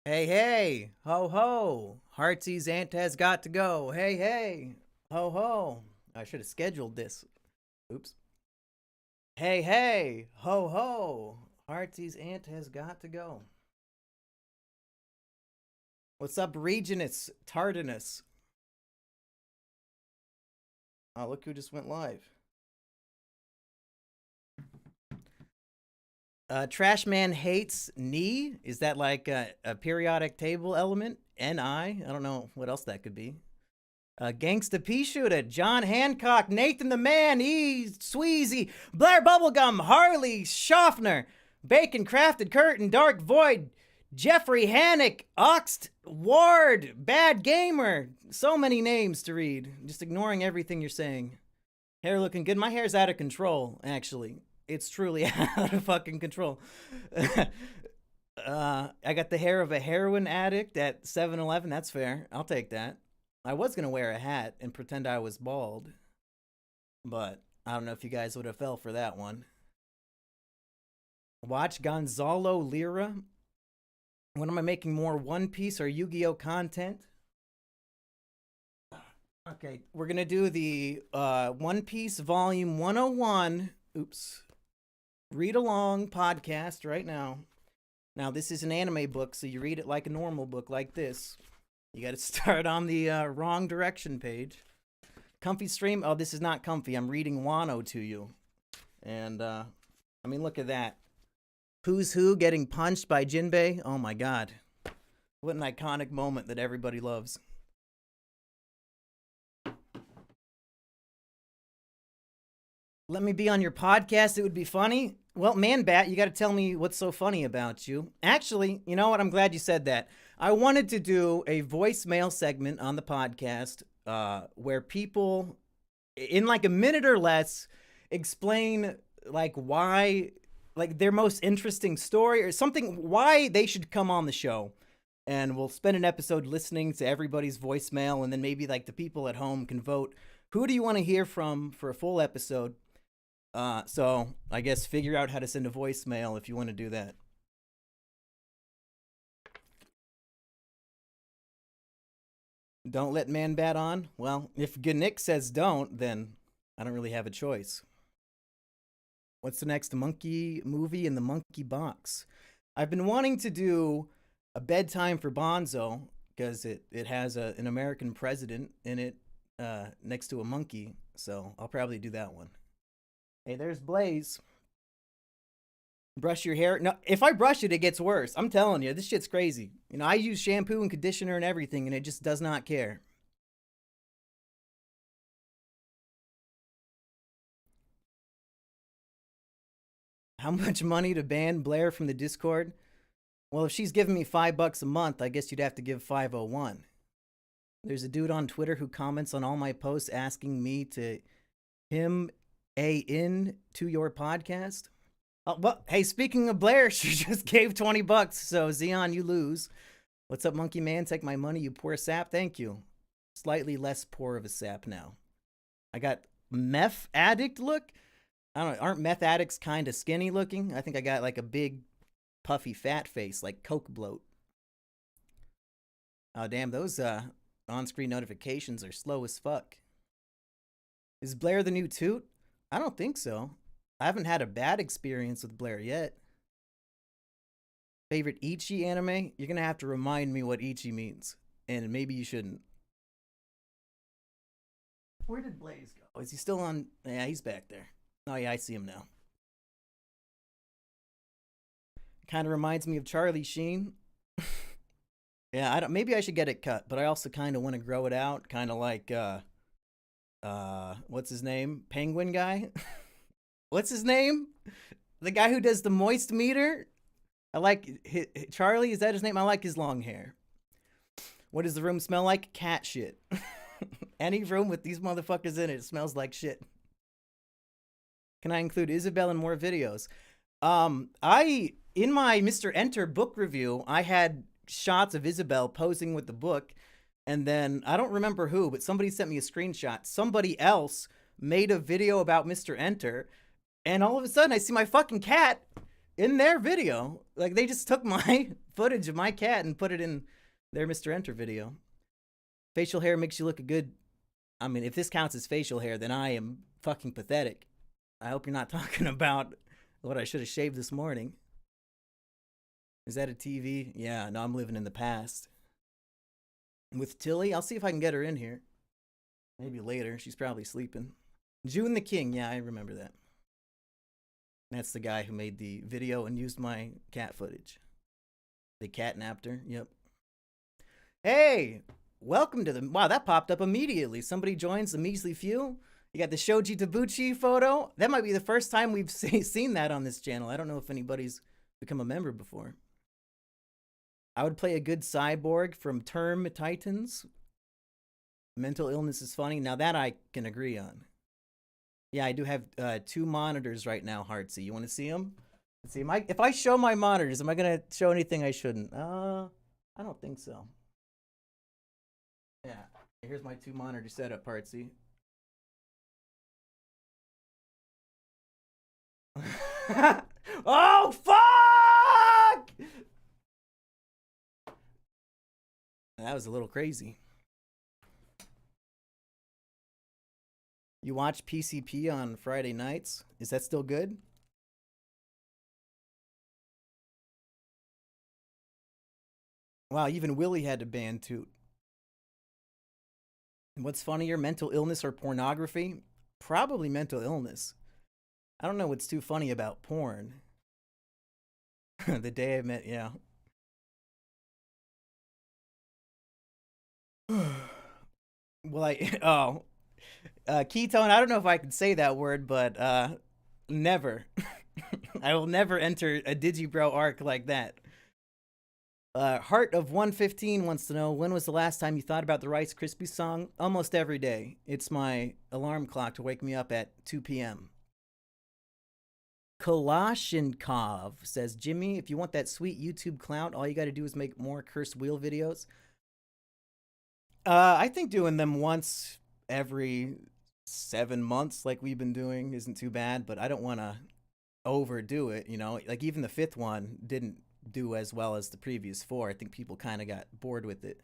Hey, hey, ho, ho. Heartsy's aunt has got to go. Hey, hey, ho, ho. I should have scheduled this. Oops. Hey, hey, ho, ho. Heartsy's aunt has got to go. What's up, Regionus Tardinus? Oh, look who just went live. Trashman hates knee. Is that like a periodic table element? Ni? I don't know what else that could be. Gangsta Pea Shooter, John Hancock, Nathan the Man, E. Sweezy, Blair Bubblegum, Harley Schaffner, Bacon Crafted Curtain, Dark Void, Jeffrey Hannock, Oxt, Ward, Bad Gamer. So many names to read. Just ignoring everything you're saying. Hair looking good. My hair's out of control, actually. It's truly out of fucking control. I got the hair of a heroin addict at 7-Eleven. That's fair. I'll take that. I was going to wear a hat and pretend I was bald, but I don't know if you guys would have fell for that one. Watch Gonzalo Lira. When am I making more One Piece or Yu-Gi-Oh content? Okay, we're going to do the One Piece Volume 101. Oops. Read along podcast right now. Now, this is an anime book, so you read it like a normal book like this. You got to start on the wrong direction page. Comfy stream? Oh, this is not comfy. I'm reading Wano to you. And, I mean, look at that. Who's Who getting punched by Jinbei? Oh my god. What an iconic moment that everybody loves. Let me be on your podcast. It would be funny. Well, Man Bat, you got to tell me what's so funny about you. Actually, you know what? I'm glad you said that. I wanted to do a voicemail segment on the podcast where people, in like a minute or less, explain like why, like their most interesting story or something, why they should come on the show. And we'll spend an episode listening to everybody's voicemail, and then maybe like the people at home can vote. Who do you want to hear from for a full episode? So I guess figure out how to send a voicemail if you want to do that. Don't let Man Bat on? Well, if Nick says don't, then I don't really have a choice. What's the next monkey movie in the monkey box? I've been wanting to do a bedtime for Bonzo because it has an American president in it next to a monkey. So I'll probably do that one. Hey, there's Blaze. Brush your hair. No, if I brush it, it gets worse. I'm telling you, this shit's crazy. You know, I use shampoo and conditioner and everything, and it just does not care. How much money to ban Blair from the Discord? Well, if she's giving me $5 a month, I guess you'd have to give 501. There's a dude on Twitter who comments on all my posts asking me to him in to your podcast. Oh, well, hey, speaking of Blair, she just gave $20, so Xeon, you lose. What's up, Monkey Man? Take my money, you poor sap. Thank you. Slightly less poor of a sap now. I got meth addict look. I don't know. Aren't meth addicts kind of skinny looking? I think I got like a big, puffy, fat face, like Coke bloat. Oh, damn, those on-screen notifications are slow as fuck. Is Blair the new Toot? I don't think so. I haven't had a bad experience with Blair yet. Favorite Ichi anime? You're gonna have to remind me what Ichi means. And maybe you shouldn't. Where did Blaze go? Is he still on? Yeah, he's back there. Oh yeah, I see him now. Kind of reminds me of Charlie Sheen. Yeah, I don't. Maybe I should get it cut, but I also kind of want to grow it out, kind of like what's his name? Penguin guy. What's his name? The guy who does the moist meter. I like Charlie. Is that his name? I like his long hair. What does the room smell like? Cat shit. Any room with these motherfuckers in it smells like shit. Can I include Isabel in more videos? I in my Mr. Enter book review, I had shots of Isabel posing with the book, and then I don't remember who, but somebody sent me a screenshot. Somebody else made a video about Mr. Enter, and all of a sudden I see my fucking cat in their video. Like, they just took my footage of my cat and put it in their Mr. Enter video. Facial hair makes you look a good... I mean, if this counts as facial hair, then I am fucking pathetic. I hope you're not talking about what I should have shaved this morning. Is that a TV? Yeah, no, I'm living in the past. With Tilly, I'll see if I can get her in here. Maybe later. She's probably sleeping. June the King. Yeah, I remember that. That's the guy who made the video and used my cat footage. They catnapped her. Yep. Hey, welcome to the... Wow, that popped up immediately. Somebody joins the measly few. You got the Shoji Tabuchi photo. That might be the first time we've seen that on this channel. I don't know if anybody's become a member before. I would play a good cyborg from Term Titans. Mental illness is funny. Now that I can agree on. Yeah, I do have 2 monitors right now, Heartsy. You want to see them? Let's see. If I show my monitors, am I going to show anything I shouldn't? I don't think so. Yeah. Here's my 2 monitor setup, Heartsy. Oh, fuck! That was a little crazy. You watch PCP on Friday nights? Is that still good? Wow, even Willie had to ban Toot. What's funnier, mental illness or pornography? Probably mental illness. I don't know what's too funny about porn. The day I met, yeah. Well, ketone, I don't know if I can say that word, but never. I will never enter a Digibro arc like that. Heart of 115 wants to know, when was the last time you thought about the Rice Krispies song? Almost every day. It's my alarm clock to wake me up at 2 p.m. Kalashnikov says, Jimmy, if you want that sweet YouTube clout, all you got to do is make more cursed wheel videos. I think doing them once every 7 months like we've been doing isn't too bad, but I don't want to overdo it, you know? Like, even the 5th one didn't do as well as the previous 4. I think people kind of got bored with it.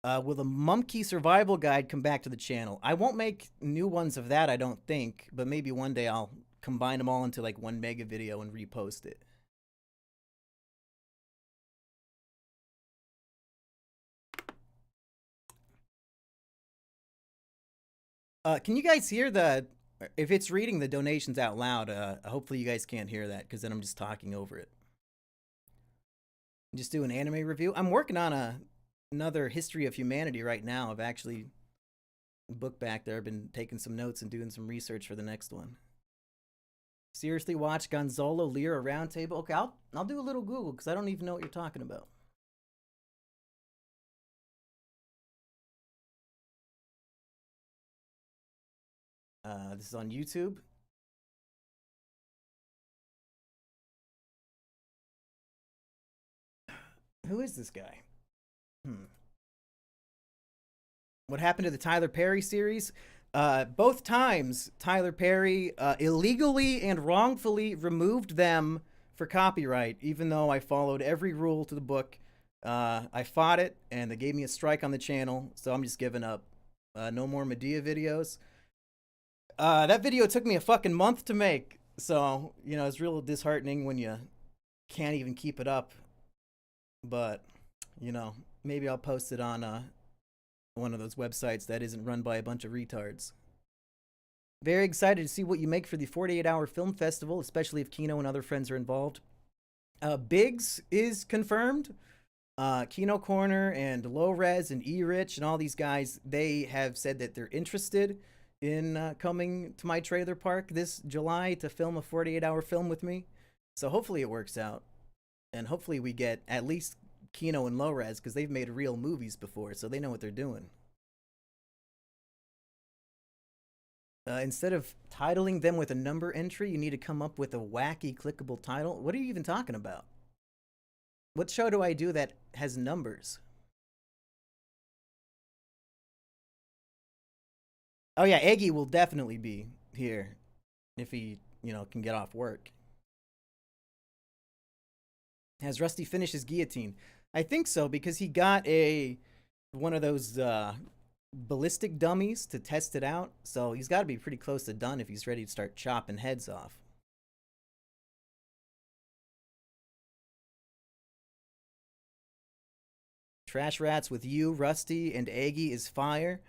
Will the Monkey Survival Guide come back to the channel? I won't make new ones of that, I don't think, but maybe one day I'll combine them all into like one mega video and repost it. Can you guys hear the... If it's reading the donations out loud, hopefully you guys can't hear that, because then I'm just talking over it. Just do an anime review. I'm working on another History of Humanity right now. I've actually booked back there. I've been taking some notes and doing some research for the next one. Seriously, watch Gonzalo Lira Roundtable. Okay, I'll do a little Google, because I don't even know what you're talking about. This is on YouTube. Who is this guy? What happened to the Tyler Perry series? Both times, Tyler Perry illegally and wrongfully removed them for copyright, even though I followed every rule to the book. I fought it, and they gave me a strike on the channel, so I'm just giving up. No more Medea videos. That video took me a fucking month to make, so, you know, it's real disheartening when you can't even keep it up. But, you know, maybe I'll post it on one of those websites that isn't run by a bunch of retards. Very excited to see what you make for the 48-hour film festival, especially if Kino and other friends are involved. Biggs is confirmed. Kino Corner and Low Res and E-Rich and all these guys, they have said that they're interested in coming to my trailer park this July to film a 48-hour film with me. So hopefully it works out. And hopefully we get at least Kino and Low Res, because they've made real movies before, so they know what they're doing. Instead of titling them with a number entry, you need to come up with a wacky clickable title. What are you even talking about? What show do I do that has numbers? Oh yeah, Eggy will definitely be here if he, you know, can get off work. Has Rusty finished his guillotine? I think so because he got one of those ballistic dummies to test it out. So he's got to be pretty close to done if he's ready to start chopping heads off. Trash Rats with you, Rusty, and Aggie is fire.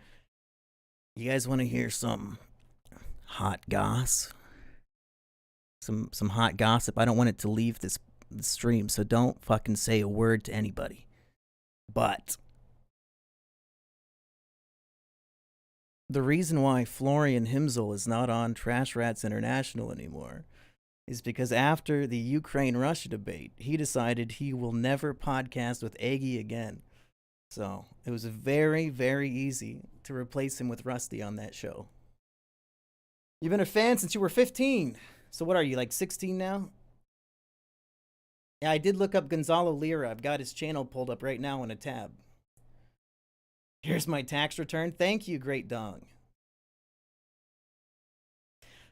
You guys want to hear some hot goss? Some hot gossip. I don't want it to leave this stream, so don't fucking say a word to anybody. But the reason why Florian Himzel is not on Trash Rats International anymore is because after the Ukraine-Russia debate, he decided he will never podcast with Aggie again. So it was very, very easy to replace him with Rusty on that show. You've been a fan since you were 15. So what are you, like 16 now? Yeah, I did look up Gonzalo Lira. I've got his channel pulled up right now in a tab. Here's my tax return. Thank you, Great Dong.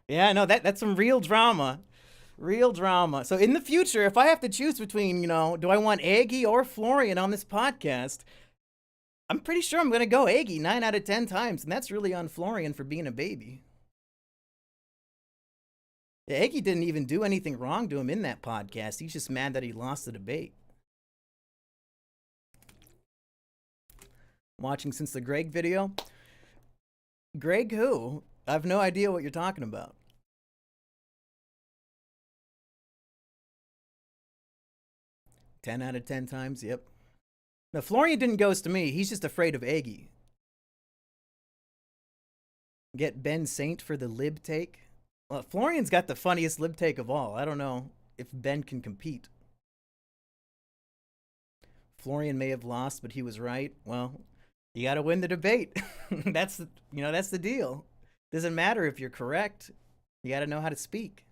Yeah, no, that's some real drama. Real drama. So in the future, if I have to choose between, do I want Aggie or Florian on this podcast, I'm pretty sure I'm going to go Aggie 9 out of 10 times. And that's really on Florian for being a baby. Yeah, Aggie didn't even do anything wrong to him in that podcast. He's just mad that he lost the debate. Watching since the Greg video. Greg who? I have no idea what you're talking about. Ten out of 10 times, yep. Now, Florian didn't ghost me. He's just afraid of Aggie. Get Ben Saint for the lib take. Well, Florian's got the funniest lib take of all. I don't know if Ben can compete. Florian may have lost, but he was right. Well, you got to win the debate. That's the deal. Doesn't matter if you're correct. You got to know how to speak.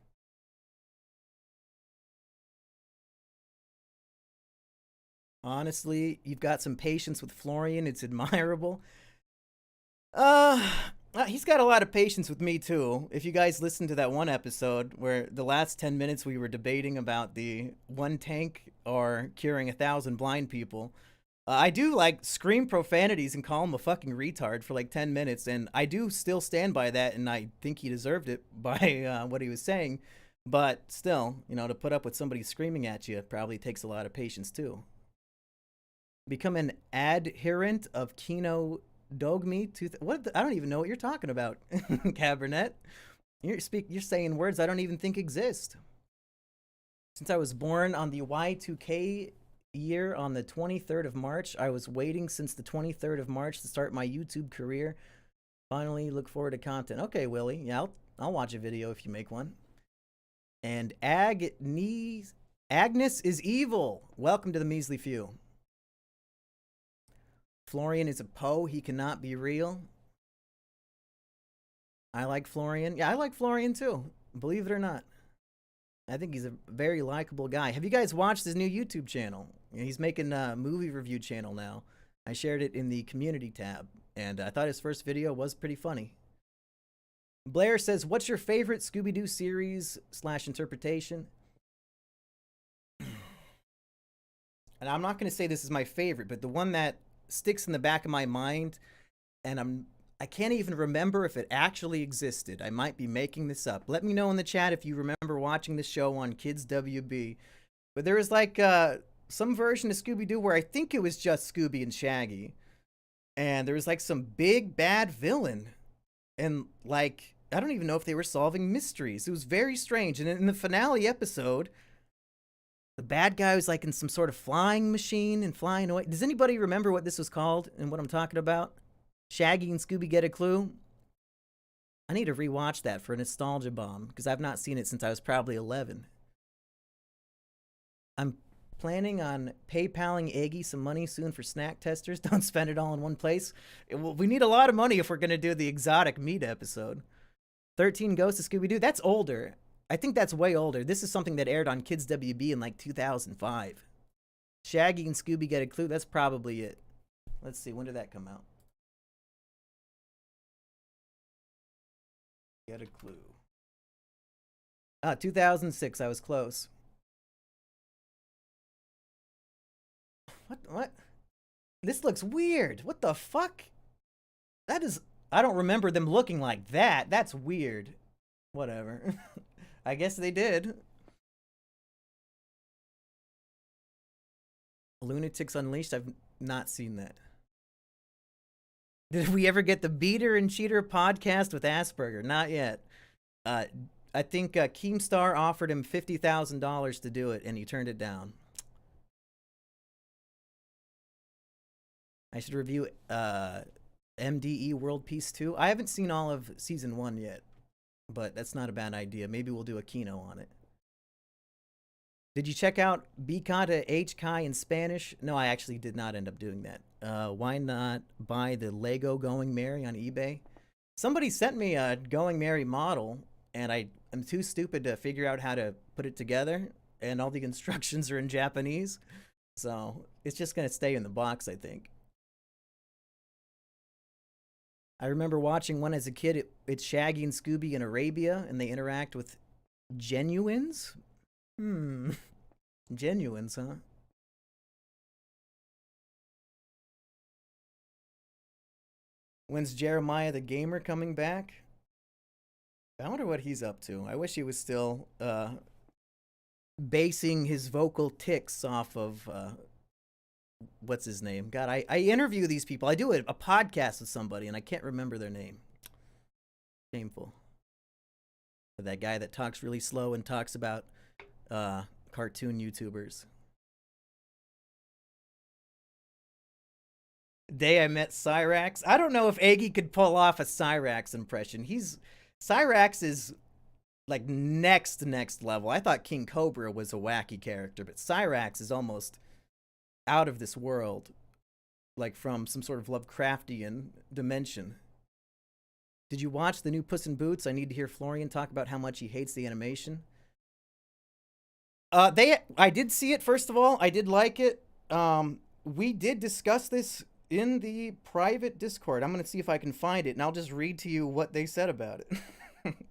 Honestly, you've got some patience with Florian. It's admirable. He's got a lot of patience with me too. If you guys listened to that one episode where the last 10 minutes we were debating about the one tank or curing 1,000 blind people, I do like scream profanities and call him a fucking retard for like 10 minutes, and I do still stand by that, and I think he deserved it by what he was saying. But still, to put up with somebody screaming at you probably takes a lot of patience too. Become an adherent of Kino Dogme. I don't even know what you're talking about, Cabernet. You're saying words I don't even think exist. Since I was born on the Y2K year on the 23rd of March, I was waiting since the 23rd of March to start my YouTube career. Finally, look forward to content. Okay, Willie. Yeah, I'll watch a video if you make one. And Agnes is evil. Welcome to the Measly Few. Florian is a Poe. He cannot be real. I like Florian. Yeah, I like Florian too. Believe it or not. I think he's a very likable guy. Have you guys watched his new YouTube channel? He's making a movie review channel now. I shared it in the community tab, and I thought his first video was pretty funny. Blair says, what's your favorite Scooby-Doo series / interpretation? And I'm not going to say this is my favorite, but the one that sticks in the back of my mind, and I can't even remember if it actually existed. I might be making this up. Let me know in the chat if you remember watching the show on Kids WB. But there was like some version of Scooby-Doo where I think it was just Scooby and Shaggy, and there was like some big bad villain, and like I don't even know if they were solving mysteries. It was very strange. And in the finale episode, the bad guy was like in some sort of flying machine and flying away. Does anybody remember what this was called and what I'm talking about? Shaggy and Scooby Get a Clue? I need to rewatch that for a nostalgia bomb because I've not seen it since I was probably 11. I'm planning on PayPaling Aggie some money soon for snack testers. Don't spend it all in one place. We need a lot of money if we're going to do the exotic meat episode. 13 Ghosts of Scooby-Doo. That's older. I think that's way older. This is something that aired on Kids WB in like 2005. Shaggy and Scooby Get a Clue. That's probably it. Let's see. When did that come out? Get a Clue. 2006. I was close. What? This looks weird. What the fuck? That is. I don't remember them looking like that. That's weird. Whatever. I guess they did. Lunatics Unleashed. I've not seen that. Did we ever get the Beater and Cheater podcast with Asperger? Not yet. Uh, I think Keemstar offered him $50,000 to do it, and he turned it down. I should review MDE World Peace 2. I haven't seen all of Season 1 yet, but that's not a bad idea. Maybe we'll do a Kino on it. Did you check out Bicata H Kai in Spanish? No, I actually did not end up doing that. Why not buy the Lego Going Merry on eBay? Somebody sent me a Going Merry model, and I am too stupid to figure out how to put it together, and all the instructions are in Japanese. So it's just going to stay in the box, I think. I remember watching one as a kid. It's Shaggy and Scooby in Arabia, and they interact with genuines. Genuines, huh? When's Jeremiah the Gamer coming back? I wonder what he's up to. I wish he was still basing his vocal tics off of what's his name? God, I interview these people. I do a podcast with somebody, and I can't remember their name. Shameful. That guy that talks really slow and talks about cartoon YouTubers. Day I met Cyrax. I don't know if Aggie could pull off a Cyrax impression. Cyrax is like next level. I thought King Cobra was a wacky character, but Cyrax is almost out of this world, like from some sort of Lovecraftian dimension. Did you watch the new Puss in Boots? I need to hear Florian talk about how much he hates the animation. I did see it, first of all. I did like it. We did discuss this in the private Discord. I'm going to see if I can find it, and I'll just read to you what they said about it.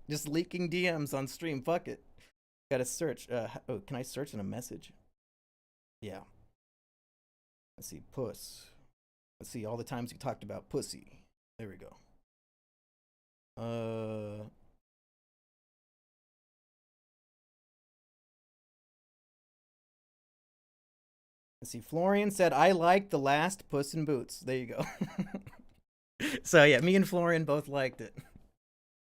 Just leaking DMs on stream. Fuck it. Gotta search. Can I search in a message? Yeah. Let's see. Puss. Let's see all the times he talked about pussy. There we go. Let's see. Florian said, I liked the last Puss in Boots. There you go. So, yeah, me and Florian both liked it.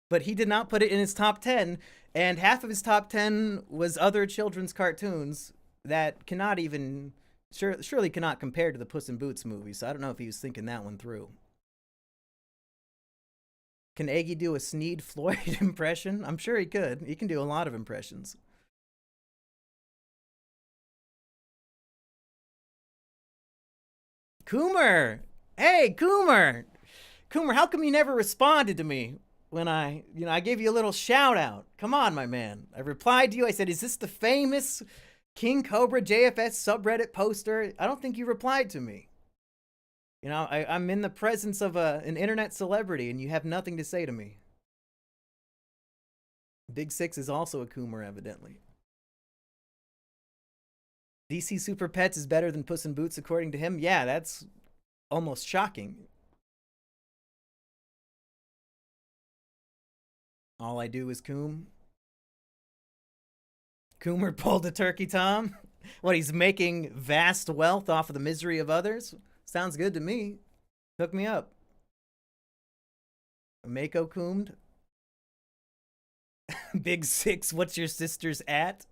But he did not put it in his top 10, and half of his top 10 was other children's cartoons that cannot even, surely cannot compare to the Puss in Boots movie, so I don't know if he was thinking that one through. Can Aggie do a Sneed Floyd impression? I'm sure he could. He can do a lot of impressions. Coomer! Hey, Coomer! Coomer, how come you never responded to me when I gave you a little shout out? Come on, my man. I replied to you. I said, is this the famous King Cobra JFS subreddit poster? I don't think you replied to me. You know, I'm in the presence of an internet celebrity, and you have nothing to say to me. Big Six is also a Coomer, evidently. DC Super Pets is better than Puss in Boots, according to him. Yeah, that's almost shocking. All I do is coom. Coomer pulled a turkey tom. What, he's making vast wealth off of the misery of others? Sounds good to me. Hook me up. Mako coomed. Big Six, what's your sister's at?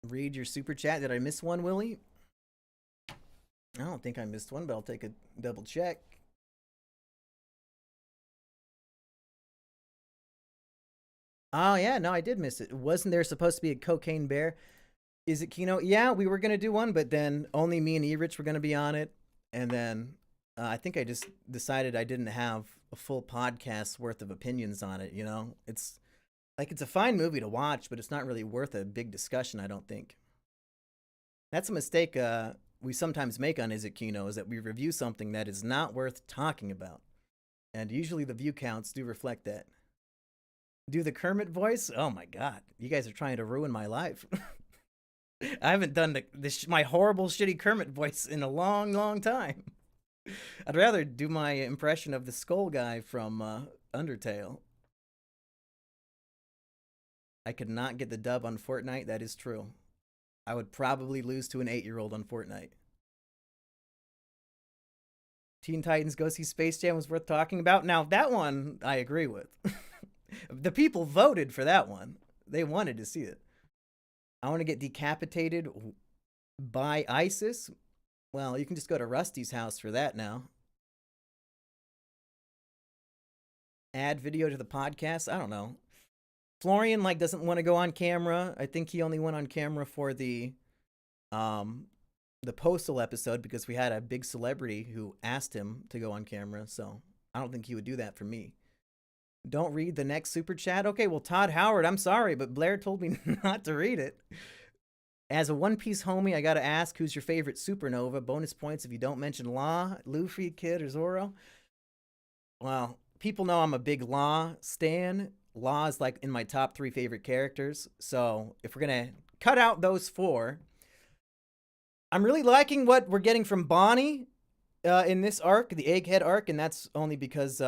Read your super chat. Did I miss one, Willie? I don't think I missed one, but I'll take a double check. Oh, yeah, no, I did miss it. Wasn't there supposed to be a cocaine bear? Is it Kino? Yeah, we were going to do one, but then only me and E-Rich were going to be on it. And then I think I just decided I didn't have a full podcast's worth of opinions on it, you know? It's a fine movie to watch, but it's not really worth a big discussion, I don't think. That's a mistake we sometimes make on Is It Kino, is that we review something that is not worth talking about. And usually the view counts do reflect that. Do the Kermit voice? Oh my god, you guys are trying to ruin my life. I haven't done my horrible, shitty Kermit voice in a long, long time. I'd rather do my impression of the skull guy from Undertale. I could not get the dub on Fortnite, that is true. I would probably lose to an 8-year-old on Fortnite. Teen Titans Go See Space Jam was worth talking about. Now, that one I agree with. The people voted for that one. They wanted to see it. I want to get decapitated by ISIS. Well, you can just go to Rusty's house for that now. Add video to the podcast? I don't know. Florian doesn't want to go on camera. I think he only went on camera for the Postal episode because we had a big celebrity who asked him to go on camera, so I don't think he would do that for me. Don't read the next super chat? Okay, well, Todd Howard, I'm sorry, but Blair told me not to read it. As a One Piece homie, I gotta ask, who's your favorite supernova? Bonus points if you don't mention Law, Luffy, Kid, or Zoro. Well, people know I'm a big Law stan. Law is in my top 3 favorite characters. So if we're gonna cut out those 4, I'm really liking what we're getting from Bonnie in this arc, the Egghead arc, and that's only because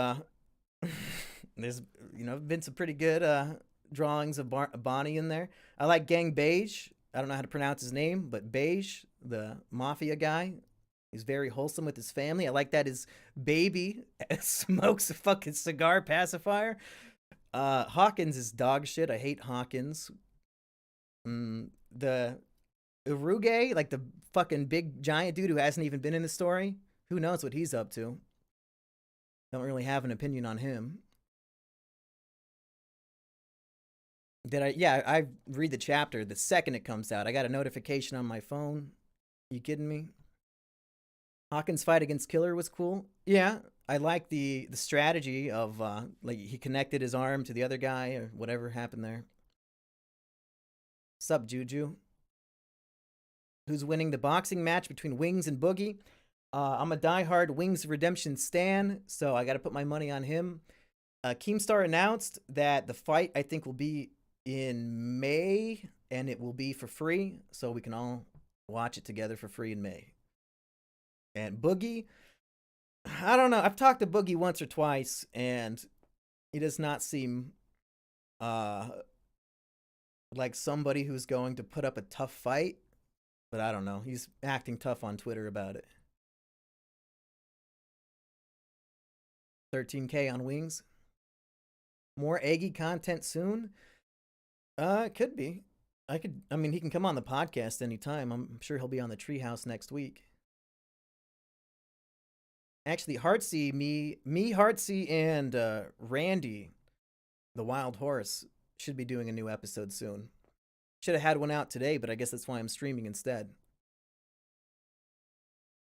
there's been some pretty good drawings of Bonnie in there. I like Gang Beige. I don't know how to pronounce his name, but Beige, the mafia guy, he's very wholesome with his family. I like that his baby smokes a fucking cigar pacifier. Hawkins is dog shit. I hate Hawkins. The Uruge, the fucking big giant dude who hasn't even been in the story. Who knows what he's up to? Don't really have an opinion on him. I read the chapter the second it comes out. I got a notification on my phone. You kidding me? Hawkins' fight against Killer was cool. Yeah, I like the strategy of he connected his arm to the other guy or whatever happened there. Sup, Juju? Who's winning the boxing match between Wings and Boogie? I'm a diehard Wings Redemption stan, so I got to put my money on him. Keemstar announced that the fight, I think, will be in May, and it will be for free, so we can all watch it together for free in May. And Boogie, I don't know. I've talked to Boogie once or twice, and he does not seem like somebody who's going to put up a tough fight. But I don't know. He's acting tough on Twitter about it. 13K on Wings. More Eggy content soon? It could be. He can come on the podcast anytime. I'm sure he'll be on the Treehouse next week. Actually, Heartsy, me, Heartsy, and Randy, the Wild Horse, should be doing a new episode soon. Should have had one out today, but I guess that's why I'm streaming instead.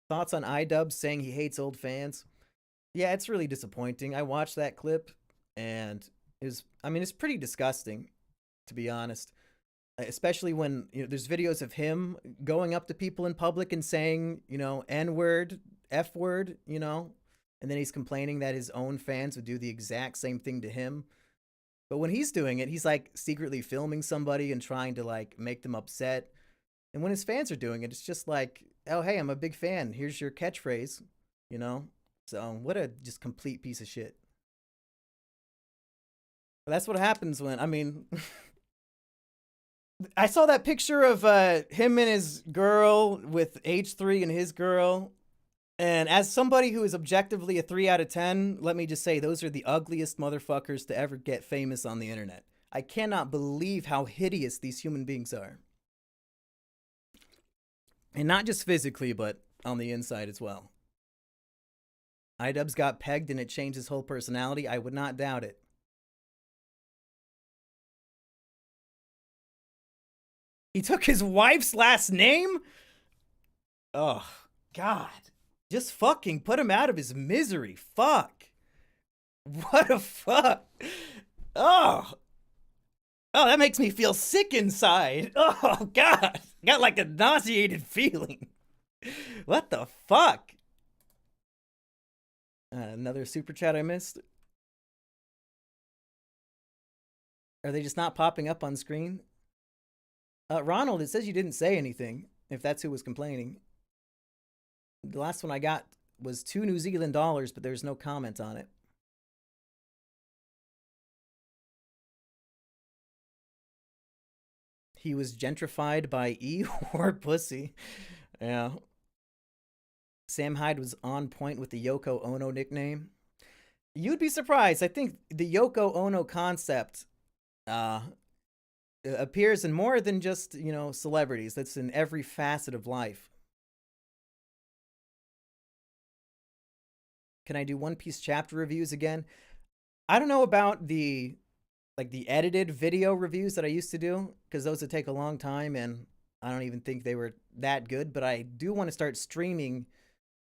Thoughts on iDub saying he hates old fans? Yeah, it's really disappointing. I watched that clip, and it's pretty disgusting, to be honest. Especially when there's videos of him going up to people in public and saying, N-word, F-word, and then he's complaining that his own fans would do the exact same thing to him. But when he's doing it, he's secretly filming somebody and trying to make them upset. And when his fans are doing it, it's just oh, hey, I'm a big fan. Here's your catchphrase, So what a just complete piece of shit. But that's what happens when, I saw that picture of him and his girl with H3 and his girl. And as somebody who is objectively a 3 out of 10, let me just say, those are the ugliest motherfuckers to ever get famous on the internet. I cannot believe how hideous these human beings are. And not just physically, but on the inside as well. iDubbbz got pegged and it changed his whole personality. I would not doubt it. He took his wife's last name? Oh, God. Just fucking put him out of his misery. Fuck. What a fuck. Oh. Oh, that makes me feel sick inside. Oh, God. I got a nauseated feeling. What the fuck? Another super chat I missed. Are they just not popping up on screen? Ronald, it says you didn't say anything, if that's who was complaining. The last one I got was $2 New Zealand, but there's no comment on it. He was gentrified by or pussy. Yeah. Sam Hyde was on point with the Yoko Ono nickname. You'd be surprised. I think the Yoko Ono concept appears in more than just, celebrities. That's in every facet of life. Can I do One Piece chapter reviews again? I don't know about the edited video reviews that I used to do, because those would take a long time and I don't even think they were that good, but I do want to start streaming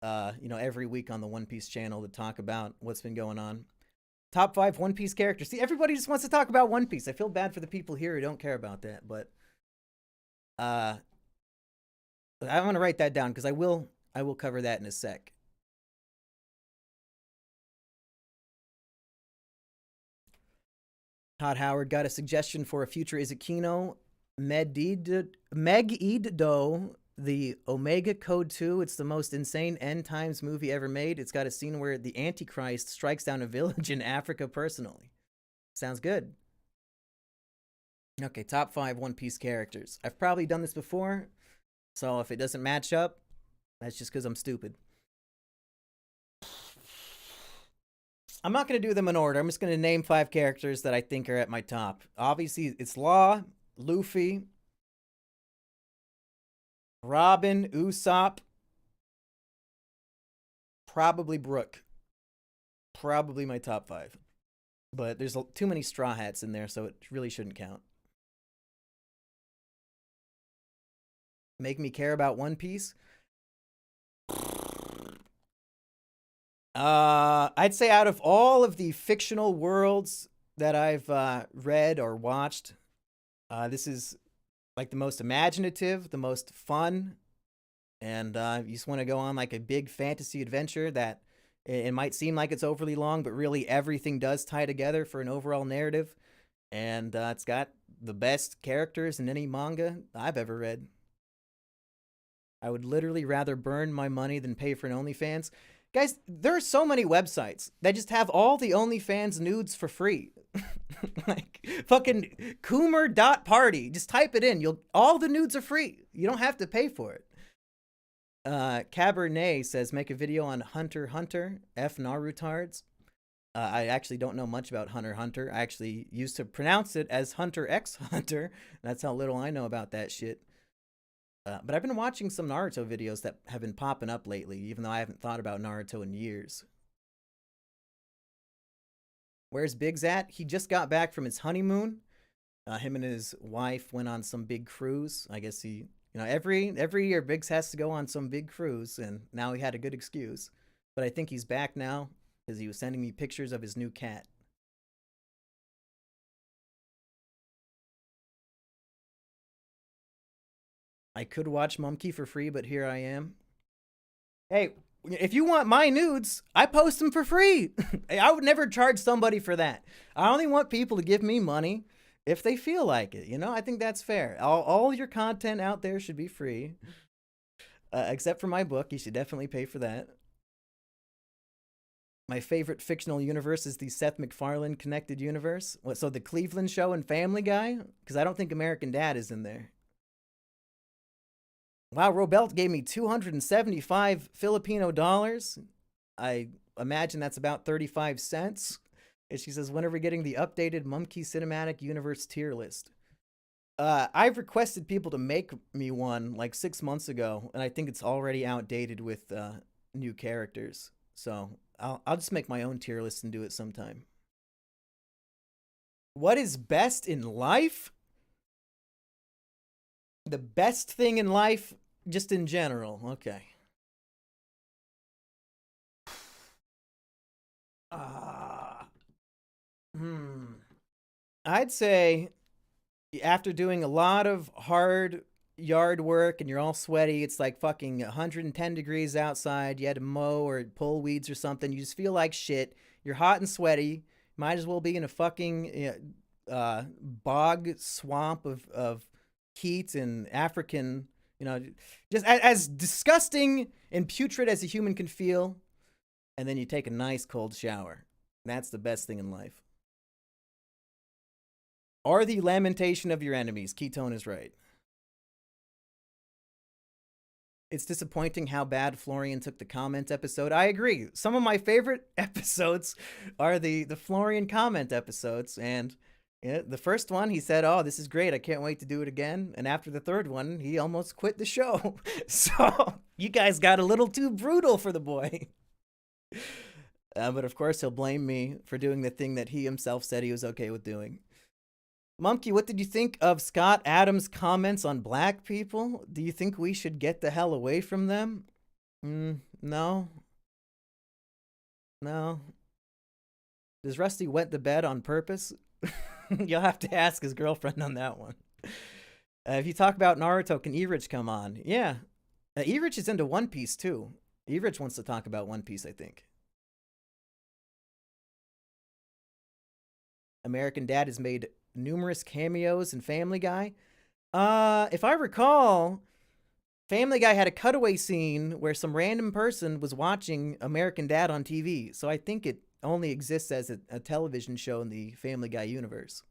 every week on the One Piece channel to talk about what's been going on. Top 5 One Piece characters. See, everybody just wants to talk about One Piece. I feel bad for the people here who don't care about that, but I want to write that down because I will cover that in a sec. Todd Howard got a suggestion for a future Izakino Megiddo, the Omega Code 2. It's the most insane end times movie ever made. It's got a scene where the Antichrist strikes down a village in Africa personally. Sounds good. Okay, top 5 One Piece characters. I've probably done this before, so if it doesn't match up, that's just because I'm stupid. I'm not going to do them in order. I'm just going to name 5 characters that I think are at my top. Obviously, it's Law, Luffy, Robin, Usopp, probably Brook. Probably my top 5. But there's too many Straw Hats in there, so it really shouldn't count. Make me care about One Piece? I'd say out of all of the fictional worlds that I've read or watched, this is like the most imaginative, the most fun, and you just want to go on like a big fantasy adventure that it might seem like it's overly long, but really everything does tie together for an overall narrative, and it's got the best characters in any manga I've ever read. I would literally rather burn my money than pay for an OnlyFans. Guys, there are so many websites that just have all the OnlyFans nudes for free. Like fucking Coomer.party. Just type it in. All the nudes are free. You don't have to pay for it. Cabernet says, make a video on Hunter x Hunter. F Narutards. I actually don't know much about Hunter x Hunter. I actually used to pronounce it as Hunter x Hunter. That's how little I know about that shit. But I've been watching some Naruto videos that have been popping up lately, even though I haven't thought about Naruto in years. Where's Biggs at? He just got back from his honeymoon. Him and his wife went on some big cruise. I guess every year Biggs has to go on some big cruise, and now he had a good excuse. But I think he's back now because he was sending me pictures of his new cat. I could watch Mumkey for free, but here I am. Hey, if you want my nudes, I post them for free. I would never charge somebody for that. I only want people to give me money if they feel like it. I think that's fair. All your content out there should be free. Except for my book. You should definitely pay for that. My favorite fictional universe is the Seth MacFarlane connected universe. So the Cleveland Show and Family Guy? Because I don't think American Dad is in there. Wow, Robelt gave me 275 Filipino dollars. I imagine that's about 35 cents. And she says, when are we getting the updated Mumkey Cinematic Universe tier list? I've requested people to make me one like 6 months ago, and I think it's already outdated with new characters. So I'll just make my own tier list and do it sometime. What is best in life? The best thing in life, just in general. Okay. I'd say after doing a lot of hard, yard work and you're all sweaty. It's like fucking 110 degrees outside. You had to mow or pull weeds or something. You just feel like shit. You're hot and sweaty. Might as well be in a fucking bog swamp of heat and African, just as disgusting and putrid as a human can feel. And then you take a nice cold shower. That's the best thing in life. Are the lamentation of your enemies. Ketone is right. It's disappointing how bad Florian took the comment episode. I agree. Some of my favorite episodes are the Florian comment episodes. And the first one, he said, "Oh, this is great. I can't wait to do it again." And after the third one, he almost quit the show. So you guys got a little too brutal for the boy. But of course, he'll blame me for doing the thing that he himself said he was okay with doing. Monkey, what did you think of Scott Adams' comments on black people? Do you think we should get the hell away from them? No. No. Does Rusty wet the bed on purpose? You'll have to ask his girlfriend on that one. If you talk about Naruto, can Erich come on? Yeah. Erich is into One Piece, too. Erich wants to talk about One Piece, I think. American Dad has made numerous cameos in Family Guy. If I recall, Family Guy had a cutaway scene where some random person was watching American Dad on TV. So I think it only exists as a television show in the Family Guy universe.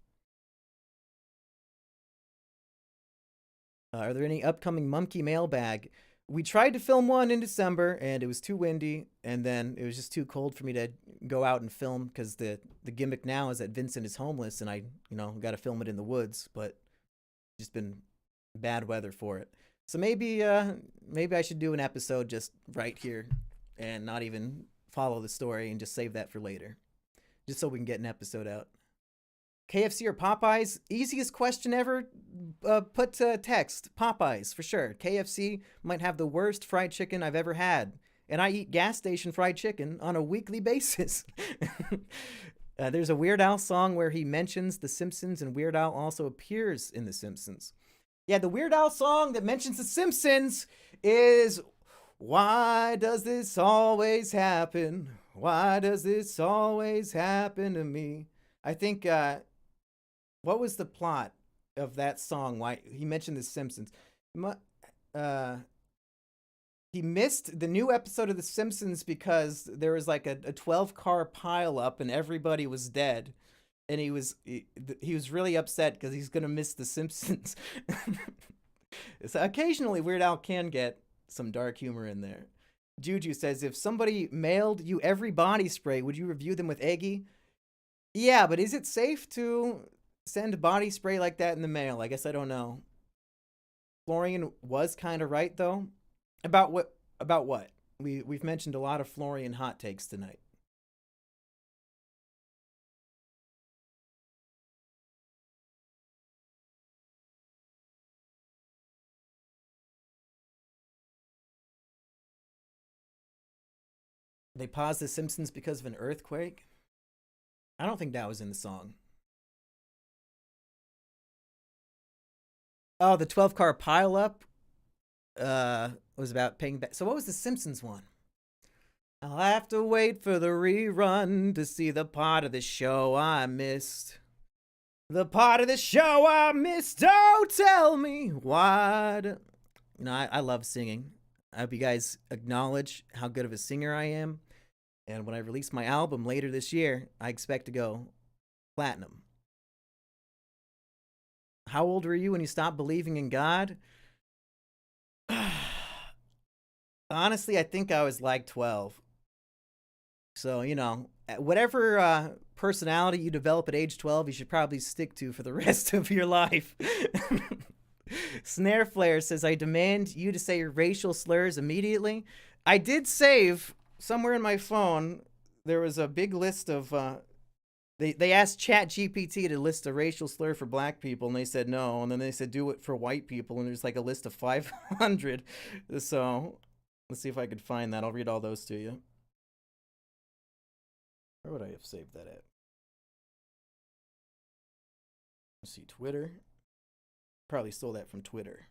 Are there any upcoming Monkey mailbag? We tried to film one in December, and it was too windy, and then it was just too cold for me to go out and film, because the gimmick now is that Vincent is homeless, and I, got to film it in the woods, but just been bad weather for it. So maybe I should do an episode just right here and not even follow the story and just save that for later, just so we can get an episode out. KFC or Popeyes? Easiest question ever. Put to text. Popeyes, for sure. KFC might have the worst fried chicken I've ever had. And I eat gas station fried chicken on a weekly basis. There's a Weird Al song where he mentions The Simpsons, and Weird Al also appears in The Simpsons. Yeah, the Weird Al song that mentions The Simpsons is "Why Does This Always Happen? Why Does This Always Happen to Me?" I think... what was the plot of that song? Why he mentioned The Simpsons? He missed the new episode of The Simpsons because there was like a 12-car pileup and everybody was dead, and he was really upset because he's gonna miss The Simpsons. So occasionally, Weird Al can get some dark humor in there. Juju says, if somebody mailed you every body spray, would you review them with Eggy? Yeah, but is it safe to send body spray like that in the mail? I guess I don't know. Florian was kind of right, though. About what? We've mentioned a lot of Florian hot takes tonight. They paused The Simpsons because of an earthquake? I don't think that was in the song. Oh, the 12-car pileup was about paying back. So what was the Simpsons one? I'll have to wait for the rerun to see the part of the show I missed. The part of the show I missed. Don't tell me why. I love singing. I hope you guys acknowledge how good of a singer I am. And when I release my album later this year, I expect to go platinum. How old were you when you stopped believing in God? Honestly, I think I was like 12. So, whatever personality you develop at age 12, you should probably stick to for the rest of your life. Snare Flare says, I demand you to say your racial slurs immediately. I did save somewhere in my phone. There was a big list of... They asked ChatGPT to list a racial slur for black people, and they said no. And then they said do it for white people, and there's like a list of 500. So let's see if I could find that. I'll read all those to you. Where would I have saved that at? Let's see, Twitter. Probably stole that from Twitter.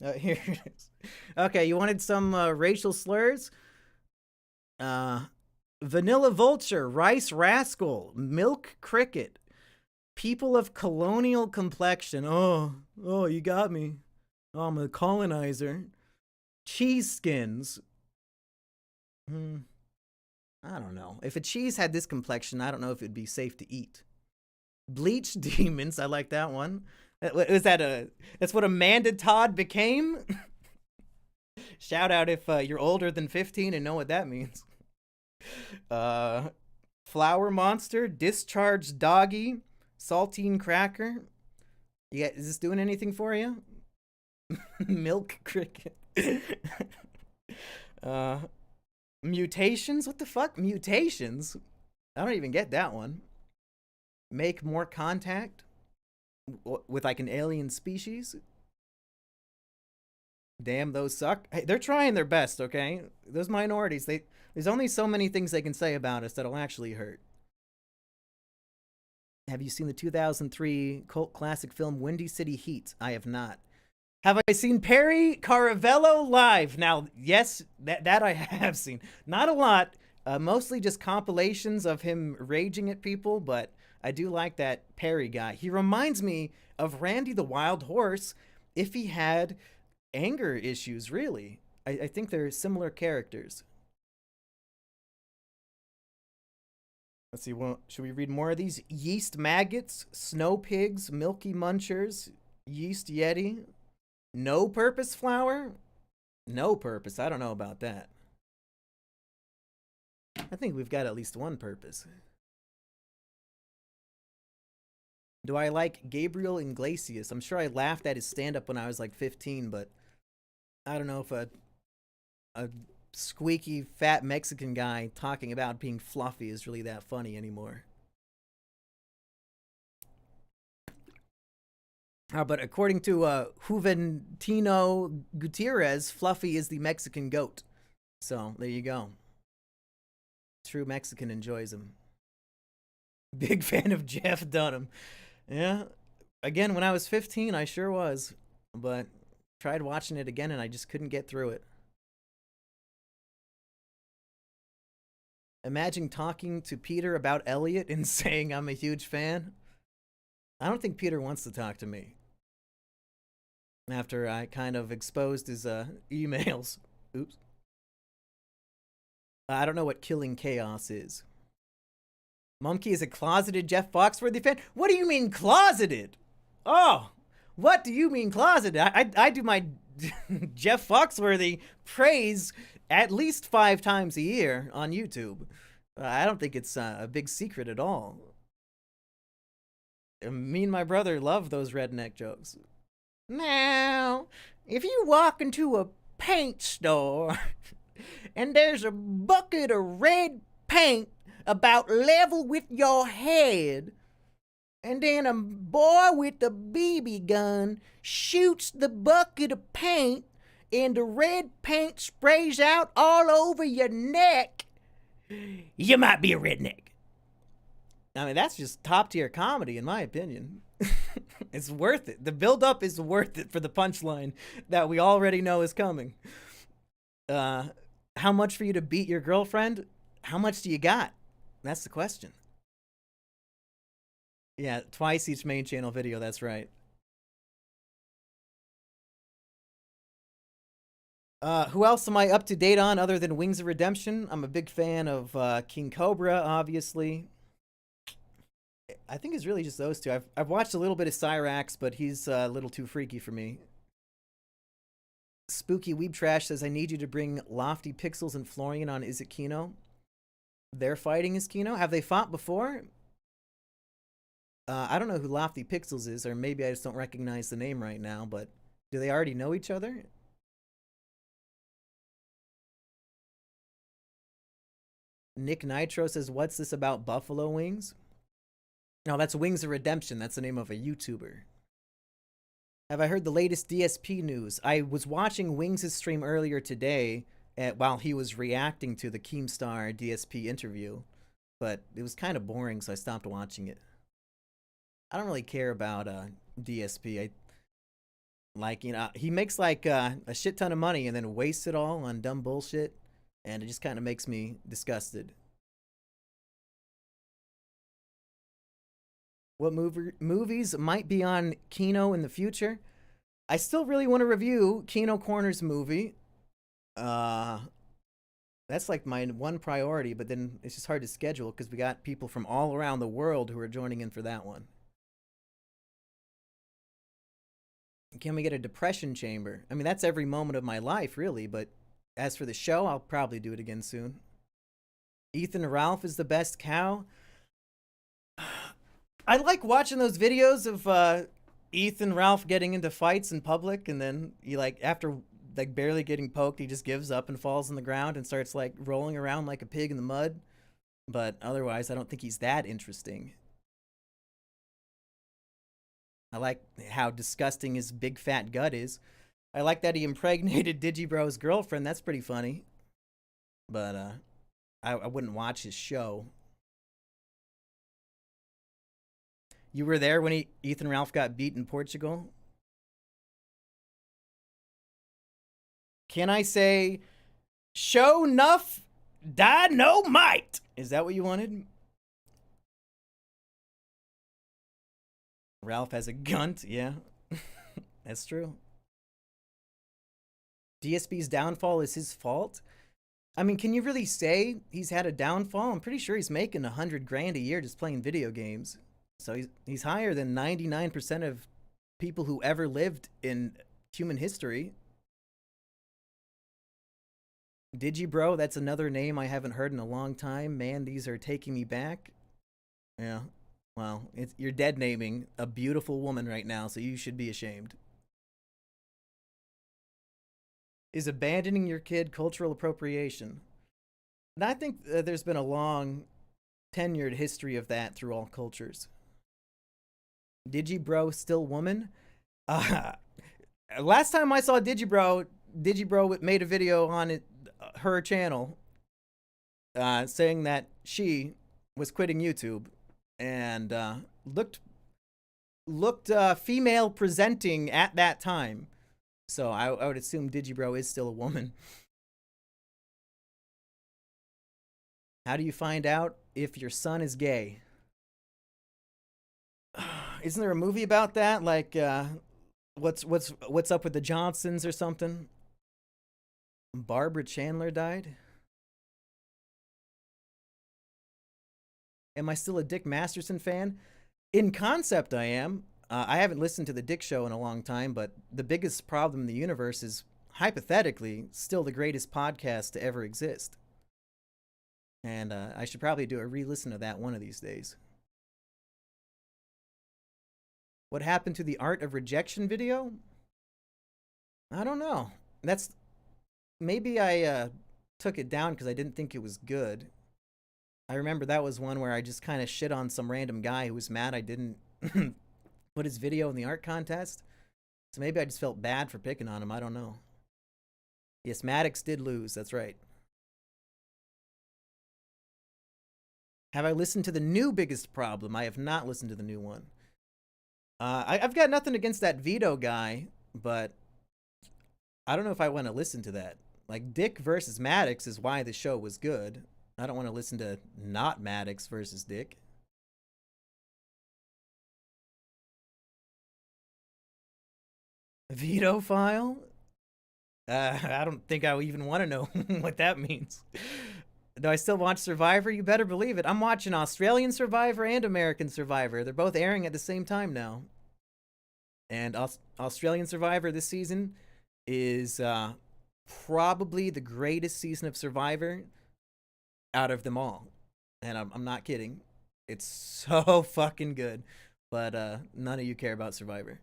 Here it is. Okay, you wanted some racial slurs? Uh, Vanilla Vulture, Rice Rascal, Milk Cricket, People of Colonial Complexion. Oh, you got me. Oh, I'm a colonizer. Cheese Skins. I don't know. If a cheese had this complexion, I don't know if it'd be safe to eat. Bleach Demons. I like that one. Is that a? That's what Amanda Todd became. Shout out if you're older than 15 and know what that means. Uh, Flower Monster, Discharged Doggy, Saltine Cracker. Yeah, is this doing anything for you? Milk Cricket. uh, Mutations? What the fuck? Mutations? I don't even get that one. Make more contact with like an alien species. Damn, those suck. Hey, they're trying their best, okay? Those minorities, there's only so many things they can say about us that'll actually hurt. Have you seen the 2003 cult classic film Windy City Heat? I have not. Have I seen Perry Caravello live? Now, yes, that I have seen. Not a lot. Mostly just compilations of him raging at people, but I do like that Perry guy. He reminds me of Randy the Wild Horse if he had anger issues, really. I think they're similar characters. Let's see, well, should we read more of these? Yeast Maggots, Snow Pigs, Milky Munchers, Yeast Yeti, No Purpose Flower? No Purpose, I don't know about that. I think we've got at least one purpose. Do I like Gabriel Iglesias? I'm sure I laughed at his stand-up when I was like 15, but I don't know if a squeaky fat Mexican guy talking about being fluffy is really that funny anymore. But according to Juventino Gutierrez, Fluffy is the Mexican goat. So there you go. True Mexican enjoys him. Big fan of Jeff Dunham. Yeah. Again, when I was 15, I sure was. But tried watching it again and I just couldn't get through it. Imagine talking to Peter about Elliot and saying I'm a huge fan. I don't think Peter wants to talk to me. After I kind of exposed his emails. Oops. I don't know what Killing Chaos is. Monkey is a closeted Jeff Foxworthy fan? What do you mean closeted? Oh, what do you mean closeted? I do my Jeff Foxworthy praise at least 5 times a year on YouTube. I don't think it's a big secret at all. Me and my brother love those redneck jokes. Now, if you walk into a paint store and there's a bucket of red paint about level with your head, and then a boy with a BB gun shoots the bucket of paint and the red paint sprays out all over your neck, you might be a redneck. I mean, that's just top tier comedy, in my opinion. It's worth it. The build up is worth it for the punchline that we already know is coming. How much for you to beat your girlfriend? How much do you got? That's the question. Yeah, twice each main channel video, that's right. Who else am I up to date on other than Wings of Redemption? I'm a big fan of King Cobra, obviously. I think it's really just those two. I've watched a little bit of Cyrax, but he's a little too freaky for me. Spooky Weeb Trash says, I need you to bring Lofty Pixels and Florian on Is It Kino? They're fighting Is Kino? Have they fought before? I don't know who Lofty Pixels is, or maybe I just don't recognize the name right now, but do they already know each other? Nick Nitro says, what's this about buffalo wings? No, that's Wings of Redemption. That's the name of a YouTuber. Have I heard the latest DSP news? I was watching Wings' stream earlier today while he was reacting to the Keemstar DSP interview, but it was kind of boring, so I stopped watching it. I don't really care about DSP. Like, he makes like a shit ton of money and then wastes it all on dumb bullshit, and it just kind of makes me disgusted. What movies might be on Kino in the future? I still really want to review Kino Corner's movie. Uh, that's like my one priority, but then it's just hard to schedule because we got people from all around the world who are joining in for that one. Can we get a depression chamber? I mean, that's every moment of my life, really, but as for the show, I'll probably do it again soon. Ethan Ralph is the best cow. I like watching those videos of Ethan Ralph getting into fights in public, and then he like after like barely getting poked, he just gives up and falls on the ground and starts like rolling around like a pig in the mud. But otherwise, I don't think he's that interesting. I like how disgusting his big fat gut is. I like that he impregnated Digibro's girlfriend. That's pretty funny. But I wouldn't watch his show. You were there when Ethan Ralph got beat in Portugal? Can I say, show enough dynamite? Is that what you wanted? Ralph has a gunt, yeah. That's true. DSP's downfall is his fault? I mean, can you really say he's had a downfall? I'm pretty sure he's making 100 grand a year just playing video games. So he's higher than 99% of people who ever lived in human history. Digibro, that's another name I haven't heard in a long time. Man, these are taking me back. Yeah. Well, you're dead naming a beautiful woman right now, so you should be ashamed. Is abandoning your kid cultural appropriation? And I think there's been a long, tenured history of that through all cultures. Digibro still woman? Last time I saw Digibro made a video on her channel saying that she was quitting YouTube and looked female presenting at that time. So I would assume Digibro is still a woman. How do you find out if your son is gay? Isn't there a movie about that? Like, what's up with the Johnsons or something? Barbara Chandler died. Am I still a Dick Masterson fan? In concept, I am. I haven't listened to the Dick Show in a long time, but the biggest problem in the universe is, hypothetically, still the greatest podcast to ever exist. And I should probably do a re-listen of that one of these days. What happened to the Art of Rejection video? I don't know. Maybe I took it down because I didn't think it was good. I remember that was one where I just kind of shit on some random guy who was mad I didn't put his video in the art contest. So maybe I just felt bad for picking on him. I don't know. Yes, Maddox did lose. That's right. Have I listened to the new Biggest Problem? I have not listened to the new one. I've got nothing against that Vito guy, but I don't know if I want to listen to that. Like, Dick versus Maddox is why the show was good. I don't want to listen to not Maddox versus Dick. Veto file? I don't think I even want to know what that means. Do I still watch Survivor? You better believe it. I'm watching Australian Survivor and American Survivor. They're both airing at the same time now. And Australian Survivor this season is probably the greatest season of Survivor out of them all. And I'm not kidding. It's so fucking good. But none of you care about Survivor.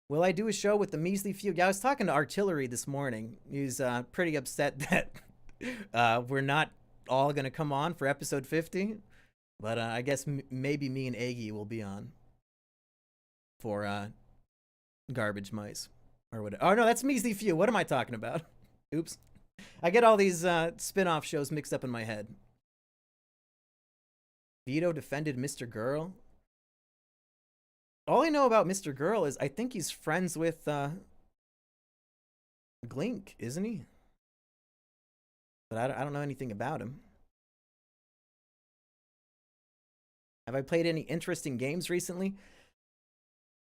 Will I do a show with the measly few? Yeah, I was talking to Artillery this morning. He's pretty upset that we're not all going to come on for episode 50. But I guess maybe me and Aggie will be on for Garbage Mice. Or whatever. Oh, no, that's Measly Few. What am I talking about? Oops. I get all these spin-off shows mixed up in my head. Vito defended Mr. Girl. All I know about Mr. Girl is I think he's friends with Glink, isn't he? But I don't know anything about him. Have I played any interesting games recently?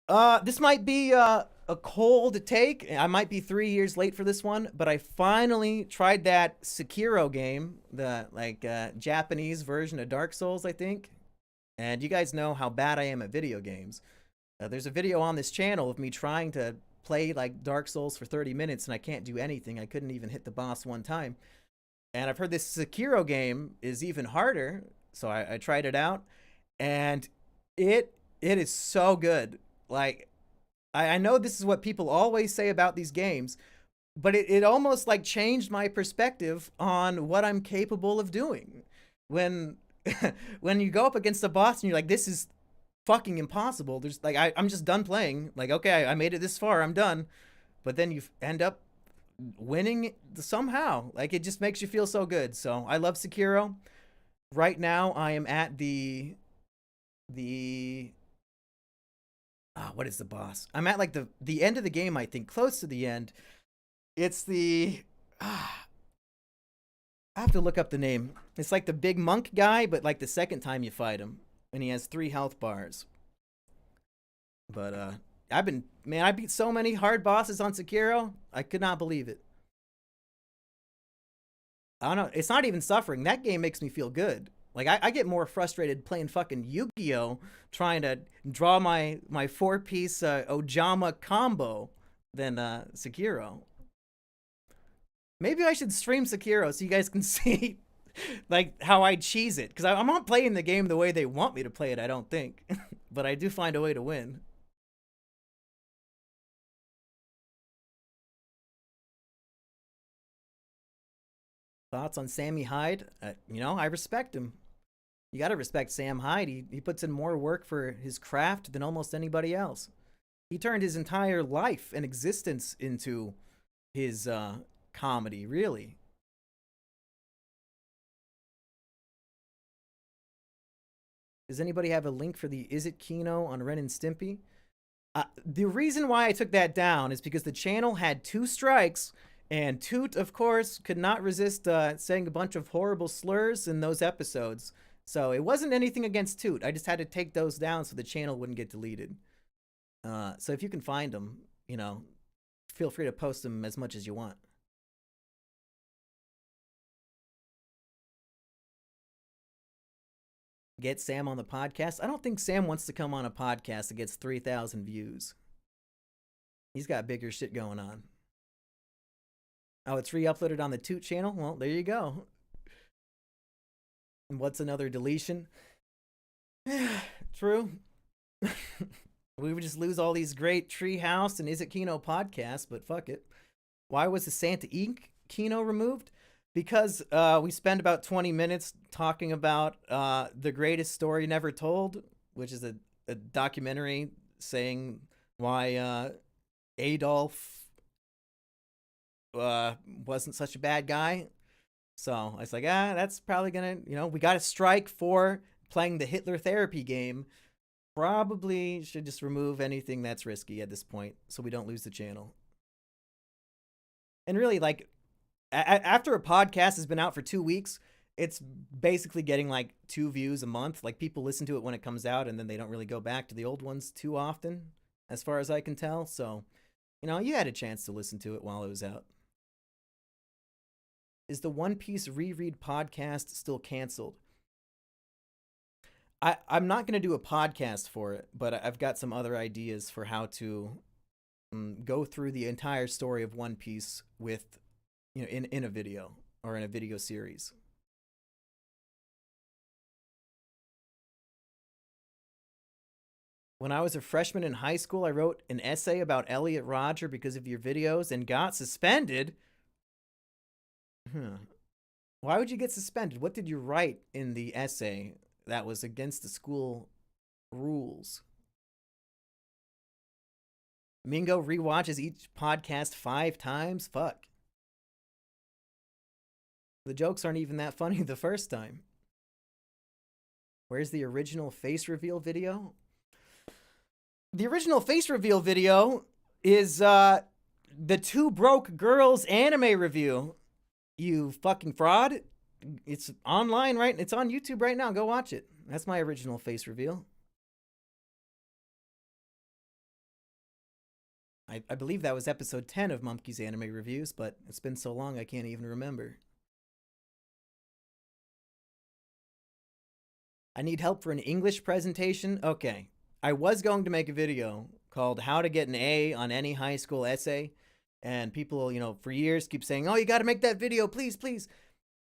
This might be a cold take. I might be 3 years late for this one, but I finally tried that Sekiro game, the like Japanese version of Dark Souls, I think. And you guys know how bad I am at video games. There's a video on this channel of me trying to play like Dark Souls for 30 minutes, and I can't do anything. I couldn't even hit the boss one time. And I've heard this Sekiro game is even harder, so I tried it out, and it is so good. Like I know this is what people always say about these games, but it almost like changed my perspective on what I'm capable of doing. When when you go up against a boss and you're like, this is fucking impossible. There's like I'm just done playing. Like, okay, I made it this far, I'm done. But then you end up winning somehow. Like it just makes you feel so good. So I love Sekiro. Right now I am at the what is the boss? I'm at like the end of the game, I think, close to the end. It's the I have to look up the name. It's like the big monk guy, but like the second time you fight him, and he has 3 health bars. But I beat so many hard bosses on Sekiro. I could not believe it. I don't know. It's not even suffering. That game makes me feel good. Like I get more frustrated playing fucking Yu-Gi-Oh, trying to draw my 4-piece Ojama combo than Sekiro. Maybe I should stream Sekiro so you guys can see like how I cheese it, because I'm not playing the game the way they want me to play it, I don't think. But I do find a way to win. Thoughts on Sammy Hyde? I respect him. You gotta respect Sam Hyde. He puts in more work for his craft than almost anybody else. He turned his entire life and existence into his comedy, really. Does anybody have a link for the Is It Kino on Ren and Stimpy? The reason why I took that down is because the channel had 2 strikes, and Toot, of course, could not resist saying a bunch of horrible slurs in those episodes. So it wasn't anything against Toot. I just had to take those down so the channel wouldn't get deleted. So if you can find them, feel free to post them as much as you want. Get Sam on the podcast. I don't think Sam wants to come on a podcast that gets 3,000 views. He's got bigger shit going on. Oh, it's re-uploaded on the Toot channel? Well, there you go. And what's another deletion? True. We would just lose all these great Treehouse and Is It Kino podcasts, but fuck it. Why was the Santa Inc. Kino removed? Because we spend about 20 minutes talking about The Greatest Story Never Told, which is a documentary saying why Adolf wasn't such a bad guy. So I was like, that's probably gonna, we got a strike for playing the Hitler therapy game. Probably should just remove anything that's risky at this point so we don't lose the channel. And really, like, after a podcast has been out for 2 weeks, it's basically getting like 2 views a month. Like, people listen to it when it comes out, and then they don't really go back to the old ones too often, as far as I can tell. So, you had a chance to listen to it while it was out. Is the One Piece Reread podcast still canceled? I'm not going to do a podcast for it, but I've got some other ideas for how to go through the entire story of One Piece with, in a video or in a video series. When I was a freshman in high school, I wrote an essay about Elliot Rodger because of your videos and got suspended. Why would you get suspended? What did you write in the essay that was against the school rules? Mingo rewatches each podcast 5 times? Fuck. The jokes aren't even that funny the first time. Where's the original face reveal video? The original face reveal video is the Two Broke Girls anime review. You fucking fraud. It's online, right? It's on YouTube right now. Go watch it. That's my original face reveal. I believe that was episode 10 of Mumkey's Anime Reviews, but it's been so long I can't even remember. I need help for an English presentation? Okay. I was going to make a video called How to Get an A on Any High School Essay, and people, for years keep saying, oh, you gotta make that video, please, please.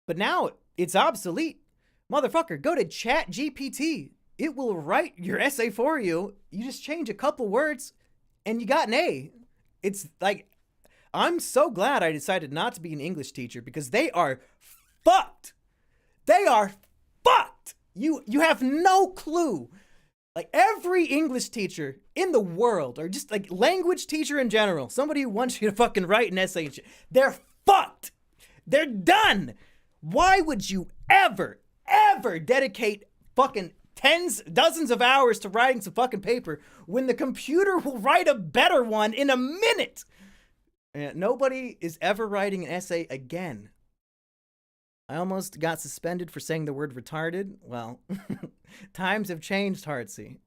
But now it's obsolete. Motherfucker, go to Chat GPT. It will write your essay for you. You just change a couple words and you got an A. It's like, I'm so glad I decided not to be an English teacher because they are fucked. They are fucked. You have no clue. Like every English teacher in the world, or just like language teacher in general, somebody who wants you to fucking write an essay, they're fucked. They're done. Why would you ever dedicate fucking dozens of hours to writing some fucking paper when the computer will write a better one in a minute? And nobody is ever writing an essay again. I almost got suspended for saying the word retarded. Well, times have changed, Heartsy.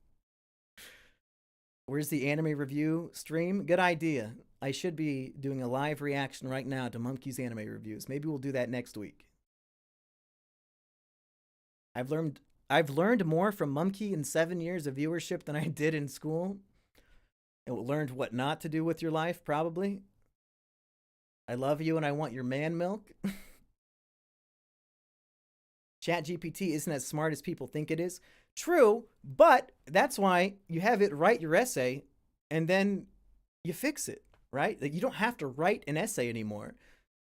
Where's the anime review stream? Good idea. I should be doing a live reaction right now to Mumkey's Anime Reviews. Maybe we'll do that next week. I've learned more from Mumkey in 7 years of viewership than I did in school. And learned what not to do with your life, probably. I love you and I want your man milk. ChatGPT isn't as smart as people think it is. True, but that's why you have it write your essay and then you fix it, right? Like you don't have to write an essay anymore.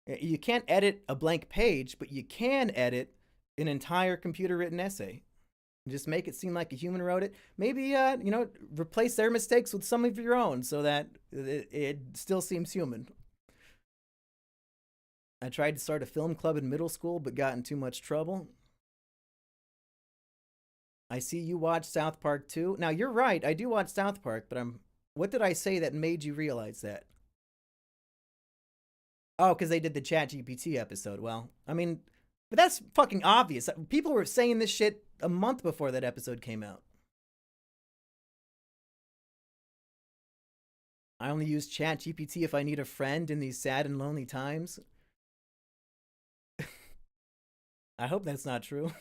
You can't edit a blank page, but you can edit an entire computer written essay. Just make it seem like a human wrote it. Maybe, replace their mistakes with some of your own so that it still seems human. I tried to start a film club in middle school, but got in too much trouble. I see you watch South Park too. Now, you're right. I do watch South Park, but what did I say that made you realize that? Oh, because they did the ChatGPT episode. Well, I mean, but that's fucking obvious. People were saying this shit a month before that episode came out. I only use ChatGPT if I need a friend in these sad and lonely times. I hope that's not true.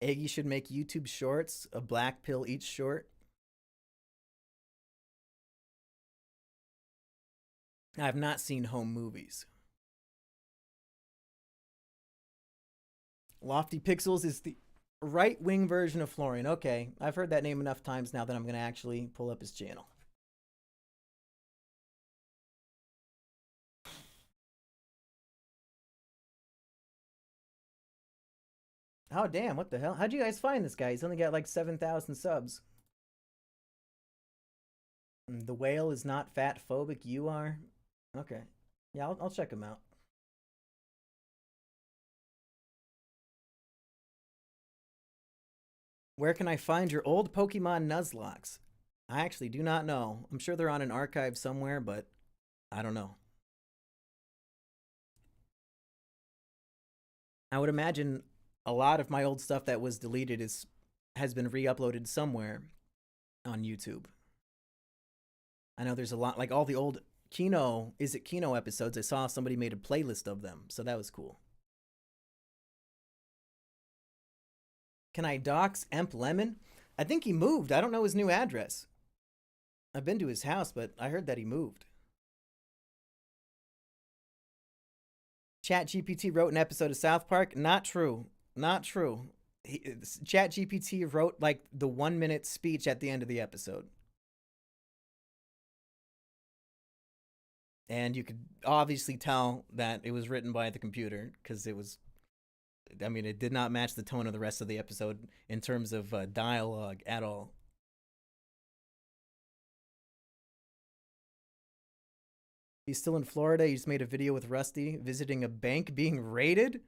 Eggy should make YouTube shorts, a black pill each short. I've not seen home movies. Lofty Pixels is the right-wing version of Florian. Okay, I've heard that name enough times now that I'm going to actually pull up his channel. Oh, damn, what the hell? How'd you guys find this guy? He's only got like 7,000 subs. The whale is not fat phobic, you are? Okay. Yeah, I'll check him out. Where can I find your old Pokemon Nuzlocke? I actually do not know. I'm sure they're on an archive somewhere, but I don't know. I would imagine a lot of my old stuff that was deleted has been re-uploaded somewhere on YouTube. I know there's a lot, like all the old Kino episodes. I saw somebody made a playlist of them, so that was cool. Can I dox Emp Lemon? I think he moved. I don't know his new address. I've been to his house, but I heard that he moved. ChatGPT wrote an episode of South Park. Not true. Not true. ChatGPT wrote like the 1-minute speech at the end of the episode. And you could obviously tell that it was written by the computer because it did not match the tone of the rest of the episode in terms of dialogue at all. He's still in Florida. He just made a video with Rusty visiting a bank being raided.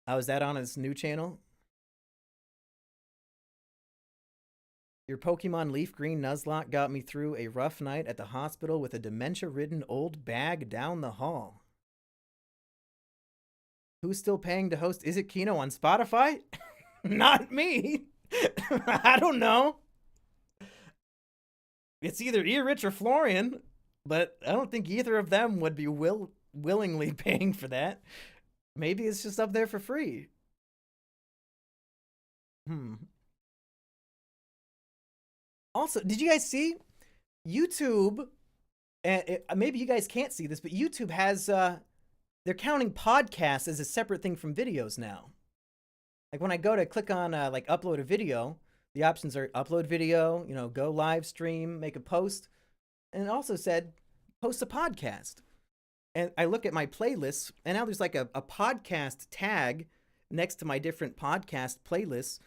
Oh, is that on his new channel? Your Pokemon Leaf Green Nuzlocke got me through a rough night at the hospital with a dementia-ridden old bag down the hall. Who's still paying to host Is It Kino on Spotify? Not me. I don't know. It's either Rich or Florian, but I don't think either of them would be willingly paying for that. Maybe it's just up there for free. Also, did you guys see YouTube? And maybe you guys can't see this, but YouTube has they're counting podcasts as a separate thing from videos now. Like when I go to click on like upload a video, the options are upload video, go live stream, make a post, and it also said post a podcast. And I look at my playlists, and now there's like a podcast tag next to my different podcast playlists.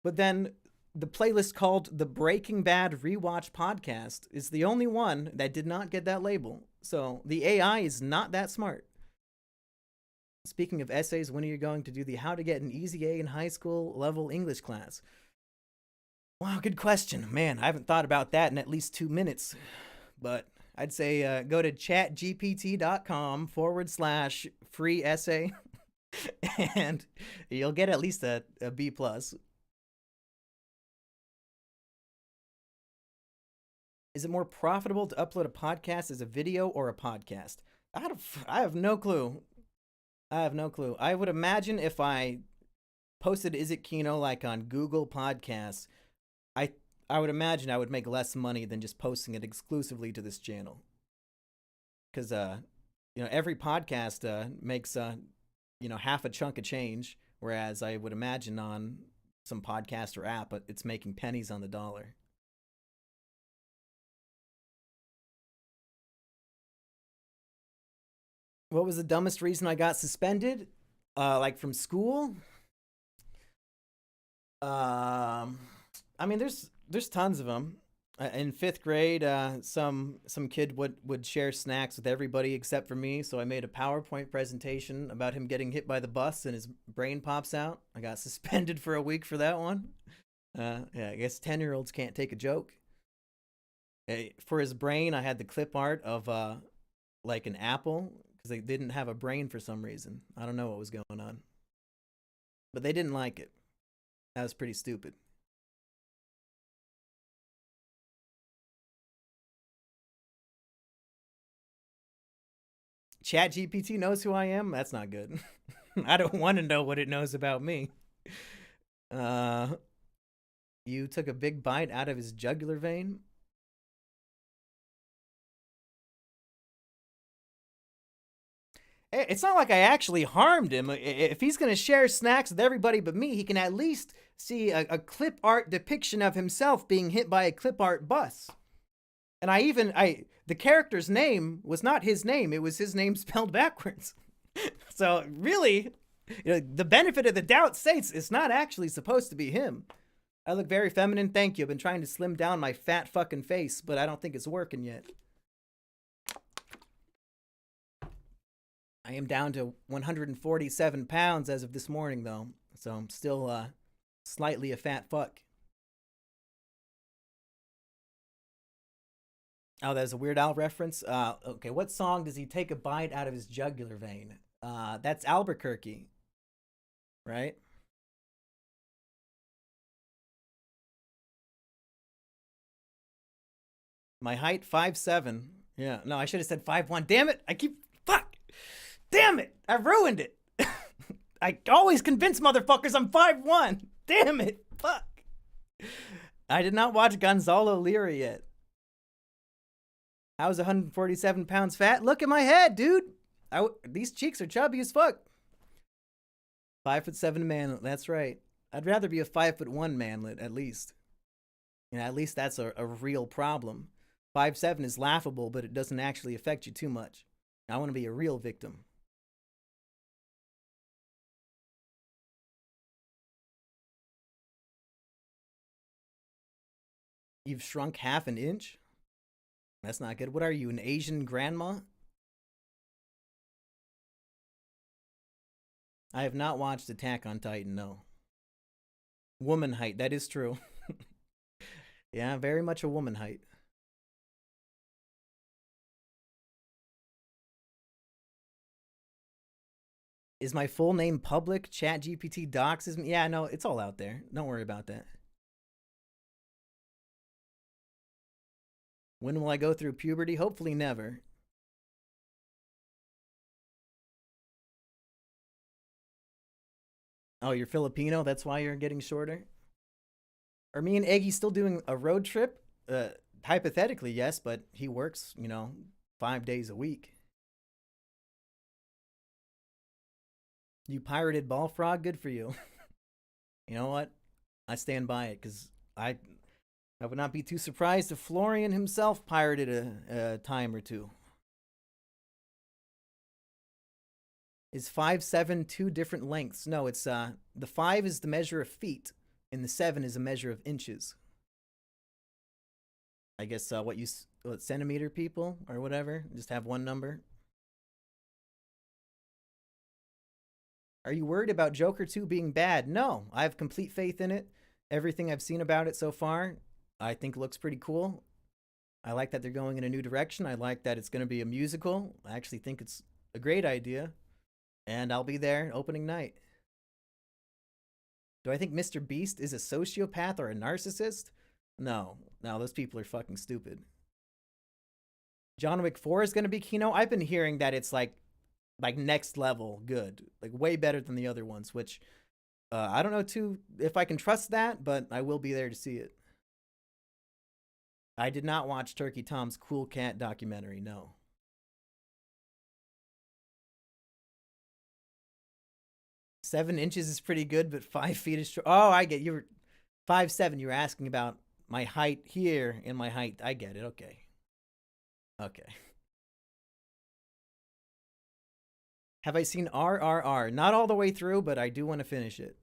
But then the playlist called the Breaking Bad Rewatch Podcast is the only one that did not get that label. So the AI is not that smart. Speaking of essays, when are you going to do the How to Get an Easy A in High School level English class? Wow, good question. Man, I haven't thought about that in at least 2 minutes. But I'd say go to chatgpt.com/free essay and you'll get at least a B+. Is it more profitable to upload a podcast as a video or a podcast? I have no clue. I would imagine if I posted Is It Kino like on Google Podcasts, I would imagine I would make less money than just posting it exclusively to this channel. Because every podcast makes half a chunk of change, whereas I would imagine on some podcast or app it's making pennies on the dollar. What was the dumbest reason I got suspended? Like from school? I mean, there's tons of them. In 5th grade, some kid would share snacks with everybody except for me, so I made a PowerPoint presentation about him getting hit by the bus and his brain pops out. I got suspended for a week for that one. Yeah, I guess 10-year-olds can't take a joke. For his brain, I had the clip art of like an apple, because they didn't have a brain for some reason. I don't know what was going on. But they didn't like it. That was pretty stupid. ChatGPT knows who I am? That's not good. I don't want to know what it knows about me. You took a big bite out of his jugular vein? It's not like I actually harmed him. If he's going to share snacks with everybody but me, he can at least see a clip art depiction of himself being hit by a clip art bus. And the character's name was not his name. It was his name spelled backwards. So really, the benefit of the doubt states it's not actually supposed to be him. I look very feminine. Thank you. I've been trying to slim down my fat fucking face, but I don't think it's working yet. I am down to 147 pounds as of this morning, though. So I'm still slightly a fat fuck. Oh, there's a Weird Al reference? Okay, what song does he take a bite out of his jugular vein? That's Albuquerque, right? My height, 5'7". Yeah, no, I should have said 5'1". Damn it, fuck. Damn it, I ruined it. I always convince motherfuckers I'm 5'1". Damn it, fuck. I did not watch Gonzalo Lira yet. I was 147 pounds fat. Look at my head, dude. These cheeks are chubby as fuck. 5'7" manlet, that's right. I'd rather be a 5'1" manlet, at least. At least that's a real problem. 5'7" is laughable, but it doesn't actually affect you too much. I want to be a real victim. You've shrunk half an inch? That's not good. What are you, an Asian grandma? I have not watched Attack on Titan, no. Woman height, that is true. Yeah, very much a woman height. Is my full name public? Chat GPT doxes me? Yeah, no, it's all out there. Don't worry about that. When will I go through puberty? Hopefully never. Oh, you're Filipino? That's why you're getting shorter? Are me and Eggy still doing a road trip? Hypothetically, yes, but he works, 5 days a week. You pirated Ball Frog? Good for you. You know what? I stand by it because I would not be too surprised if Florian himself pirated a time or two. Is 5'7" two different lengths? No, it's the 5 is the measure of feet, and the 7 is a measure of inches. I guess what centimeter people or whatever? Just have one number. Are you worried about Joker 2 being bad? No, I have complete faith in it. Everything I've seen about it so far, I think looks pretty cool. I like that they're going in a new direction. I like that it's going to be a musical. I actually think it's a great idea. And I'll be there opening night. Do I think Mr. Beast is a sociopath or a narcissist? No, those people are fucking stupid. John Wick 4 is going to be Kino. I've been hearing that it's like next level good, like way better than the other ones, which I don't know too if I can trust that, but I will be there to see it. I did not watch Turkey Tom's Cool Cat documentary, no. 7 inches is pretty good, but 5 feet is short. Oh, I get you. Were 5'7". You were asking about my height here and my height. I get it. Okay. Okay. Have I seen RRR? Not all the way through, but I do want to finish it.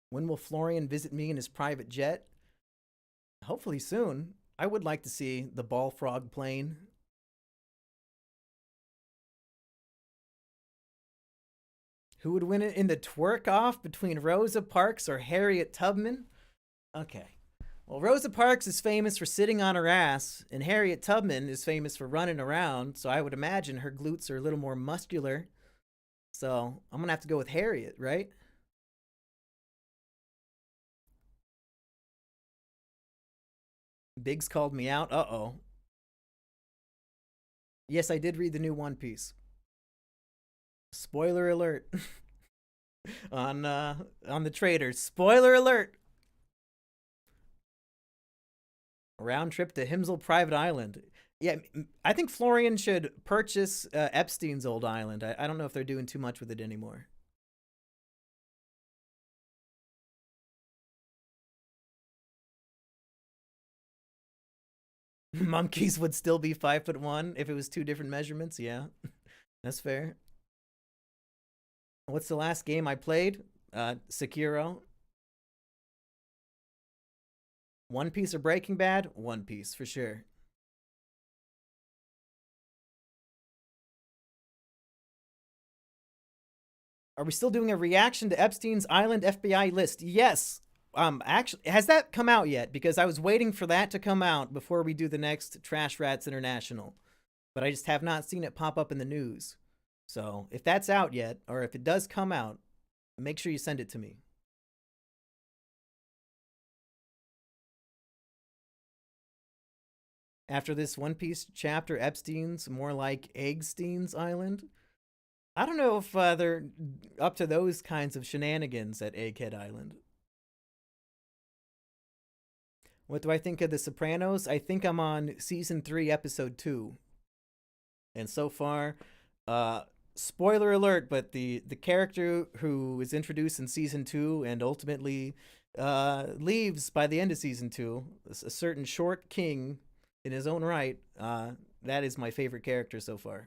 When will Florian visit me in his private jet? Hopefully soon. I would like to see the ball frog plane. Who would win it in the twerk off between Rosa Parks or Harriet Tubman? Okay. Well, Rosa Parks is famous for sitting on her ass, and Harriet Tubman is famous for running around, so I would imagine her glutes are a little more muscular. So I'm going to have to go with Harriet, right? Biggs called me out. Uh-oh. Yes, I did read the new One Piece. Spoiler alert. on the traders. Spoiler alert. Round trip to Himsel Private Island. Yeah, I think Florian should purchase Epstein's old island. I don't know if they're doing too much with it anymore. Monkeys would still be 5'1" if it was two different measurements. Yeah, that's fair. What's the last game I played? Sekiro. One Piece or Breaking Bad? One Piece for sure. Are we still doing a reaction to Epstein's Island FBI list? Yes. Actually, has that come out yet? Because I was waiting for that to come out before we do the next Trash Rats International, but I just have not seen it pop up in the news. So if that's out yet, or if it does come out, make sure you send it to me. After this One Piece chapter, Epstein's more like Eggstein's Island. I don't know if they're up to those kinds of shenanigans at Egghead Island. What do I think of The Sopranos? I think I'm on season 3, episode 2. And so far, spoiler alert, but the character who is introduced in season 2 and ultimately leaves by the end of season 2, a certain short king in his own right, that is my favorite character so far.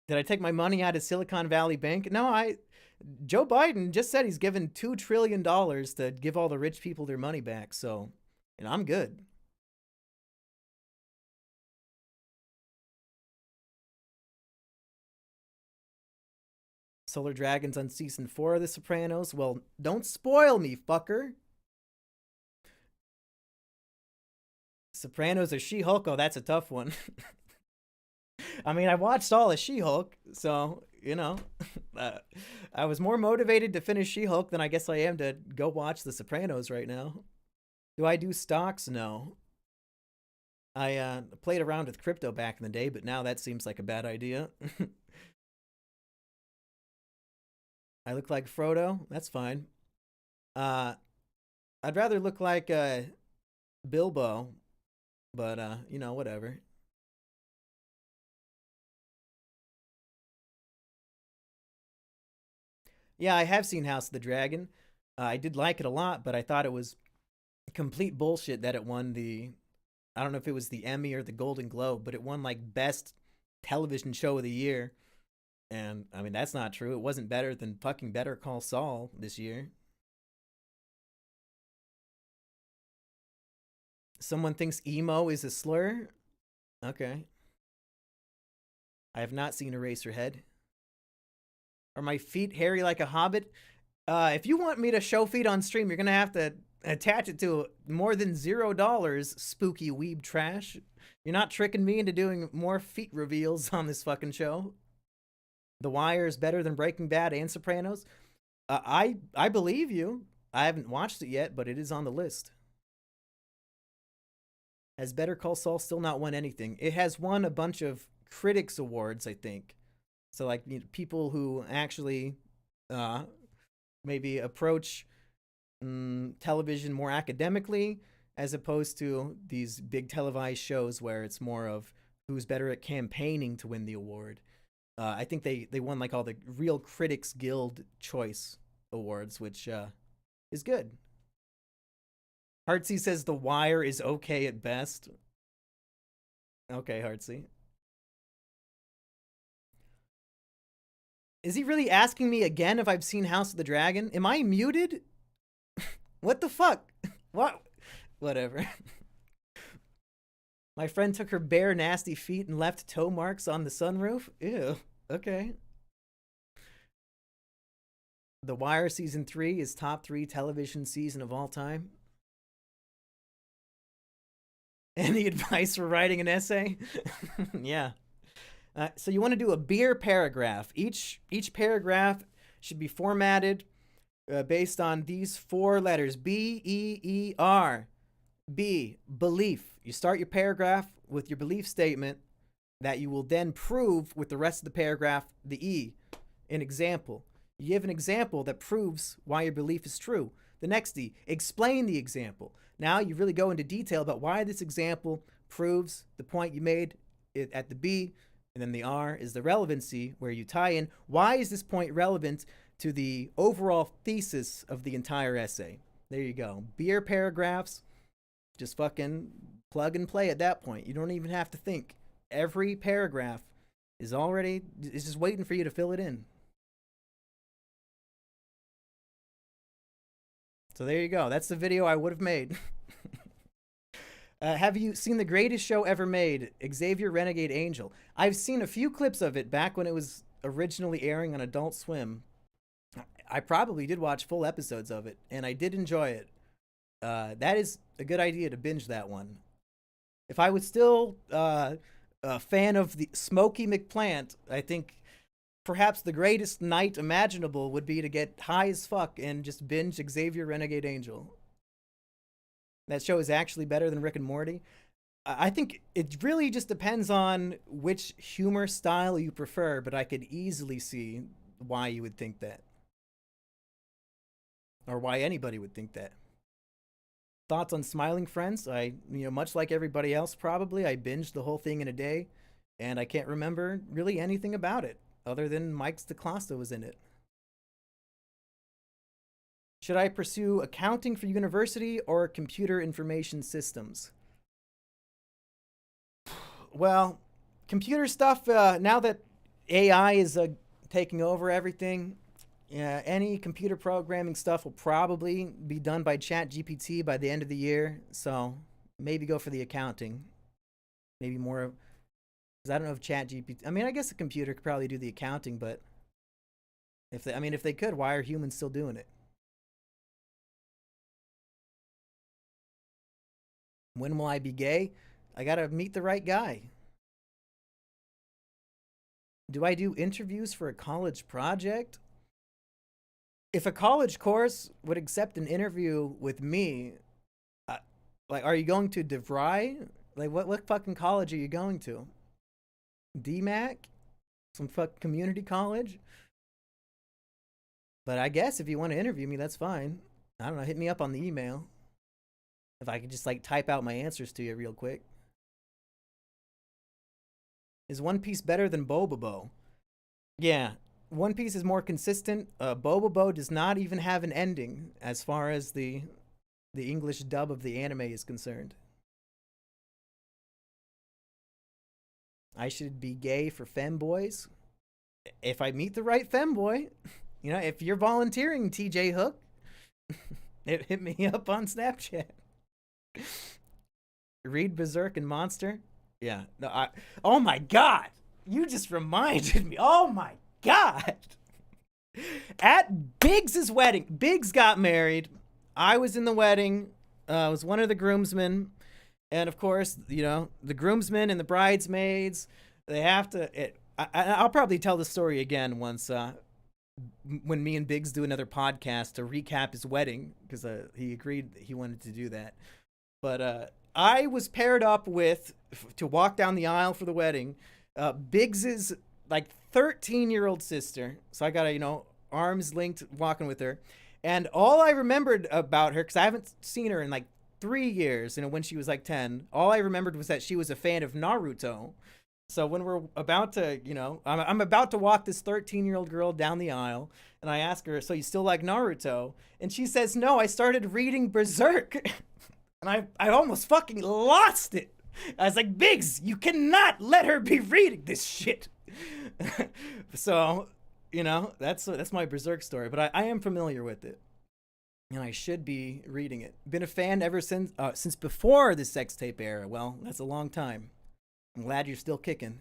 Did I take my money out of Silicon Valley Bank? No, Joe Biden just said he's given $2 trillion to give all the rich people their money back. So, I'm good. Solar Dragons on season 4 of The Sopranos. Well, don't spoil me, fucker. Sopranos or She-Hulk? Oh, that's a tough one. I mean, I watched all of She-Hulk, so, uh, I was more motivated to finish She-Hulk than I guess I am to go watch The Sopranos right now. Do I do stocks? No. I played around with crypto back in the day, but now that seems like a bad idea. I look like Frodo? That's fine. Uh, I'd rather look like Bilbo, but, whatever. Yeah, I have seen House of the Dragon. I did like it a lot, but I thought it was complete bullshit that it won the, I don't know if it was the Emmy or the Golden Globe, but it won like best television show of the year. And I mean, that's not true. It wasn't better than fucking Better Call Saul this year. Someone thinks emo is a slur? Okay. I have not seen Eraserhead. Are my feet hairy like a hobbit? If you want me to show feet on stream, you're gonna have to attach it to more than $0, spooky weeb trash. You're not tricking me into doing more feet reveals on this fucking show. The Wire is better than Breaking Bad and Sopranos. I believe you. I haven't watched it yet, but it is on the list. Has Better Call Saul still not won anything? It has won a bunch of critics awards, I think. So like people who actually maybe approach television more academically, as opposed to these big televised shows where it's more of who's better at campaigning to win the award. I think they won like all the Real Critics Guild Choice Awards, which is good. Heartsy says The Wire is okay at best. Okay, Heartsy. Is he really asking me again if I've seen House of the Dragon? Am I muted? What the fuck? What? Whatever. My friend took her bare, nasty feet and left toe marks on the sunroof. Ew. Okay. The Wire season 3 is top 3 television season of all time. Any advice for writing an essay? Yeah. So you want to do a beer paragraph. Each paragraph should be formatted based on these 4 letters: B-E-E-R. B, belief. You start your paragraph with your belief statement that you will then prove with the rest of the paragraph, the E. An example. You give an example that proves why your belief is true. The next D, explain the example. Now you really go into detail about why this example proves the point you made at the B. And then the R is the relevancy, where you tie in why is this point relevant to the overall thesis of the entire essay. There you go. Beer paragraphs, just fucking plug and play at that point. You don't even have to think. Every paragraph is just waiting for you to fill it in. So there you go. That's the video I would have made. Have you seen The Greatest Show Ever Made, Xavier Renegade Angel? I've seen a few clips of it back when it was originally airing on Adult Swim. I probably did watch full episodes of it, and I did enjoy it. That is a good idea to binge that one. If I was still a fan of the Smokey McPlant, I think perhaps the greatest night imaginable would be to get high as fuck and just binge Xavier Renegade Angel. That show is actually better than Rick and Morty. I think it really just depends on which humor style you prefer, but I could easily see why you would think that. Or why anybody would think that. Thoughts on Smiling Friends? Much like everybody else probably, I binged the whole thing in a day, and I can't remember really anything about it, other than Mike DeCosta was in it. Should I pursue accounting for university or computer information systems? Well, computer stuff, now that AI is taking over everything, any computer programming stuff will probably be done by ChatGPT by the end of the year. So maybe go for the accounting. Maybe more, because I don't know if ChatGPT, I mean, I guess a computer could probably do the accounting, but If they could, why are humans still doing it? When will I be gay? I gotta meet the right guy. Do I do interviews for a college project? If a college course would accept an interview with me, uh, like, are you going to DeVry? Like, what fucking college are you going to? DMAC? Some fuck community college? But I guess if you want to interview me, that's fine. I don't know. Hit me up on the email. If I could just like type out my answers to you real quick. Is One Piece better than Bobobo? Yeah, One Piece is more consistent. Bobobo does not even have an ending as far as the English dub of the anime is concerned. I should be gay for femboys. If I meet the right femboy, if you're volunteering, TJ Hook, hit me up on Snapchat. Read Berserk and Monster. Yeah. No, oh my god. You just reminded me. Oh my god. At Biggs's wedding, Biggs got married. I was in the wedding. I was one of the groomsmen. And of course, the groomsmen and the bridesmaids, they have to. I'll probably tell the story again once when me and Biggs do another podcast to recap his wedding, because he agreed that he wanted to do that. But I was paired up to walk down the aisle for the wedding, Biggs's like 13-year-old sister. So I got arms linked walking with her. And all I remembered about her, because I haven't seen her in like 3 years, when she was like 10, all I remembered was that she was a fan of Naruto. So when we're about to, I'm about to walk this 13-year-old girl down the aisle, and I ask her, so you still like Naruto? And she says, no, I started reading Berserk. And I almost fucking lost it. I was like, Biggs, you cannot let her be reading this shit. So, that's my Berserk story. But I am familiar with it. And I should be reading it. Been a fan ever since before the sex tape era. Well, that's a long time. I'm glad you're still kicking.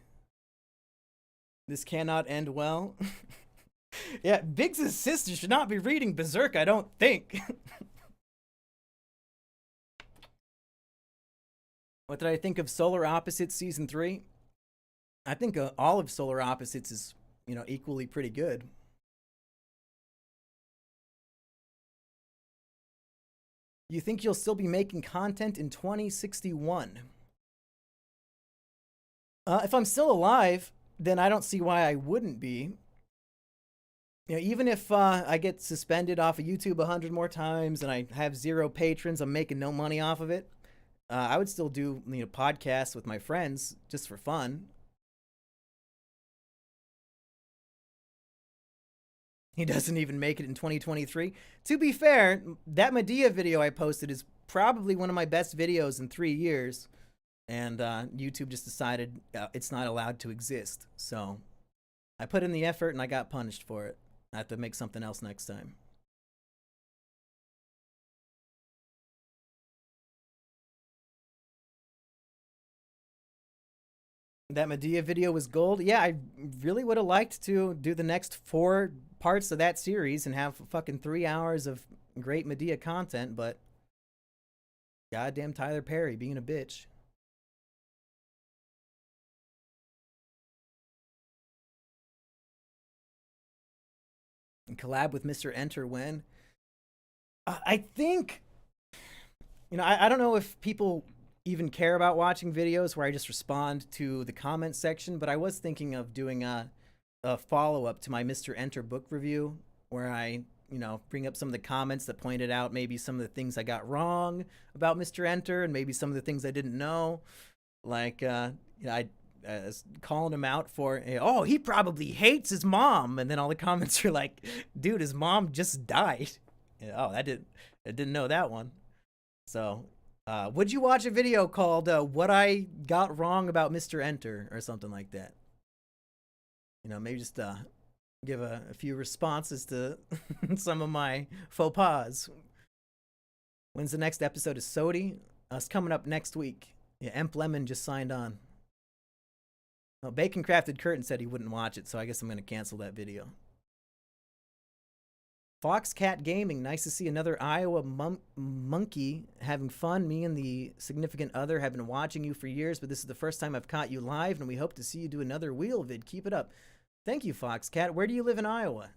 This cannot end well. Yeah, Biggs' sister should not be reading Berserk, I don't think. What did I think of Solar Opposites Season 3? I think all of Solar Opposites is, equally pretty good. You think you'll still be making content in 2061? If I'm still alive, then I don't see why I wouldn't be. Even if I get suspended off of YouTube 100 more times and I have 0 patrons, I'm making no money off of it. I would still do podcasts with my friends just for fun. He doesn't even make it in 2023. To be fair, that Medea video I posted is probably one of my best videos in 3 years. And YouTube just decided it's not allowed to exist. So I put in the effort and I got punished for it. I have to make something else next time. That Medea video was gold. Yeah, I really would have liked to do the next 4 parts of that series and have fucking 3 hours of great Medea content, but goddamn Tyler Perry being a bitch. And collab with Mr. Enter when? I think, I don't know if people even care about watching videos where I just respond to the comment section, but I was thinking of doing a follow-up to my Mr. Enter book review where I, bring up some of the comments that pointed out maybe some of the things I got wrong about Mr. Enter and maybe some of the things I didn't know. Like, I calling him out for, oh, he probably hates his mom. And then all the comments are like, dude, his mom just died. Oh, I didn't know that one. So, would you watch a video called What I Got Wrong About Mr. Enter or something like that? Maybe just give a few responses to some of my faux pas. When's the next episode of Sodi? It's coming up next week. Yeah, Emp Lemon just signed on. Well, Bacon Crafted Curtain said he wouldn't watch it, so I guess I'm going to cancel that video. Foxcat Gaming, nice to see another Iowa monkey having fun. Me and the significant other have been watching you for years, but this is the first time I've caught you live, and we hope to see you do another wheel vid. Keep it up. Thank you, Foxcat. Where do you live in Iowa?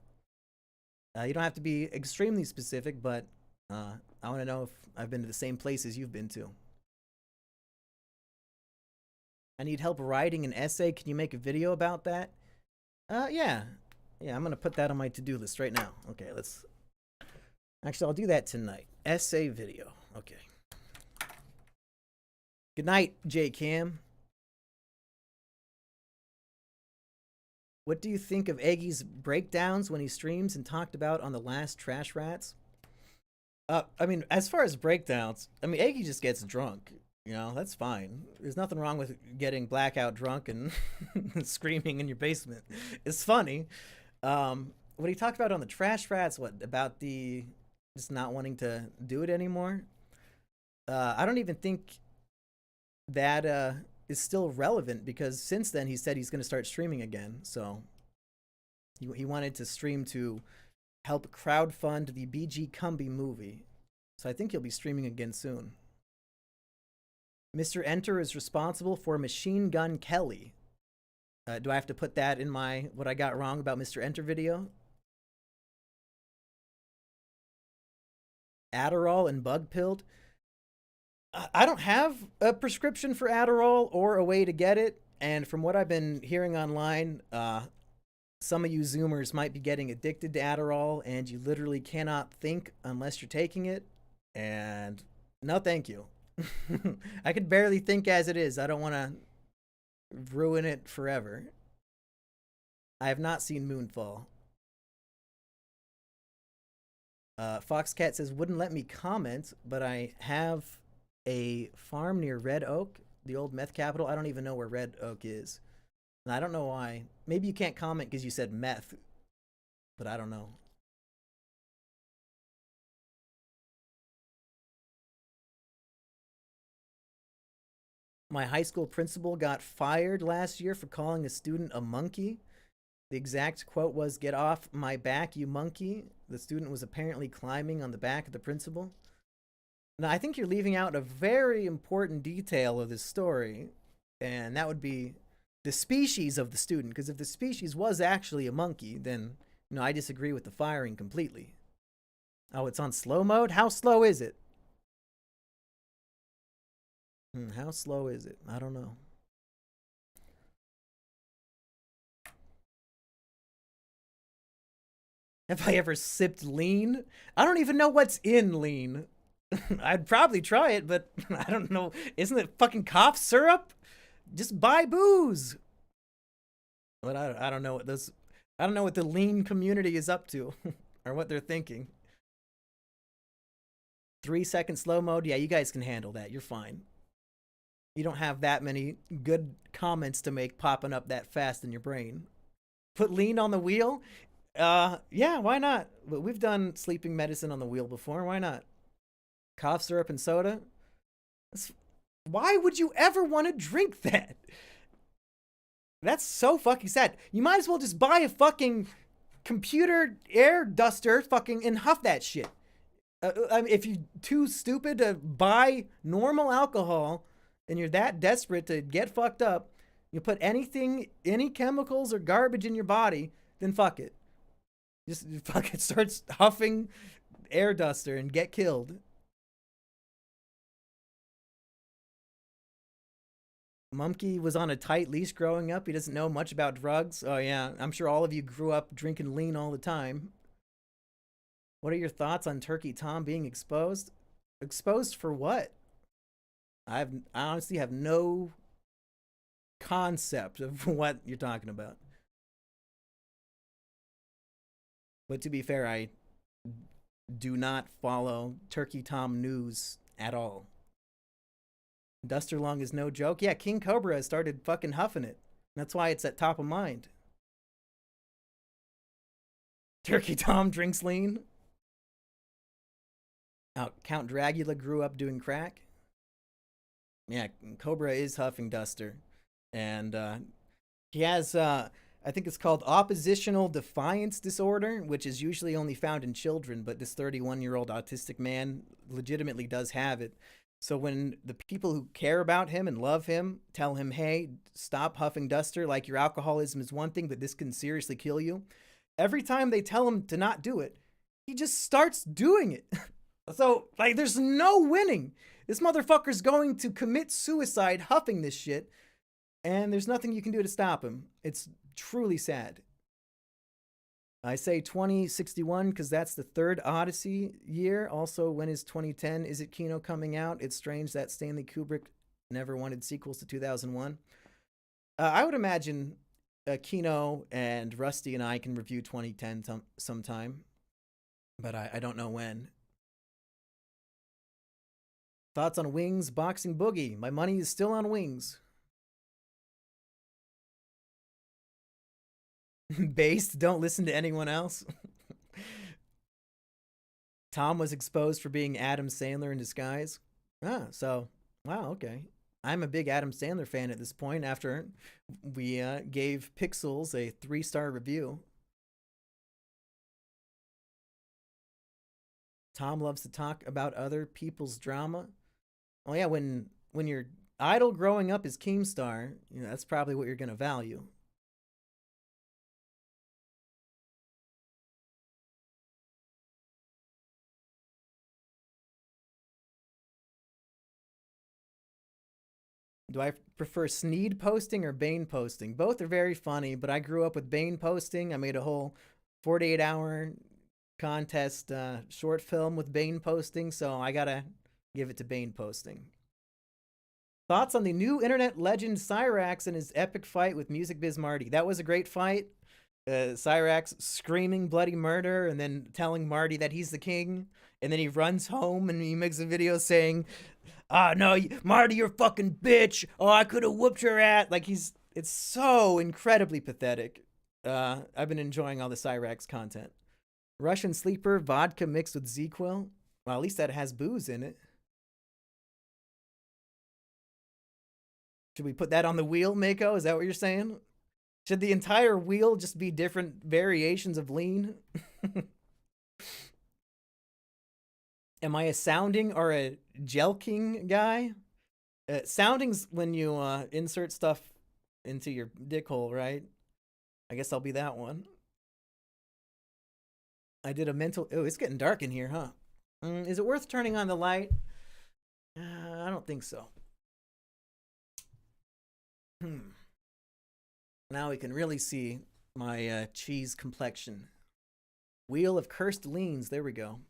You don't have to be extremely specific, but I want to know if I've been to the same places you've been to. I need help writing an essay. Can you make a video about that? Yeah. Yeah, I'm going to put that on my to-do list right now. Okay, let's... Actually, I'll do that tonight. Essay video. Okay. Good night, J Cam. What do you think of Eggy's breakdowns when he streams and talked about on the last Trash Rats? I mean, as far as breakdowns, I mean, Eggy just gets drunk. You know, that's fine. There's nothing wrong with getting blackout drunk and screaming in your basement. It's funny. What he talked about on the Trash Rats, what, about the just not wanting to do it anymore? I don't even think that is still relevant, because since then he said he's going to start streaming again. So he wanted to stream to help crowdfund the BG Cumby movie. So I think he'll be streaming again soon. Mr. Enter is responsible for Machine Gun Kelly. Do I have to put that in my what I got wrong about Mr. Enter video? Adderall and bug pilled. I don't have a prescription for Adderall or a way to get it. And from what I've been hearing online, some of you Zoomers might be getting addicted to Adderall, and you literally cannot think unless you're taking it. And no, thank you. I could barely think as it is. I don't want to ruin it forever. I have not seen Moonfall. Foxcat says, wouldn't let me comment, but I have a farm near Red Oak, the old meth capital. I don't even know where Red Oak is. And I don't know why. Maybe you can't comment because you said meth, but I don't know. My high school principal got fired last year for calling a student a monkey. The exact quote was, "Get off my back, you monkey." The student was apparently climbing on the back of the principal. Now, I think you're leaving out a very important detail of this story, and that would be the species of the student. Because if the species was actually a monkey, then, you know, I disagree with the firing completely. Oh, it's on slow mode? How slow is it? How slow is it? I don't know. Have I ever sipped lean? I don't even know what's in lean. I'd probably try it, but I don't know. Isn't it fucking cough syrup? Just buy booze. But I don't know what this. I don't know what the lean community is up to, or what they're thinking. 3-second slow mode. Yeah, you guys can handle that. You're fine. You don't have that many good comments to make popping up that fast in your brain. Put lean on the wheel? Yeah, why not? But we've done sleeping medicine on the wheel before. Why not? Cough syrup and soda? Why would you ever want to drink that? That's so fucking sad. You might as well just buy a fucking computer air duster fucking and huff that shit. I mean, if you're too stupid to buy normal alcohol and you're that desperate to get fucked up, you put anything, any chemicals or garbage in your body, then fuck it. Just fucking starts huffing air duster and get killed. Mumkey was on a tight leash growing up. He doesn't know much about drugs. Oh yeah, I'm sure all of you grew up drinking lean all the time. What are your thoughts on Turkey Tom being exposed? Exposed for what? I honestly have no concept of what you're talking about. But to be fair, I do not follow Turkey Tom news at all. Duster Lung is no joke. Yeah, King Cobra has started fucking huffing it. That's why it's at top of mind. Turkey Tom drinks lean. Count Dracula grew up doing crack. Yeah, Cobra is huffing Duster. And he has I think it's called oppositional defiance disorder, which is usually only found in children, but this 31-year-old autistic man legitimately does have it. So when the people who care about him and love him tell him, hey, stop huffing duster, like your alcoholism is one thing, but this can seriously kill you, every time they tell him to not do it, he just starts doing it. So, like, there's no winning. This motherfucker's going to commit suicide huffing this shit, and there's nothing you can do to stop him. It's truly sad. I say 2061 because that's the third Odyssey year. Also, when is 2010? Is it Kino coming out? It's strange that Stanley Kubrick never wanted sequels to 2001. I would imagine Kino and Rusty and I can review 2010 sometime, but I don't know when. Thoughts on Wings Boxing Boogie? My money is still on Wings. Based, don't listen to anyone else. Tom was exposed for being Adam Sandler in disguise. So, wow, okay. I'm a big Adam Sandler fan at this point after we gave Pixels a 3-star review. Tom loves to talk about other people's drama. Oh yeah, when your idol growing up is Keemstar, that's probably what you're going to value. Do I prefer Sneed posting or Bane posting? Both are very funny, but I grew up with Bane posting. I made a whole 48-hour contest short film with Bane posting, so I gotta give it to Bane posting. Thoughts on the new internet legend Cyrax and his epic fight with Music Biz Marty? That was a great fight. Cyrax screaming bloody murder and then telling Marty that he's the king. And then he runs home and he makes a video saying, no, Marty, you're a fucking bitch. Oh, I could have whooped your ass. Like, it's so incredibly pathetic. I've been enjoying all the Cyrax content. Russian Sleeper, vodka mixed with ZQL. Well, at least that has booze in it. Should we put that on the wheel, Mako? Is that what you're saying? Should the entire wheel just be different variations of lean? Am I a sounding or a jelking guy? Sounding's when you insert stuff into your dick hole, right? I guess I'll be that one. I did a mental... Oh, it's getting dark in here, huh? Is it worth turning on the light? I don't think so. Now we can really see my cheese complexion. Wheel of Cursed Leans. There we go.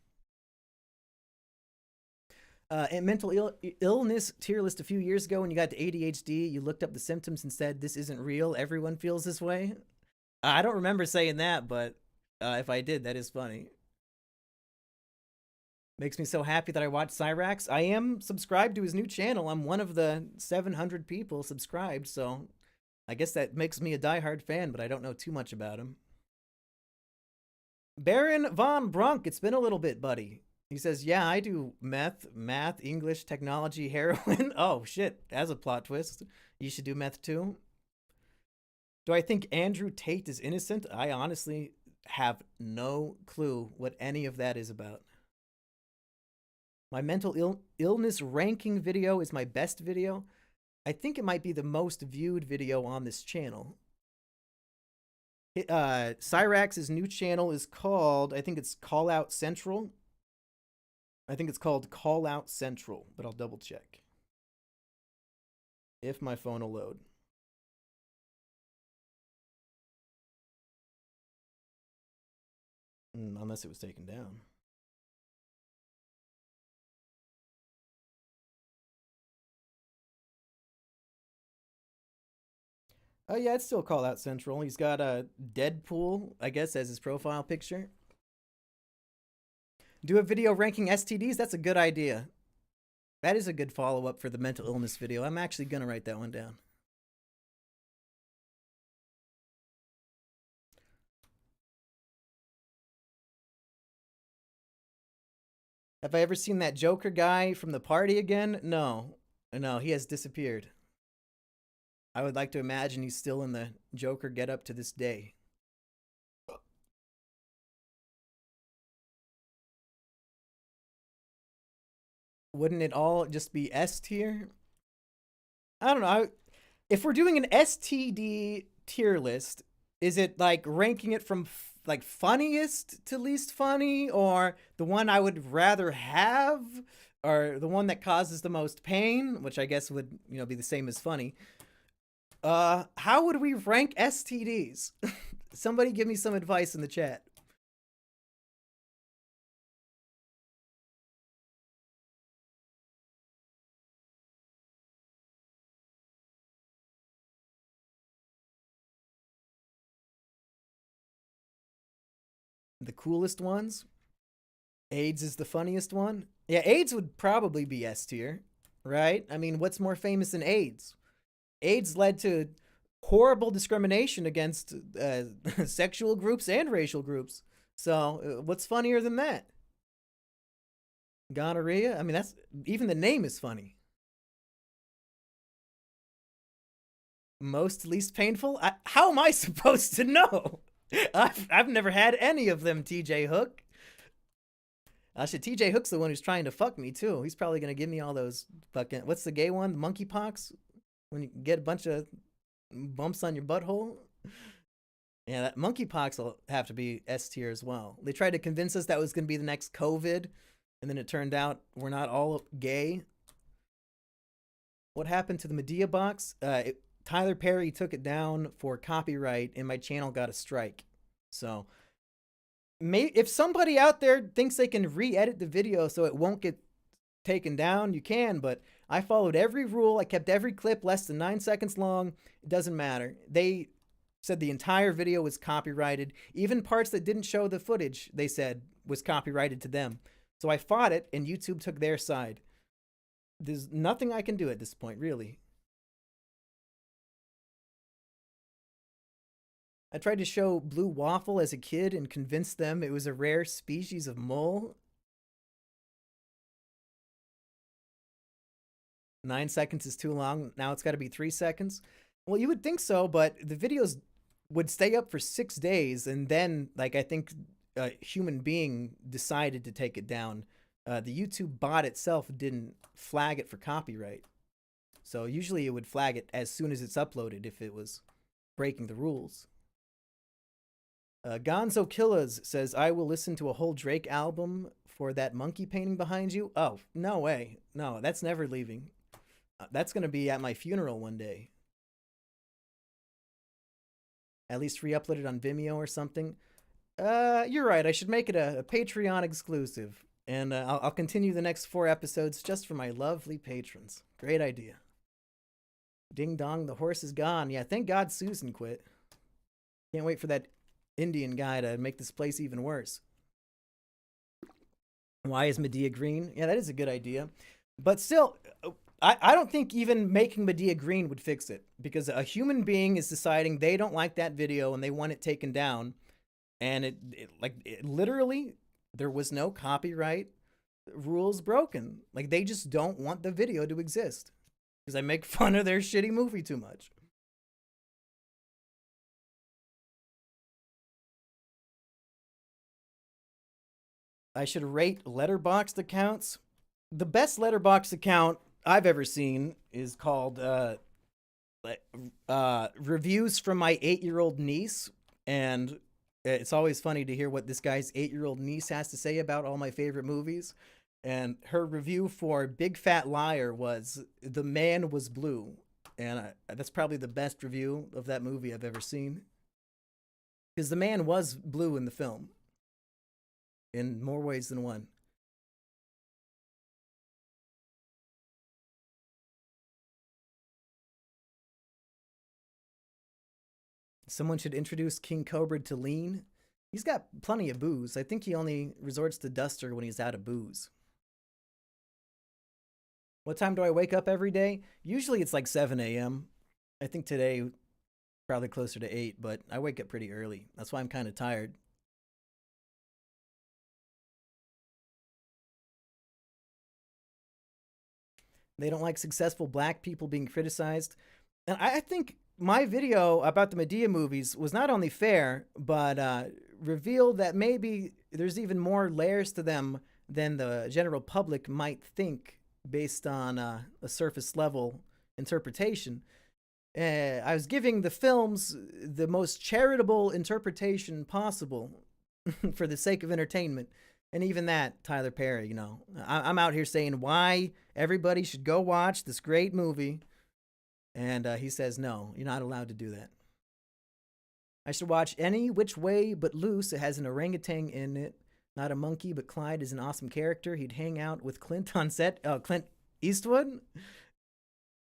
And mental illness tier list a few years ago when you got to ADHD, you looked up the symptoms and said, this isn't real. Everyone feels this way. I don't remember saying that, but if I did, that is funny. Makes me so happy that I watched Cyrax. I am subscribed to his new channel. I'm one of the 700 people subscribed, so I guess that makes me a diehard fan, but I don't know too much about him. Baron von Brunk, it's been a little bit, buddy. He says, yeah, I do math, English, technology, heroin. Oh, shit, as a plot twist. You should do meth too. Do I think Andrew Tate is innocent? I honestly have no clue what any of that is about. My mental illness ranking video is my best video. I think it might be the most viewed video on this channel. Cyrax's new channel is called, I think it's Call Out Central. I think it's called Call Out Central, but I'll double check. If my phone will load. Unless it was taken down. Oh yeah, it's still Call Out Central. He's got a Deadpool, I guess, as his profile picture. Do a video ranking STDs? That's a good idea. That is a good follow-up for the mental illness video. I'm actually gonna write that one down. Have I ever seen that Joker guy from the party again? No. No, he has disappeared. I would like to imagine he's still in the Joker getup to this day. Wouldn't it all just be S tier? I don't know. If we're doing an STD tier list, is it like ranking it from like funniest to least funny, or the one I would rather have, or the one that causes the most pain, which I guess would be the same as funny? How would we rank STDs? Somebody give me some advice in the chat. The coolest ones? AIDS is the funniest one? Yeah, AIDS would probably be S tier, right? I mean, what's more famous than AIDS? AIDS led to horrible discrimination against sexual groups and racial groups. So, what's funnier than that? Gonorrhea? I mean, that's even the name is funny. Most least painful? How am I supposed to know? I've never had any of them, TJ Hook. TJ Hook's the one who's trying to fuck me too. He's probably gonna give me all those fucking what's the gay one? Monkeypox? When you get a bunch of bumps on your butthole? Yeah, that monkeypox will have to be S tier as well. They tried to convince us that was gonna be the next COVID, and then it turned out we're not all gay. What happened to the Medea box? Tyler Perry took it down for copyright, and my channel got a strike. So if somebody out there thinks they can re-edit the video so it won't get taken down, you can, but I followed every rule. I kept every clip less than 9 seconds long. It doesn't matter. They said the entire video was copyrighted. Even parts that didn't show the footage, they said, was copyrighted to them. So I fought it, and YouTube took their side. There's nothing I can do at this point, really. I tried to show blue waffle as a kid and convinced them it was a rare species of mole. 9 seconds is too long. Now it's got to be 3 seconds. Well, you would think so, but the videos would stay up for 6 days, and then, like, I think a human being decided to take it down. The YouTube bot itself didn't flag it for copyright. So usually it would flag it as soon as it's uploaded if it was breaking the rules. Gonzo Killers says, I will listen to a whole Drake album for that monkey painting behind you. Oh, no way. No, that's never leaving. That's going to be at my funeral one day. At least re-upload it on Vimeo or something. You're right. I should make it a Patreon exclusive. And I'll continue the next 4 episodes just for my lovely patrons. Great idea. Ding dong, the horse is gone. Yeah, thank God Susan quit. Can't wait for that Indian guy to make this place even worse. Why is Medea green? Yeah, that is a good idea. But still, I don't think even making Medea green would fix it, because a human being is deciding they don't like that video and they want it taken down. And it literally, there was no copyright rules broken. Like, they just don't want the video to exist because I make fun of their shitty movie too much. I should rate Letterboxd accounts. The best Letterboxd account I've ever seen is called Reviews from My 8-Year-Old Niece. And it's always funny to hear what this guy's 8-year-old niece has to say about all my favorite movies. And her review for Big Fat Liar was The Man Was Blue. And that's probably the best review of that movie I've ever seen. Because the man was blue in the film. In more ways than one. Someone should introduce King Cobra to lean. He's got plenty of booze. I think he only resorts to Duster when he's out of booze. What time do I wake up every day? Usually it's like 7 a.m. I think today probably closer to 8, but I wake up pretty early. That's why I'm kind of tired. They don't like successful black people being criticized. And I think my video about the Medea movies was not only fair, but revealed that maybe there's even more layers to them than the general public might think based on a surface level interpretation. I was giving the films the most charitable interpretation possible for the sake of entertainment. And even that, Tyler Perry, I'm out here saying why everybody should go watch this great movie. And he says, no, you're not allowed to do that. I should watch Any Which Way But Loose. It has an orangutan in it. Not a monkey, but Clyde is an awesome character. He'd hang out with Clint on set. Oh, Clint Eastwood?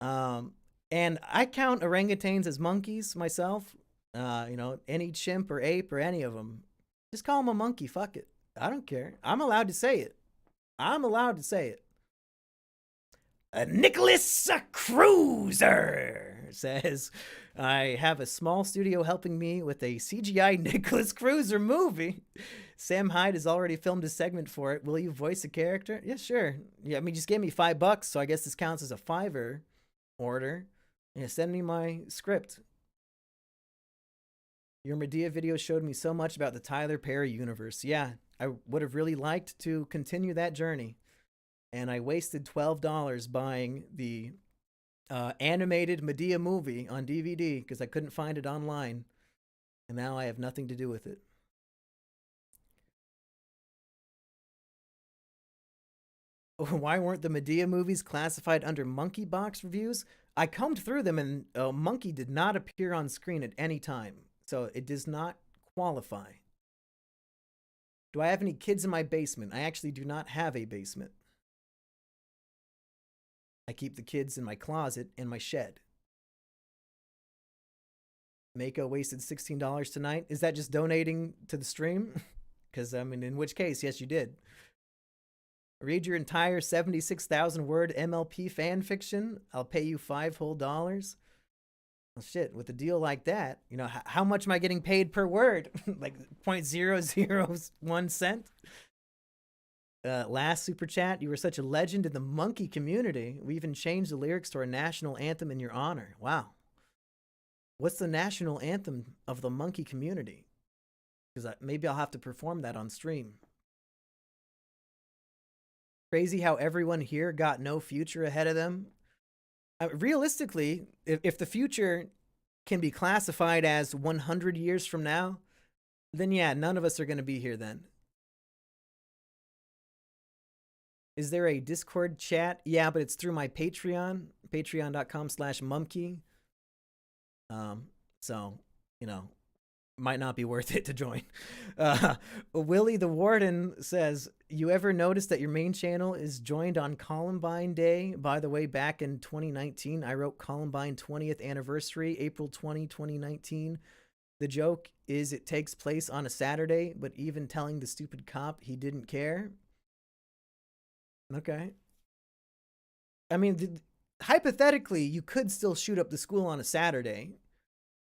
Um, and I count orangutans as monkeys myself. Any chimp or ape or any of them. Just call him a monkey. Fuck it. I don't care. I'm allowed to say it. I'm allowed to say it. Nicholas Cruiser says, I have a small studio helping me with a CGI Nicholas Cruiser movie. Sam Hyde has already filmed a segment for it. Will you voice a character? Yeah, sure. Yeah, I mean, just gave me $5, so I guess this counts as a $5 order. Yeah, send me my script. Your Medea video showed me so much about the Tyler Perry universe. Yeah, I would have really liked to continue that journey. And I wasted $12 buying the animated Medea movie on DVD because I couldn't find it online. And now I have nothing to do with it. Why weren't the Medea movies classified under Monkey Box reviews? I combed through them and Monkey did not appear on screen at any time. So it does not qualify. Do I have any kids in my basement? I actually do not have a basement. I keep the kids in my closet and my shed. Mako wasted $16 tonight. Is that just donating to the stream? Because, I mean, in which case, yes, you did. Read your entire 76,000 word MLP fan fiction. I'll pay you $5 whole. Well, shit, with a deal like that, how much am I getting paid per word? Like 0.001 cent? Last super chat, you were such a legend in the monkey community. We even changed the lyrics to our national anthem in your honor. Wow. What's the national anthem of the monkey community? Because maybe I'll have to perform that on stream. Crazy how everyone here got no future ahead of them. Realistically, if the future can be classified as 100 years from now, then yeah, none of us are going to be here then. Is there a Discord chat? Yeah, but it's through my Patreon, patreon.com/mumkey. So, might not be worth it to join. Willie the Warden says, you ever notice that your main channel is joined on Columbine Day? By the way, back in 2019, I wrote Columbine 20th anniversary, April 20, 2019. The joke is it takes place on a Saturday, but even telling the stupid cop he didn't care. Okay. I mean, hypothetically, you could still shoot up the school on a Saturday,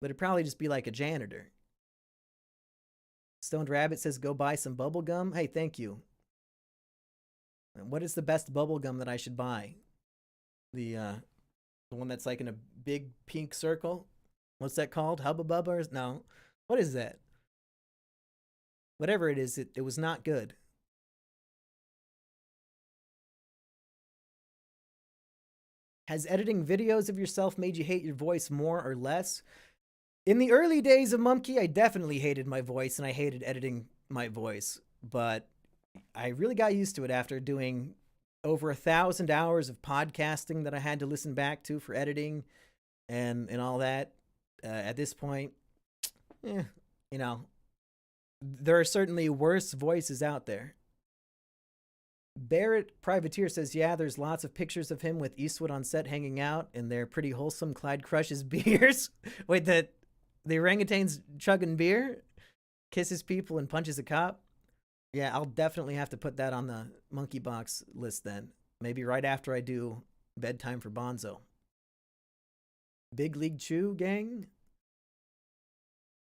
but it'd probably just be like a janitor. Stoned Rabbit says, go buy some bubble gum. Hey, thank you. What is the best bubble gum that I should buy? The one that's like in a big pink circle? What's that called? Hubba Bubba? No. What is that? Whatever it is, it was not good. Has editing videos of yourself made you hate your voice more or less? In the early days of Mumkey, I definitely hated my voice and I hated editing my voice. But I really got used to it after doing over 1,000 hours of podcasting that I had to listen back to for editing and all that. At this point, there are certainly worse voices out there. Barrett Privateer says, yeah, there's lots of pictures of him with Eastwood on set hanging out, and they're pretty wholesome. Clyde crushes beers. Wait, the orangutan's chugging beer, kisses people, and punches a cop? Yeah, I'll definitely have to put that on the monkey box list then. Maybe right after I do Bedtime for Bonzo. Big League Chew gang?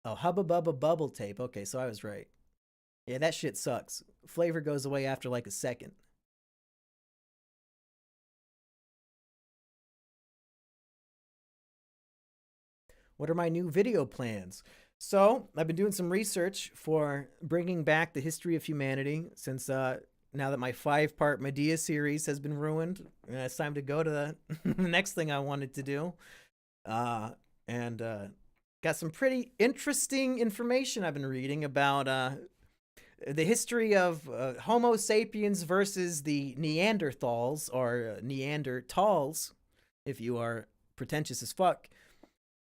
Oh, Hubba Bubba Bubble Tape. Okay, so I was right. Yeah, that shit sucks. Flavor goes away after like a second. What are my new video plans? So I've been doing some research for bringing back the history of humanity since now that my 5-part Medea series has been ruined, it's time to go to the next thing I wanted to do. And got some pretty interesting information I've been reading about the history of Homo sapiens versus the Neanderthals, or Neandertals, if you are pretentious as fuck.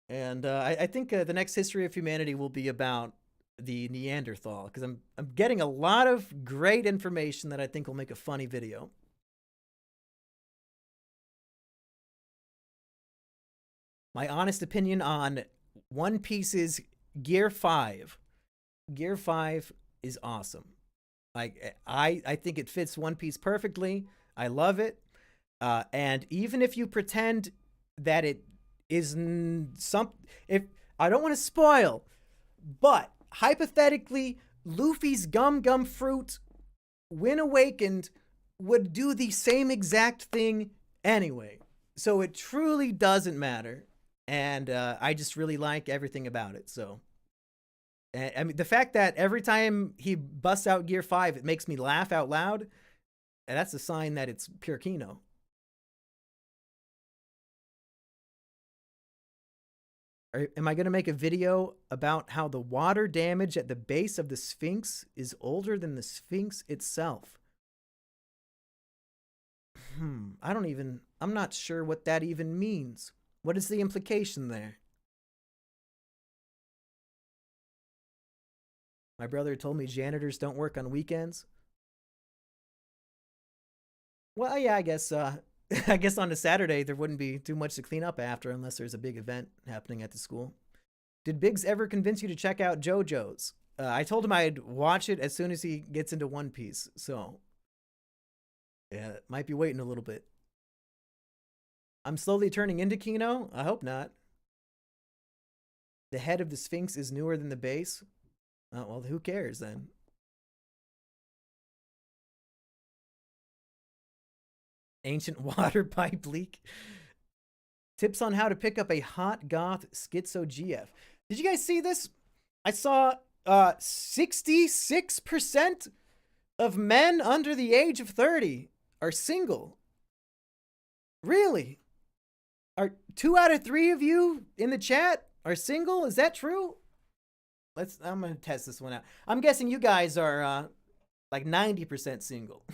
And I think the next history of humanity will be about the Neanderthal, because I'm getting a lot of great information that I think will make a funny video. My honest opinion on One Piece's Gear 5. Gear 5 is awesome. Like, I think it fits One Piece perfectly. I love it. And even if you pretend that it is if I don't want to spoil, but hypothetically, Luffy's gum fruit, when awakened, would do the same exact thing anyway. So it truly doesn't matter. And I just really like everything about it. So, I mean, the fact that every time he busts out Gear 5, it makes me laugh out loud, and that's a sign that it's pure Kino. Am I going to make a video about how the water damage at the base of the Sphinx is older than the Sphinx itself? I'm not sure what that even means. What is the implication there? My brother told me janitors don't work on weekends. Well, yeah, I guess I guess on a Saturday there wouldn't be too much to clean up after unless there's a big event happening at the school. Did Biggs ever convince you to check out JoJo's? I told him I'd watch it as soon as he gets into One Piece, so yeah, might be waiting a little bit. I'm slowly turning into Kino? I hope not. The head of the Sphinx is newer than the base? Oh, well, who cares then? Ancient water pipe leak. Tips on how to pick up a hot goth schizo GF. Did you guys see this? I saw 66% of men under the age of 30 are single. Really? Are 2 out of 3 of you in the chat are single? Is that true? I'm gonna test this one out. I'm guessing you guys are like 90% single.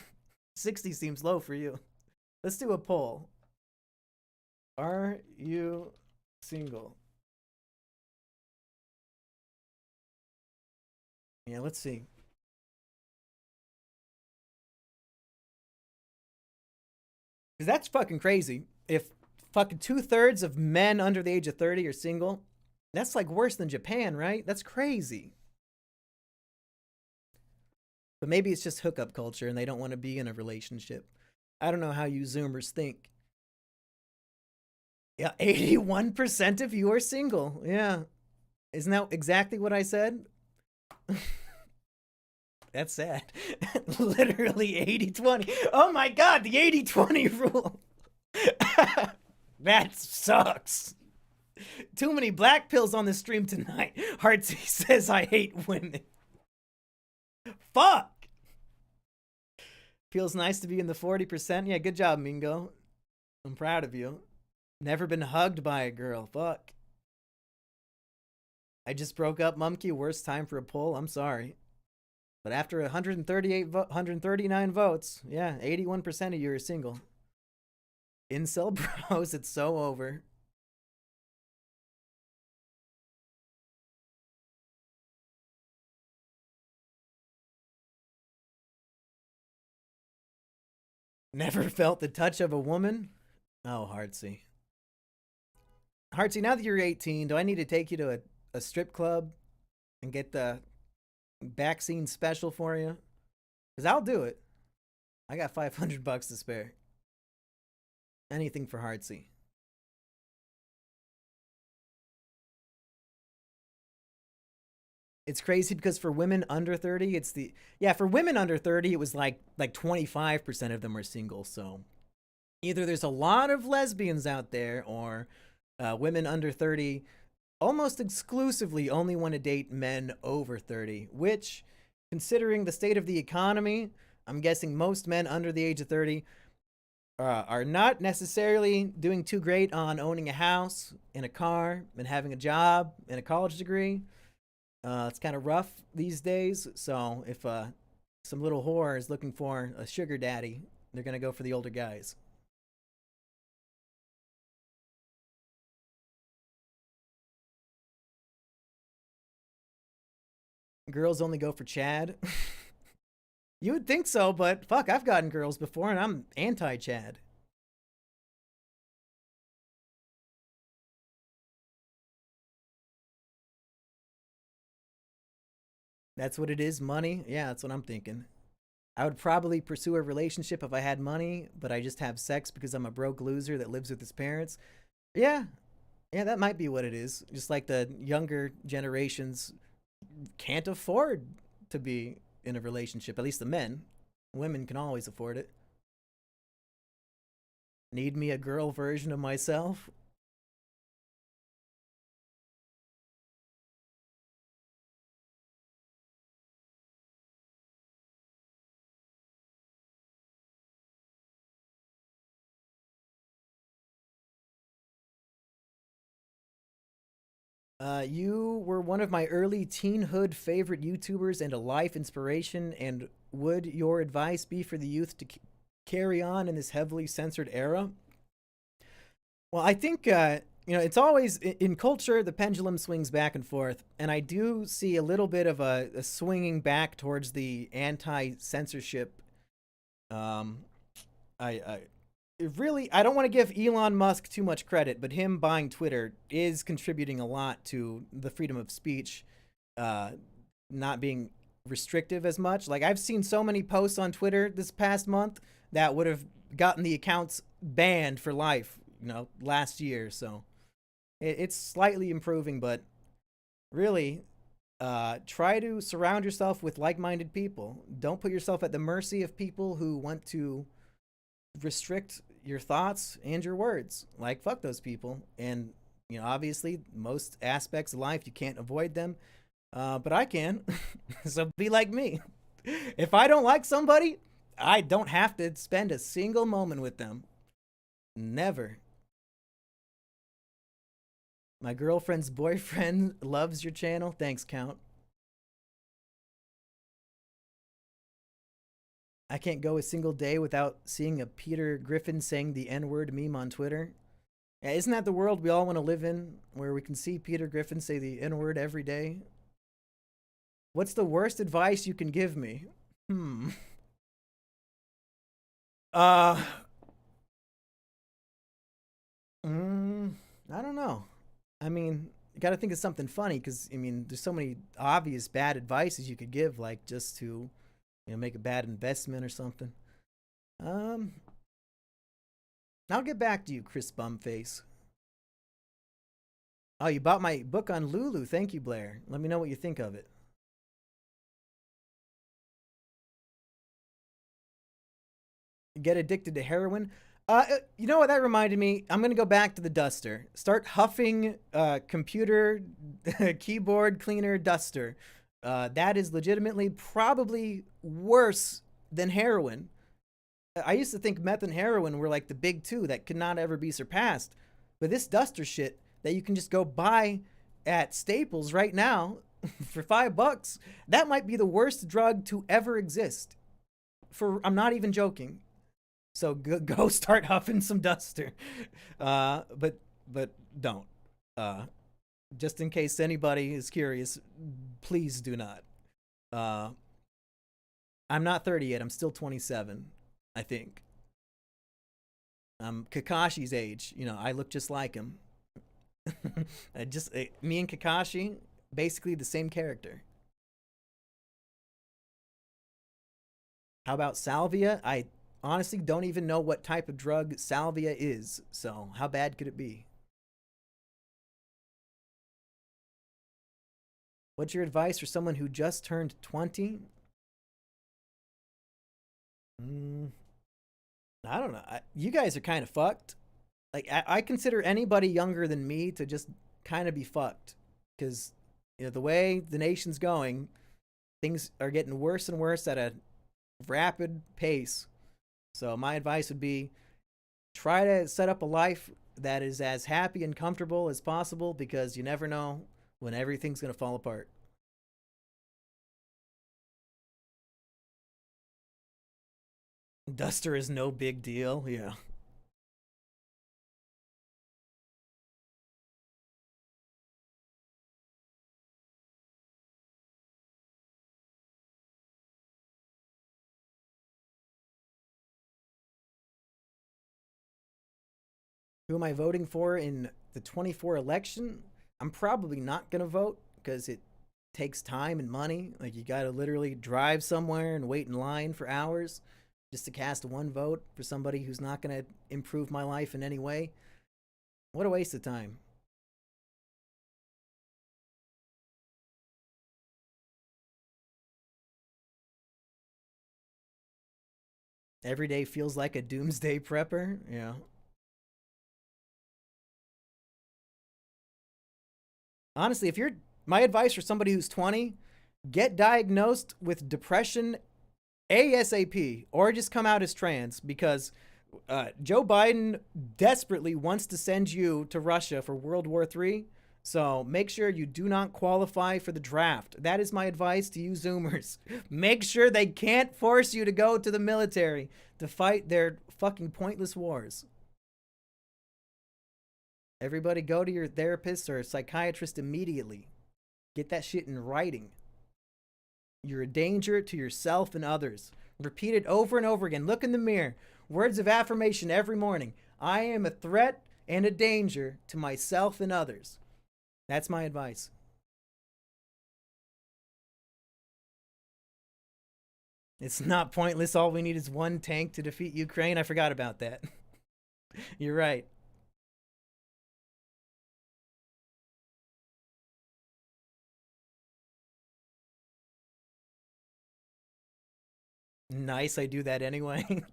60 seems low for you. Let's do a poll. Are you single? Yeah, let's see. Because that's fucking crazy. If fucking 2/3 of men under the age of 30 are single, that's like worse than Japan, right? That's crazy. But maybe it's just hookup culture and they don't want to be in a relationship. I don't know how you Zoomers think. Yeah, 81% of you are single. Yeah. Isn't that exactly what I said? That's sad. Literally 80-20. Oh my god, the 80-20 rule. That sucks. Too many black pills on the stream tonight. Heartsy says I hate women. Fuck. Feels nice to be in the 40%. Yeah, good job, Mingo. I'm proud of you. Never been hugged by a girl. Fuck. I just broke up, Mumkey. Worst time for a poll. I'm sorry. But after 139 votes, yeah, 81% of you are single. Incel bros, it's so over. Never felt the touch of a woman? Oh, Heartsy. Heartsy, now that you're 18, do I need to take you to a strip club and get the back scene special for you? Because I'll do it. I got $500 to spare. Anything for Heartsy. It's crazy because for women under 30, it's the... Yeah, for women under 30, it was like 25% of them are single. So either there's a lot of lesbians out there or women under 30 almost exclusively only want to date men over 30, which, considering the state of the economy, I'm guessing most men under the age of 30 are not necessarily doing too great on owning a house and a car and having a job and a college degree. It's kind of rough these days. So if some little whore is looking for a sugar daddy, they're going to go for the older guys. Girls only go for Chad. You would think so, but fuck, I've gotten girls before and I'm anti Chad. That's what it is, money? Yeah, that's what I'm thinking. I would probably pursue a relationship if I had money, but I just have sex because I'm a broke loser that lives with his parents. Yeah, yeah, that might be what it is. Just like the younger generations can't afford to be in a relationship, at least the men. Women can always afford it. Need me a girl version of myself? You were one of my early teenhood favorite YouTubers and a life inspiration. And would your advice be for the youth to carry on in this heavily censored era? Well, I think it's always in culture the pendulum swings back and forth, and I do see a little bit of a swinging back towards the anti-censorship. Um, I really I don't want to give Elon Musk too much credit, but him buying Twitter is contributing a lot to the freedom of speech uh, not being restrictive as much. Like I've seen so many posts on Twitter this past month that would have gotten the accounts banned for life, last year. So it's slightly improving, but really, try to surround yourself with like-minded people. Don't put yourself at the mercy of people who want to restrict your thoughts and your words. Like fuck those people. And obviously, most aspects of life you can't avoid them, but I can. So be like me. If I don't like somebody, I don't have to spend a single moment with them. Never. My girlfriend's boyfriend loves your channel. Thanks, Count. I can't go a single day without seeing a Peter Griffin saying the N word meme on Twitter. Yeah, isn't that the world we all want to live in, where we can see Peter Griffin say the N word every day? What's the worst advice you can give me? Hmm. Uh, mm, I don't know. I mean, you got to think of something funny because I mean, there's so many obvious bad advices you could give, like just to make a bad investment or something. Um, I'll get back to you, Chris Bumface. Oh, you bought my book on Lulu. Thank you, Blair. Let me know what you think of it. Get addicted to heroin. You know what that reminded me? I'm gonna go back to the duster. Start huffing computer keyboard cleaner duster. That is legitimately probably worse than heroin. I used to think meth and heroin were like the big two that could not ever be surpassed. But this duster shit that you can just go buy at Staples right now for $5, that might be the worst drug to ever exist. I'm not even joking. So go start huffing some duster. But don't. Uh, just in case anybody is curious, please do not. Uh, I'm not 30 yet. I'm still 27, I think. I'm Kakashi's age. I look just like him. Me and Kakashi, basically the same character. How about salvia? I honestly don't even know what type of drug salvia is. So how bad could it be? What's your advice for someone who just turned 20? Mm, I don't know. You guys are kind of fucked. Like, I consider anybody younger than me to just kind of be fucked because the way the nation's going, things are getting worse and worse at a rapid pace. So my advice would be try to set up a life that is as happy and comfortable as possible because you never know when everything's going to fall apart. Duster is no big deal. Yeah. Who am I voting for in the 24 election? I'm probably not going to vote because it takes time and money. Like, you got to literally drive somewhere and wait in line for hours just to cast one vote for somebody who's not going to improve my life in any way. What a waste of time. Every day feels like a doomsday prepper. Yeah. Honestly, if you're my advice for somebody who's 20, get diagnosed with depression ASAP or just come out as trans because Joe Biden desperately wants to send you to Russia for World War III. So make sure you do not qualify for the draft. That is my advice to you Zoomers. Make sure they can't force you to go to the military to fight their fucking pointless wars. Everybody go to your therapist or psychiatrist immediately. Get that shit in writing. You're a danger to yourself and others. Repeat it over and over again. Look in the mirror. Words of affirmation every morning. I am a threat and a danger to myself and others. That's my advice. It's not pointless. All we need is one tank to defeat Ukraine. I forgot about that. You're right. Nice, I do that anyway.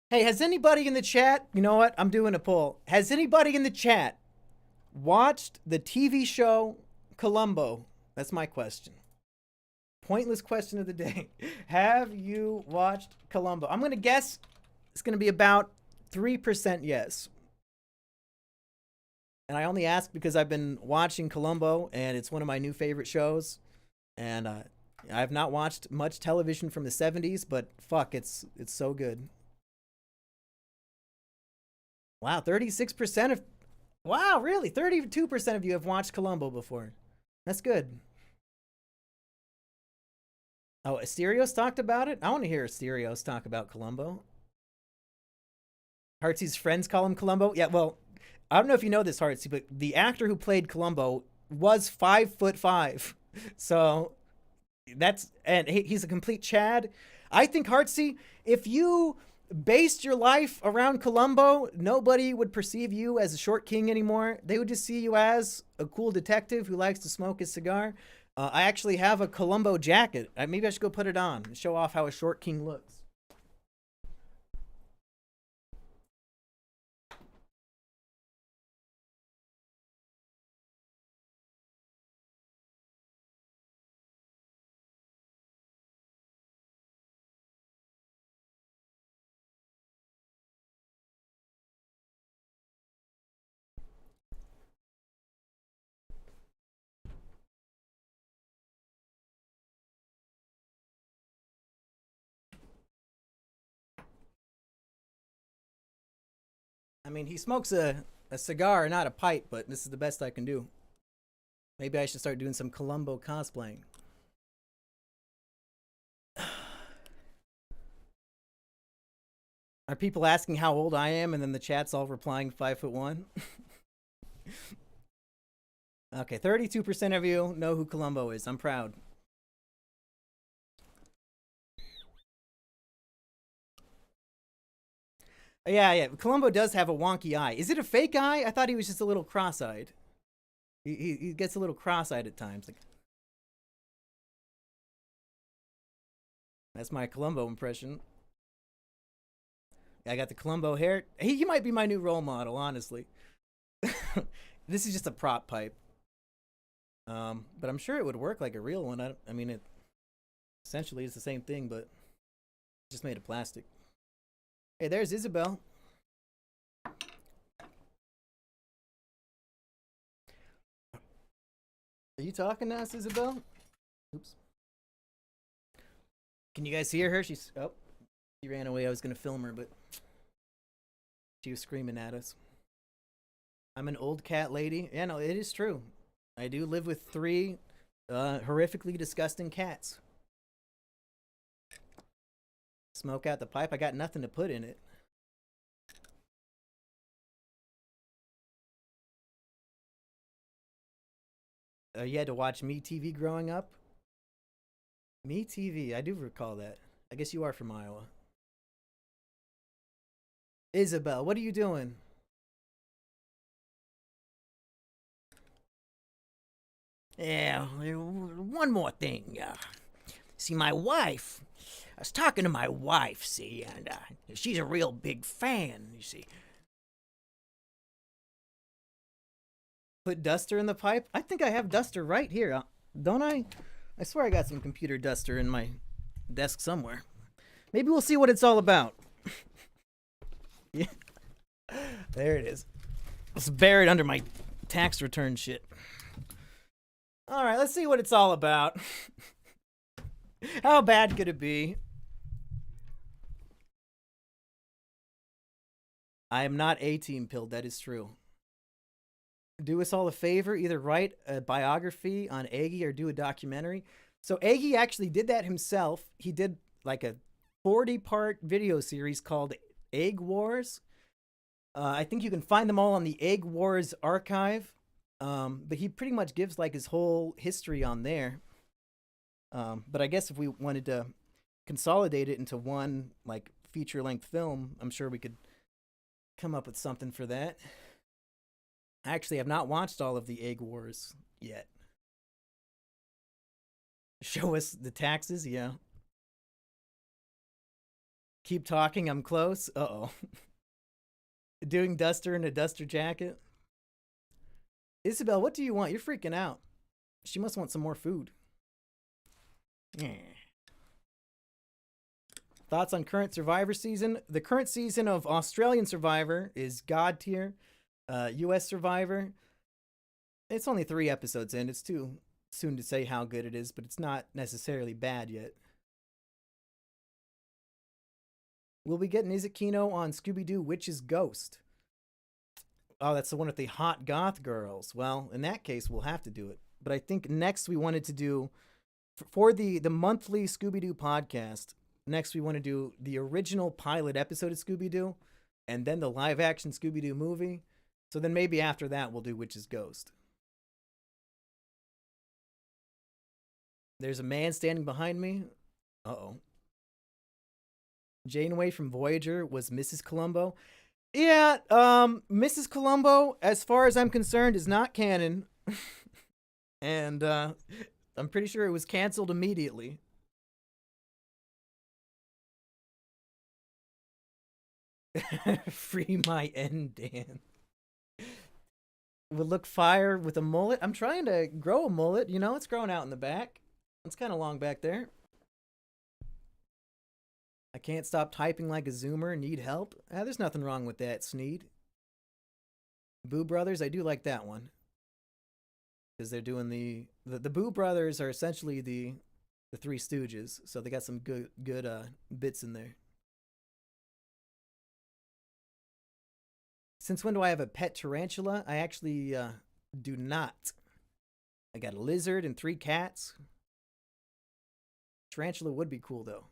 Hey, has anybody in the chat, you know what? I'm doing a poll. Has anybody in the chat watched the TV show Colombo? That's my question. Pointless question of the day. Have you watched Colombo? I'm going to guess it's going to be about 3% yes. And I only ask because I've been watching Colombo and it's one of my new favorite shows. And I have not watched much television from the 70s, but fuck, it's so good. Wow, 36% of wow, really? 32% of you have watched Colombo before. That's good. Oh, Asterios talked about it? I want to hear Asterios talk about Colombo. Heartsy's friends call him Colombo? Yeah, well, I don't know if you know this, Heartsy, but the actor who played Colombo was 5'5". So that's and he's a complete Chad. I think Heartsy, if you based your life around Colombo, nobody would perceive you as a short king anymore. They would just see you as a cool detective who likes to smoke his cigar. I actually have a Colombo jacket. Maybe I should go put it on and show off how a short king looks. I mean, he smokes a cigar, not a pipe, but this is the best I can do. Maybe I should start doing some Colombo cosplaying. Are people asking how old I am, and then the chat's all replying 5'1"? Okay, 32% of you know who Colombo is. I'm proud. Yeah, yeah. Colombo does have a wonky eye. Is it a fake eye? I thought he was just a little cross-eyed. He gets a little cross-eyed at times. Like, that's my Colombo impression. I got the Colombo hair. He might be my new role model, honestly. This is just a prop pipe. But I'm sure it would work like a real one. I mean, it essentially is the same thing, but just made of plastic. Hey, there's Isabel. Are you talking to us, Isabel? Oops. Can you guys hear her? She ran away. I was gonna film her, but she was screaming at us. I'm an old cat lady. Yeah, no, it is true. I do live with three horrifically disgusting cats. Smoke out the pipe. I got nothing to put in it. You had to watch Me TV growing up? Me TV. I do recall that. I guess you are from Iowa. Isabel, what are you doing? Yeah, one more thing. See, my wife. I was talking to my wife, see, and she's a real big fan, you see. Put duster in the pipe? I think I have duster right here, don't I? I swear I got some computer duster in my desk somewhere. Maybe we'll see what it's all about. Yeah. There it is. It's buried under my tax return shit. All right, let's see what it's all about. How bad could it be? I am not A-team pilled, that is true. Do us all a favor, either write a biography on Aggie or do a documentary. So Aggie actually did that himself. He did like a 40-part video series called Egg Wars. I think you can find them all on the Egg Wars archive. But he pretty much gives like his whole history on there. But I guess if we wanted to consolidate it into one like feature-length film, I'm sure we could come up with something for that. Actually, I've not watched all of the Egg Wars yet. Show us the taxes, yeah. Keep talking, I'm close. Uh-oh. Doing duster in a duster jacket. Isabel, what do you want? You're freaking out. She must want some more food. Yeah. Thoughts on current Survivor season? The current season of Australian Survivor is God tier. US Survivor, it's only 3 episodes in. It's too soon to say how good it is, but it's not necessarily bad yet. Will we get an Izakino on Scooby-Doo Witch's Ghost? Oh, that's the one with the hot goth girls. Well, in that case, we'll have to do it. But I think next we wanted to do, for the monthly Scooby-Doo podcast, next we want to do the original pilot episode of Scooby-Doo, and then the live-action Scooby-Doo movie. So then maybe after that, we'll do Witch's Ghost. There's a man standing behind me. Uh-oh. Janeway from Voyager was Mrs. Colombo. Yeah, Mrs. Colombo, as far as I'm concerned, is not canon. And I'm pretty sure it was canceled immediately. Free my end, Dan. Would look fire with a mullet. I'm trying to grow a mullet. You know, it's growing out in the back. It's kind of long back there. I can't stop typing like a zoomer. Need help? There's nothing wrong with that, Sneed. Boo Brothers, I do like that one. Because they're doing the Boo Brothers are essentially the Three Stooges. So they got some good bits in there. Since when do I have a pet tarantula? I actually do not. I got a lizard and 3 cats. Tarantula would be cool, though.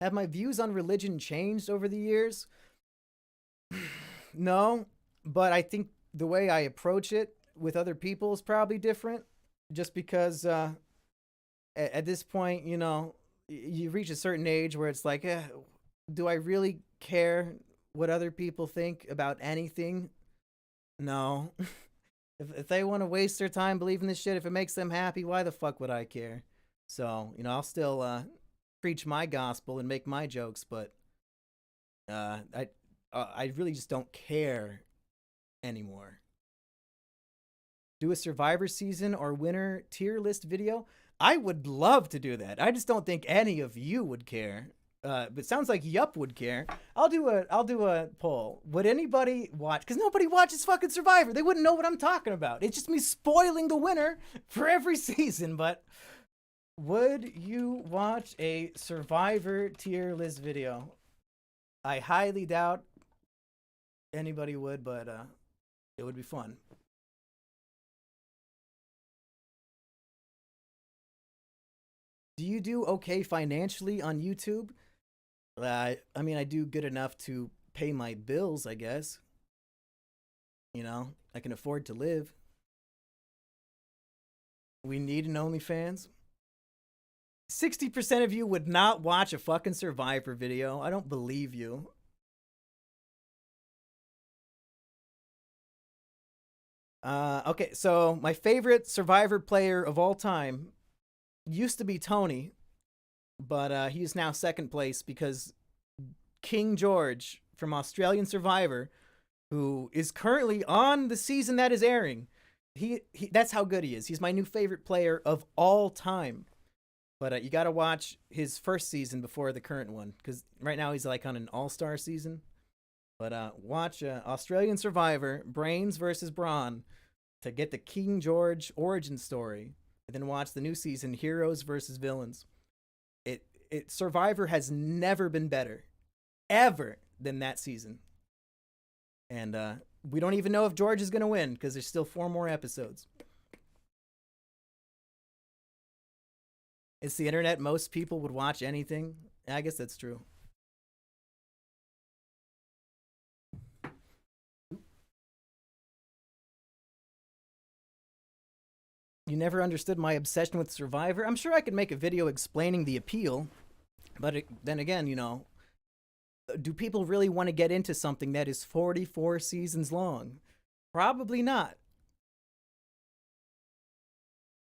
Have my views on religion changed over the years? No, but I think the way I approach it with other people is probably different. Just because at this point, you know, you reach a certain age where it's like, do I really care what other people think about anything? No. If they want to waste their time believing this shit, if it makes them happy, why the fuck would I care? So, I'll still preach my gospel and make my jokes, but uh, I I really just don't care anymore. Do a Survivor season or winner tier list video. I would love to do that. I just don't think any of you would care. But it sounds like Yup would care. I'll do a poll. Would anybody watch? Because nobody watches fucking Survivor. They wouldn't know what I'm talking about. It's just me spoiling the winner for every season. But would you watch a Survivor tier list video? I highly doubt anybody would, but it would be fun. Do you do okay financially on YouTube? I mean, I do good enough to pay my bills, I guess. I can afford to live. We need an OnlyFans. 60% of you would not watch a fucking Survivor video. I don't believe you. Okay, so my favorite Survivor player of all time used to be Tony, but he is now second place because King George from Australian Survivor, who is currently on the season that is airing, he that's how good he is. He's my new favorite player of all time. But you got to watch his first season before the current one, because right now he's like on an all-star season. But watch Australian Survivor, Brains versus Brawn, to get the King George origin story, and then watch the new season, Heroes versus Villains. Survivor has never been better, ever, than that season. And we don't even know if George is going to win, because there's still 4 more episodes. It's the internet. Most people would watch anything. I guess that's true. You never understood my obsession with Survivor? I'm sure I could make a video explaining the appeal, but then again, do people really want to get into something that is 44 seasons long? Probably not.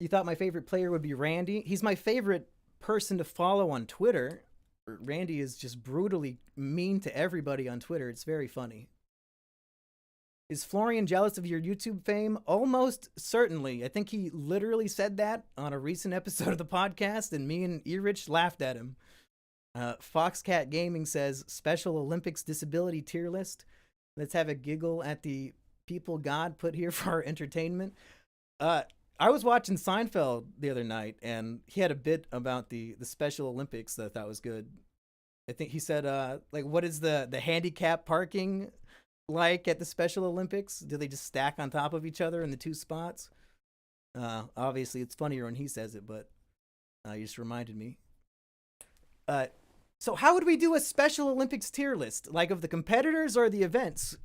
You thought my favorite player would be Randy? He's my favorite person to follow on Twitter. Randy is just brutally mean to everybody on Twitter. It's very funny. Is Florian jealous of your YouTube fame? Almost certainly. I think he literally said that on a recent episode of the podcast, and me and Erich laughed at him. Foxcat Gaming says, Special Olympics disability tier list. Let's have a giggle at the people God put here for our entertainment. I was watching Seinfeld the other night, and he had a bit about the Special Olympics that I thought was good. I think he said, what is the handicap parking like at the Special Olympics? Do they just stack on top of each other in the 2 spots? Obviously, it's funnier when he says it, but you just reminded me. So how would we do a Special Olympics tier list? Like of the competitors or the events?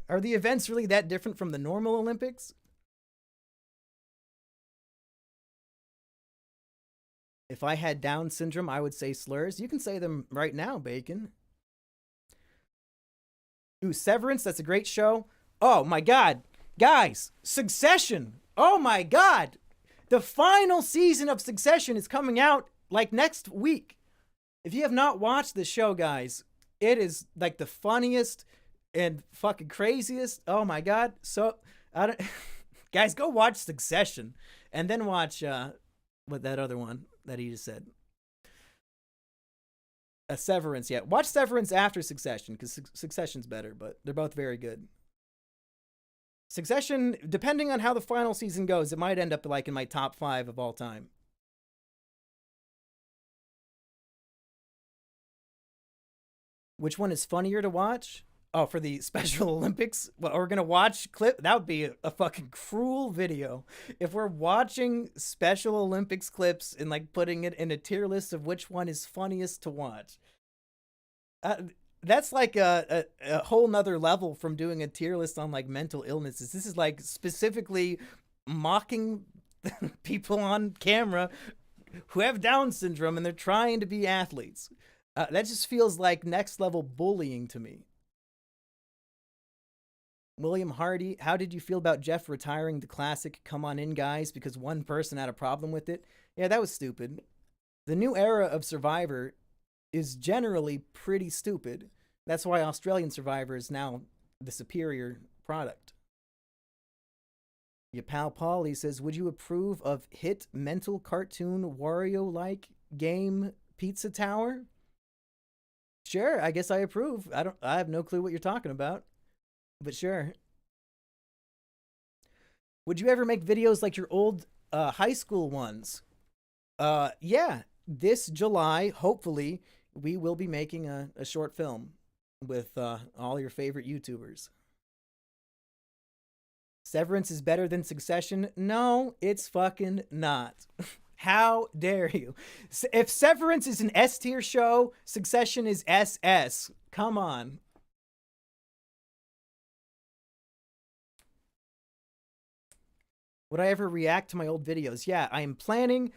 Are the events really that different from the normal Olympics? If I had Down syndrome, I would say slurs. You can say them right now, Bacon. Ooh, Severance, that's a great show. Oh my God. Guys, Succession. Oh my God. The final season of Succession is coming out like next week. If you have not watched the show, guys, it is like the funniest and fucking craziest. Oh my God. So, guys, go watch Succession and then watch what that other one that he just said. A Severance, yeah. Watch Severance after Succession, because Succession's better, but they're both very good. Succession, depending on how the final season goes, it might end up like in my top 5 of all time. Which one is funnier to watch? Oh, for the Special Olympics? Well, we're going to watch clip. That would be a fucking cruel video. If we're watching Special Olympics clips and like putting it in a tier list of which one is funniest to watch. That's like a whole nother level from doing a tier list on like mental illnesses. This is like specifically mocking people on camera who have Down syndrome and they're trying to be athletes. That just feels like next level bullying to me. William Hardy, how did you feel about Jeff retiring the classic "Come on in, guys" because one person had a problem with it? Yeah, that was stupid. The new era of Survivor is generally pretty stupid. That's why Australian Survivor is now the superior product. Your pal Paulie says, "Would you approve of hit mental cartoon Wario-like game Pizza Tower?" Sure, I guess I approve. I have no clue what you're talking about, but sure. Would you ever make videos like your old high school ones? Yeah. This July, hopefully, we will be making a short film with all your favorite YouTubers. Severance is better than Succession? No, it's fucking not. How dare you? If Severance is an S tier show, Succession is SS. Come on. Would I ever react to my old videos? Yeah, I am planning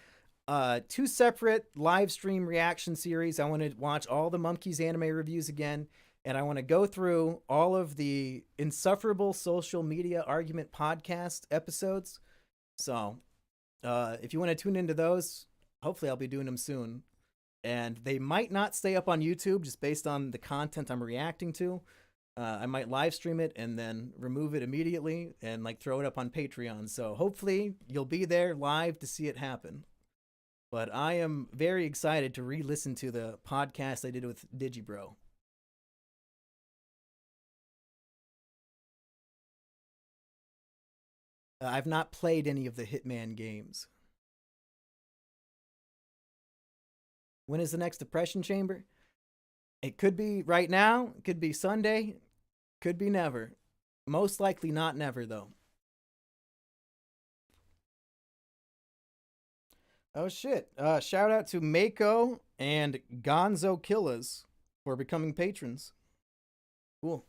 two separate live stream reaction series. I want to watch all the Monkeys anime reviews again, and I want to go through all of the insufferable social media argument podcast episodes. So, if you want to tune into those, hopefully I'll be doing them soon. And they might not stay up on YouTube just based on the content I'm reacting to. I might live stream it and then remove it immediately and like throw it up on Patreon. So hopefully you'll be there live to see it happen. But I am very excited to re-listen to the podcast I did with Digibro. I've not played any of the Hitman games. When is the next Depression Chamber? It could be right now, it could be Sunday, could be never. Most likely not never, though. Oh, shit. Shout out to Mako and Gonzo Killas for becoming patrons. Cool.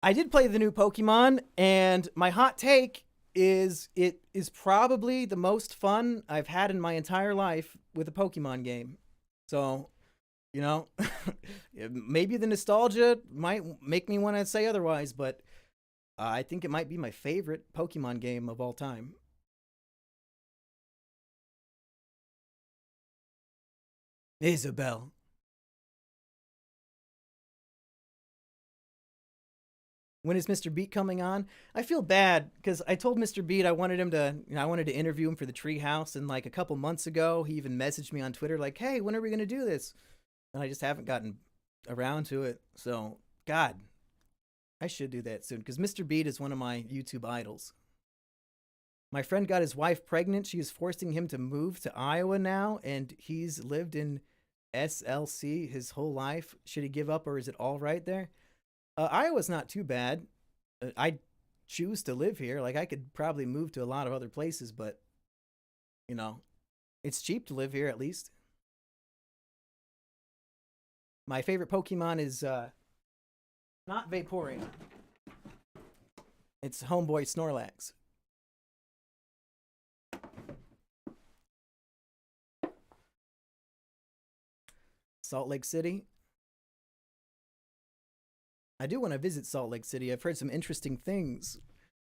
I did play the new Pokemon, and my hot take is it is probably the most fun I've had in my entire life with a Pokemon game. So, you know, maybe the nostalgia might make me want to say otherwise, but I think it might be my favorite Pokemon game of all time. Isabel. When is Mr. Beat coming on? I feel bad because I told Mr. Beat I wanted him to, I wanted to interview him for the Treehouse, and like a couple months ago, he even messaged me on Twitter like, "Hey, when are we gonna do this?" And I just haven't gotten around to it. So, God, I should do that soon because Mr. Beat is one of my YouTube idols. My friend got his wife pregnant. She is forcing him to move to Iowa now, and he's lived in SLC his whole life. Should he give up, or is it all right there? Iowa's not too bad. I choose to live here. Like, I could probably move to a lot of other places, but, you know, it's cheap to live here at least. My favorite Pokemon is not Vaporeon. It's Homeboy Snorlax. Salt Lake City. I do want to visit Salt Lake City. I've heard some interesting things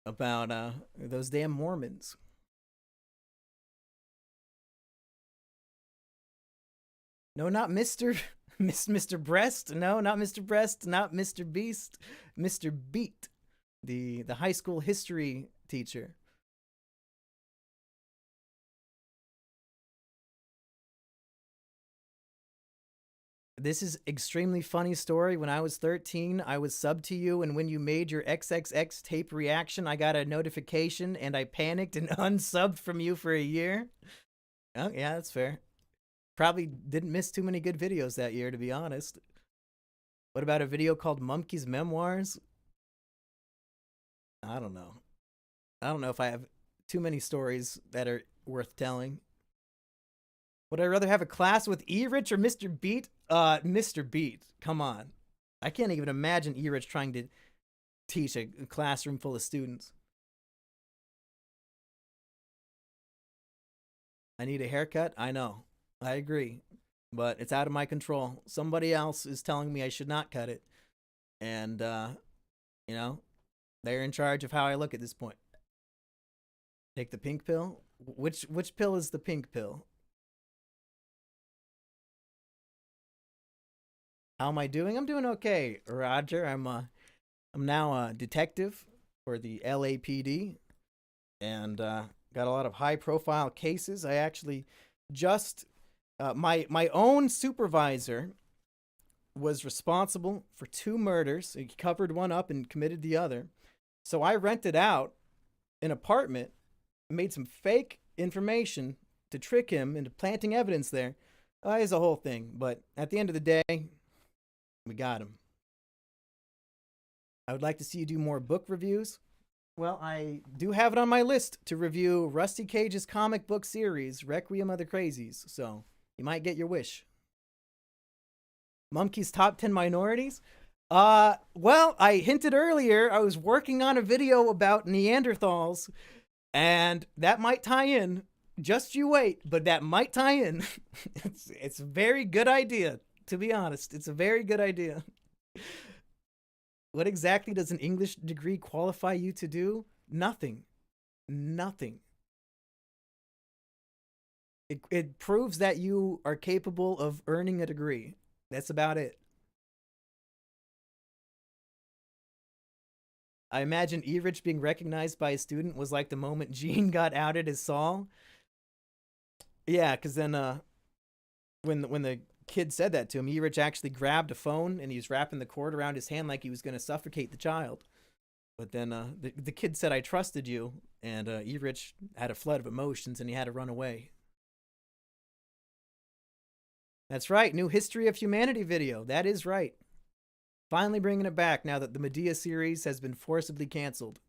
about those damn Mormons. No, not Mr. Mr. Breast. No, not Mr. Breast. Not Mr. Beast. Mr. Beat, the high school history teacher. This is extremely funny story. When I was 13, I was subbed to you, and when you made your XXX tape reaction, I got a notification and I panicked and unsubbed from you for a year. Oh, yeah, that's fair. Probably didn't miss too many good videos that year, to be honest. What about a video called Mumkey's Memoirs? I don't know. I don't know if I have too many stories that are worth telling. Would I rather have a class with E-Rich or Mr. Beat? Mr. Beat. Come on. I can't even imagine E-Rich trying to teach a classroom full of students. I need a haircut? I know. I agree. But it's out of my control. Somebody else is telling me I should not cut it. And You know, they're in charge of how I look at this point. Take the pink pill. Which pill is the pink pill? How am I doing? I'm doing okay, Roger. I'm now a detective for the LAPD, and got a lot of high profile cases. I actually just my own supervisor was responsible for two murders. He covered one up and committed the other. So I rented out an apartment, made some fake information to trick him into planting evidence there. It's a whole thing, but at the end of the day, we got him. I would like to see you do more book reviews. Well, I do have it on my list to review Rusty Cage's comic book series, Requiem of the Crazies, so you might get your wish. Mumkey's top 10 minorities? Well, I hinted earlier I was working on a video about Neanderthals, and that might tie in. Just you wait, but that might tie in. It's a very good idea, to be honest. It's a very good idea. What exactly does an English degree qualify you to do? Nothing. Nothing. It proves that you are capable of earning a degree. That's about it. I imagine Erich being recognized by a student was like the moment Gene got outed as Saul. Yeah, because then when the kid said that to him, Erich actually grabbed a phone and he was wrapping the cord around his hand like he was going to suffocate the child. But then the kid said, "I trusted you," and Erich had a flood of emotions and he had to run away. That's right, new History of Humanity video. That is right. Finally bringing it back now that the Medea series has been forcibly canceled.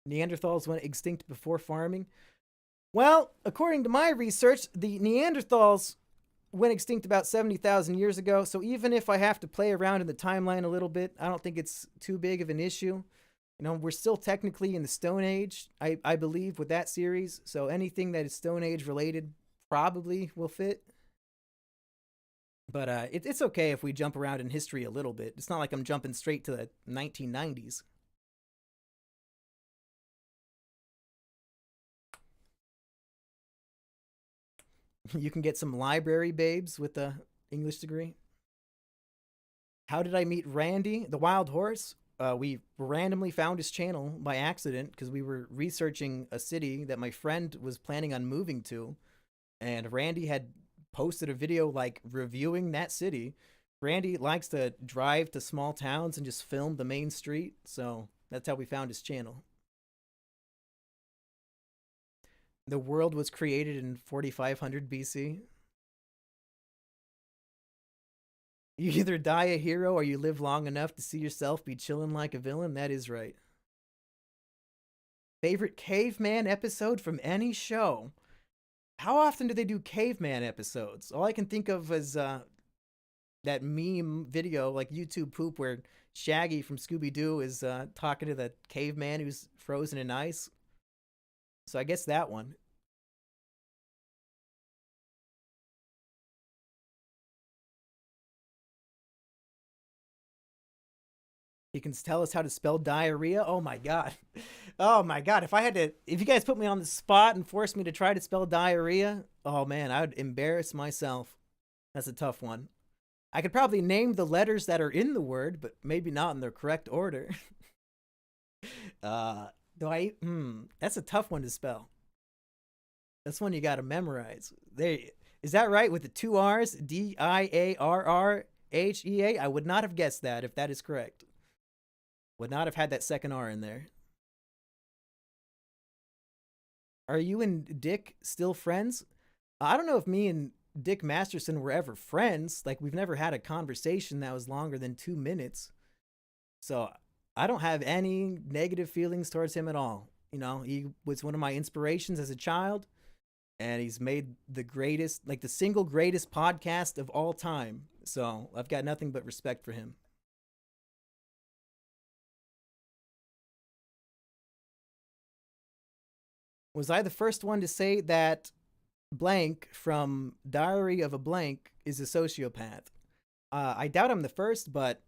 Neanderthals went extinct before farming. Well, according to my research, the Neanderthals went extinct about 70,000 years ago, so even if I have to play around in the timeline a little bit, I don't think it's too big of an issue. You know, we're still technically in the Stone Age, I believe, with that series, so anything that is Stone Age related probably will fit. But it's okay if we jump around in history a little bit. It's not like I'm jumping straight to the 1990s. You can get some library babes with a English degree. How did I meet Randy, the wild horse? We randomly found his channel by accident because we were researching a city that my friend was planning on moving to, and Randy had posted a video like reviewing that city. Randy likes to drive to small towns and just film the main street, so that's how we found his channel. The world was created in 4500 BC. You either die a hero or you live long enough to see yourself be chillin' like a villain. That is right. Favorite caveman episode from any show? How often do they do caveman episodes? All I can think of is that meme video, like YouTube poop, where Shaggy from Scooby-Doo is talking to the caveman who's frozen in ice. So I guess that one. He can tell us how to spell diarrhea. Oh my god. Oh my god. If you guys put me on the spot and forced me to try to spell diarrhea, oh man, I would embarrass myself. That's a tough one. I could probably name the letters that are in the word, but maybe not in their correct order. Do I? That's a tough one to spell. That's one you got to memorize. There, is that right? With the two R's, Diarrhea. I would not have guessed that if that is correct. Would not have had that second R in there. Are you and Dick still friends? I don't know if me and Dick Masterson were ever friends. Like, we've never had a conversation that was longer than 2 minutes. So I don't have any negative feelings towards him at all. You know, he was one of my inspirations as a child, and he's made the greatest, like the single greatest podcast of all time. So I've got nothing but respect for him. Was I the first one to say that blank from Diary of a Blank is a sociopath? I doubt I'm the first, but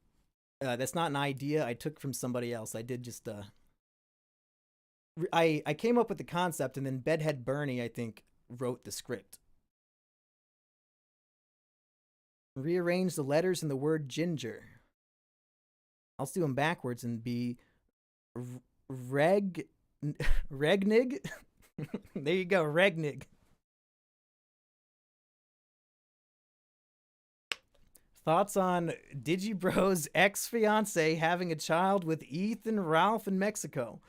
That's not an idea I took from somebody else. I did just I came up with the concept, and then Bedhead Bernie, I think, wrote the script. Rearrange the letters in the word ginger. I'll do them backwards and be reg regnig. There you go, regnig. Thoughts on Digibro's ex-fiance having a child with Ethan Ralph in Mexico?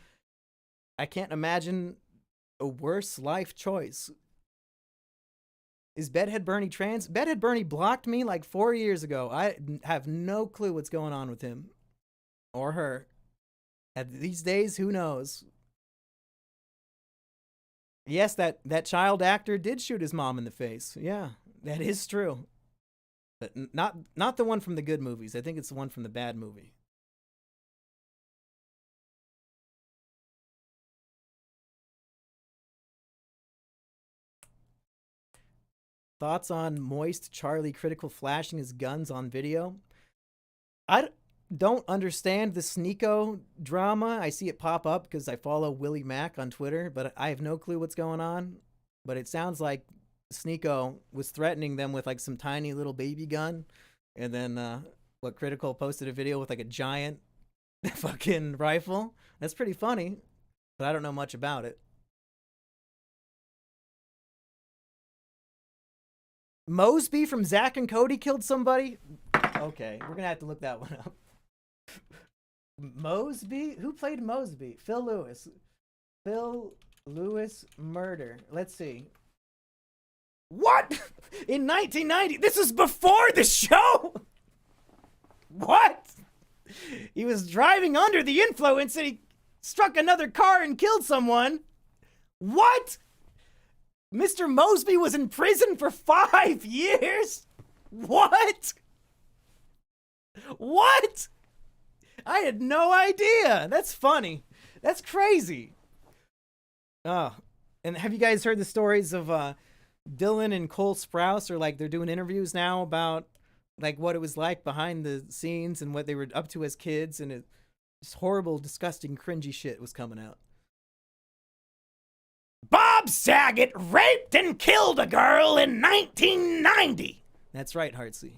I can't imagine a worse life choice. Is Bedhead Bernie trans? Bedhead Bernie blocked me like 4 years ago. I have no clue what's going on with him or her. At these days, who knows? Yes, that child actor did shoot his mom in the face. Yeah, that is true. But not the one from the good movies. I think it's the one from the bad movie. Thoughts on Moist Charlie critical flashing his guns on video? I don't understand the Sneeko drama. I see it pop up because I follow Willie Mack on Twitter, but I have no clue what's going on. But it sounds like Sneeko was threatening them with like some tiny little baby gun, and then what Critical posted a video with like a giant fucking rifle. That's pretty funny, but I don't know much about it. Mosby from Zack and Cody killed somebody? Okay, we're gonna have to look that one up. Mosby? Who played Mosby? Phil Lewis. Phil Lewis murder. Let's see. What? In 1990? This was before the show? What? He was driving under the influence and he struck another car and killed someone? What? Mr. Mosby was in prison for 5 years? What? What? I had no idea. That's funny. That's crazy. Oh, and have you guys heard the stories of Dylan and Cole Sprouse? Or like they're doing interviews now about like what it was like behind the scenes and what they were up to as kids, and it's horrible, disgusting, cringy shit was coming out. Bob Saget raped and killed a girl in 1990. That's right, Heartsy.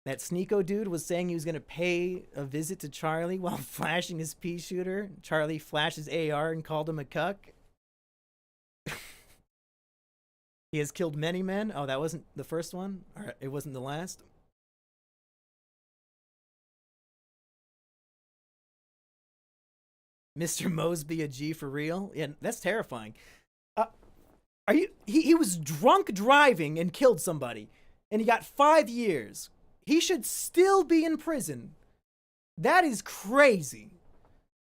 That Sneeko dude was saying he was going to pay a visit to Charlie while flashing his pea shooter. Charlie flashed his AR and called him a cuck. He has killed many men. Oh, that wasn't the first one? Or it wasn't the last? Mr. Mosby a G for real? Yeah, that's terrifying. Uh, are you? He was drunk driving and killed somebody, and he got 5 years. He should still be in prison. That is crazy.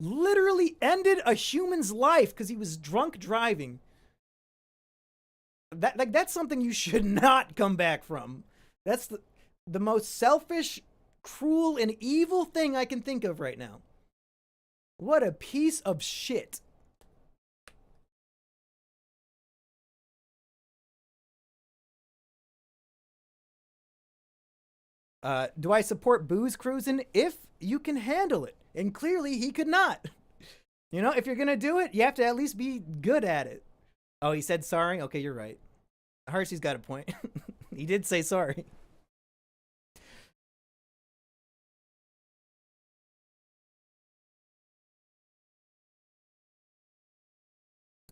Literally ended a human's life because he was drunk driving. That's something you should not come back from. That's the most selfish, cruel, and evil thing I can think of right now. What a piece of shit. Do I support booze cruising if you can handle it? And clearly he could not. You know, if you're gonna do it, you have to at least be good at it. Oh, he said sorry? Okay, you're right. Hershey's got a point. He did say sorry.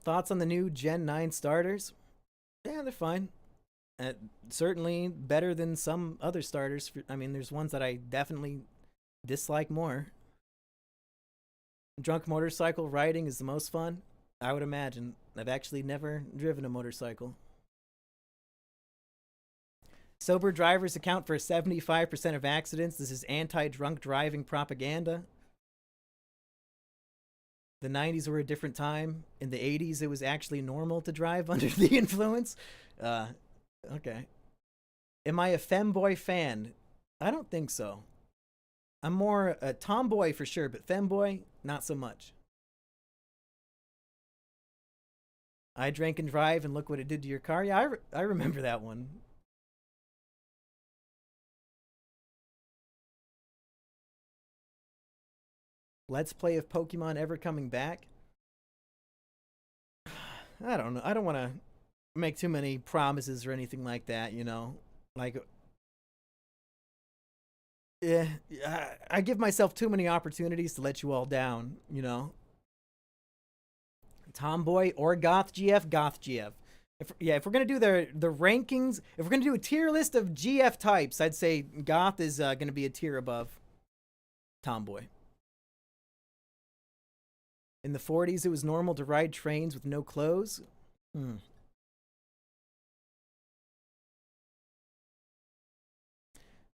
Thoughts on the new Gen 9 starters? Yeah, they're fine. Uh, Certainly better than some other starters. I mean, there's ones that I definitely dislike more. Drunk motorcycle riding is the most fun, I would imagine. I've actually never driven a motorcycle. Sober drivers account for 75% of accidents. This is anti drunk driving propaganda. The 90s were a different time. In the 80s, it was actually normal to drive under the influence. Uh, okay. Am I a femboy fan? I don't think so. I'm more a tomboy for sure, but femboy, not so much. I drank and drive, and look what it did to your car. Yeah, I remember that one. Let's play of Pokemon ever coming back. I don't know. I don't want to make too many promises or anything like that, you know? Like, yeah, I give myself too many opportunities to let you all down, you know? Tomboy or Goth GF, Goth GF. If we're gonna do the rankings, if we're gonna do a tier list of GF types, I'd say Goth is gonna be a tier above Tomboy. In the 40s, it was normal to ride trains with no clothes. Hmm.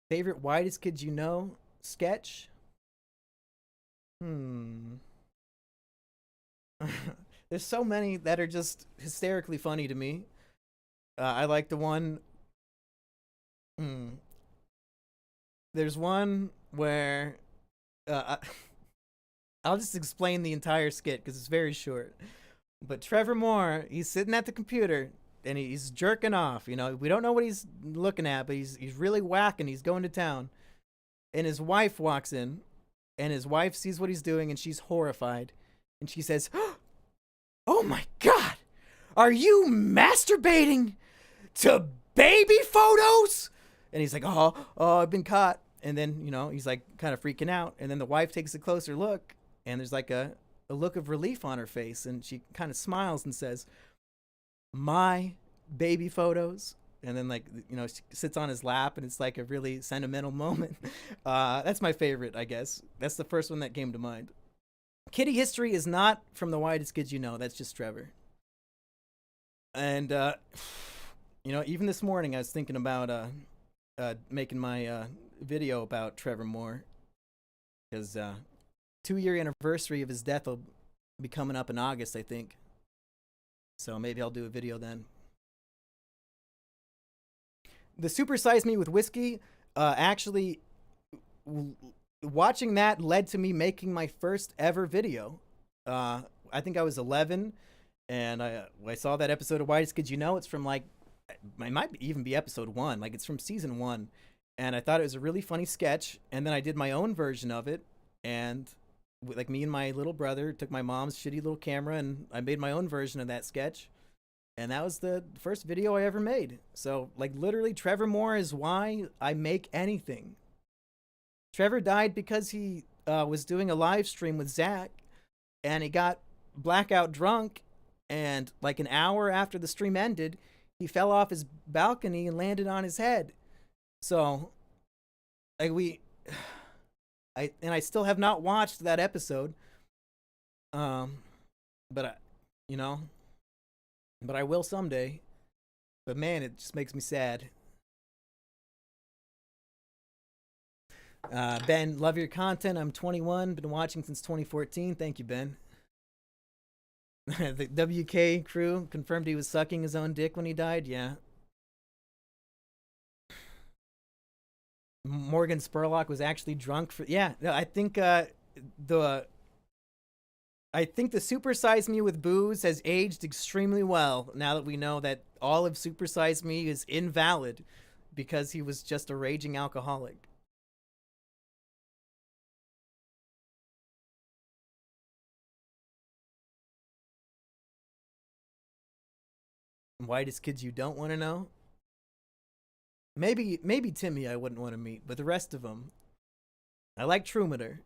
Favorite Whitest Kids You Know sketch? Hmm. There's so many that are just hysterically funny to me. I like the one. Hmm. There's one where I'll just explain the entire skit because it's very short. But Trevor Moore, he's sitting at the computer and he's jerking off. You know, we don't know what he's looking at, but he's really whacking. He's going to town, and his wife walks in, and his wife sees what he's doing, and she's horrified, and she says, "Oh my God, are you masturbating to baby photos?" And he's like, "Oh, I've been caught." And then, you know, he's like kind of freaking out. And then the wife takes a closer look, and there's like a look of relief on her face. And she kind of smiles and says, "My baby photos." And then, like, you know, she sits on his lap, and it's like a really sentimental moment. That's my favorite, I guess. That's the first one that came to mind. Kitty History is not from the Whitest Kids You Know. That's just Trevor. And, you know, even this morning, I was thinking about making my video about Trevor Moore because 2-year anniversary of his death will be coming up in August, I think. So maybe I'll do a video then. The Super Size Me with Whiskey, actually, watching that led to me making my first ever video. I think I was 11, and I saw that episode of Whitest Kids You Know. It's from like, it might even be episode 1. Like, it's from season 1. And I thought it was a really funny sketch. And then I did my own version of it. And like me and my little brother took my mom's shitty little camera and I made my own version of that sketch. And that was the first video I ever made. So, like, literally, Trevor Moore is why I make anything. Trevor died because he was doing a live stream with Zach, and he got blackout drunk, and like an hour after the stream ended, he fell off his balcony and landed on his head. So, like, I still have not watched that episode. But you know, but I will someday. But man, it just makes me sad. Ben, love your content. I'm 21, been watching since 2014. Thank you, Ben. The WK crew confirmed he was sucking his own dick when he died. Yeah. Morgan Spurlock was actually drunk for. Yeah, no, I think the Super Size Me with booze has aged extremely well now that we know that all of Super Size Me is invalid because he was just a raging alcoholic. Whitest Kids You Don't Want to Know? Maybe Timmy I wouldn't want to meet, but the rest of them, I like Trumeter.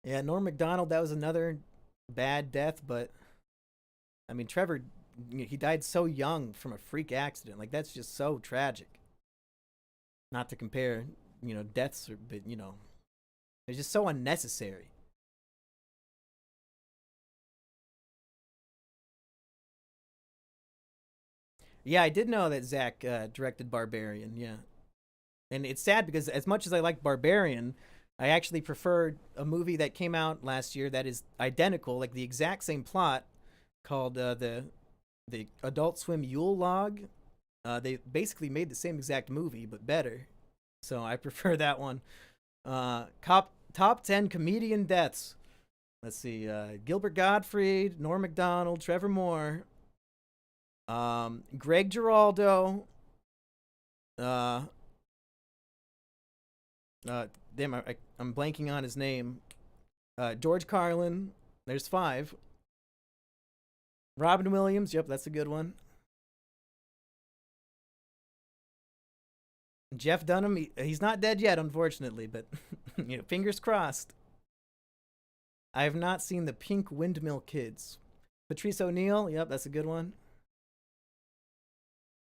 Yeah, Norm Macdonald, that was another bad death, but I mean, Trevor, he died so young from a freak accident. Like, that's just so tragic. Not to compare, you know, deaths, but, you know, it's just so unnecessary. Yeah, I did know that Zach directed Barbarian, yeah. And it's sad because as much as I like Barbarian, I actually prefer a movie that came out last year that is identical, like the exact same plot, called the Adult Swim Yule Log. They basically made the same exact movie but better, so I prefer that one. Top 10 comedian deaths. Let's see: Gilbert Gottfried, Norm Macdonald, Trevor Moore, Greg Giraldo, Uh, damn, I'm blanking on his name. George Carlin. There's 5. Robin Williams. Yep, that's a good one. Jeff Dunham. He's not dead yet, unfortunately, but fingers crossed. I have not seen the Pink Windmill Kids. Patrice O'Neill. Yep, that's a good one.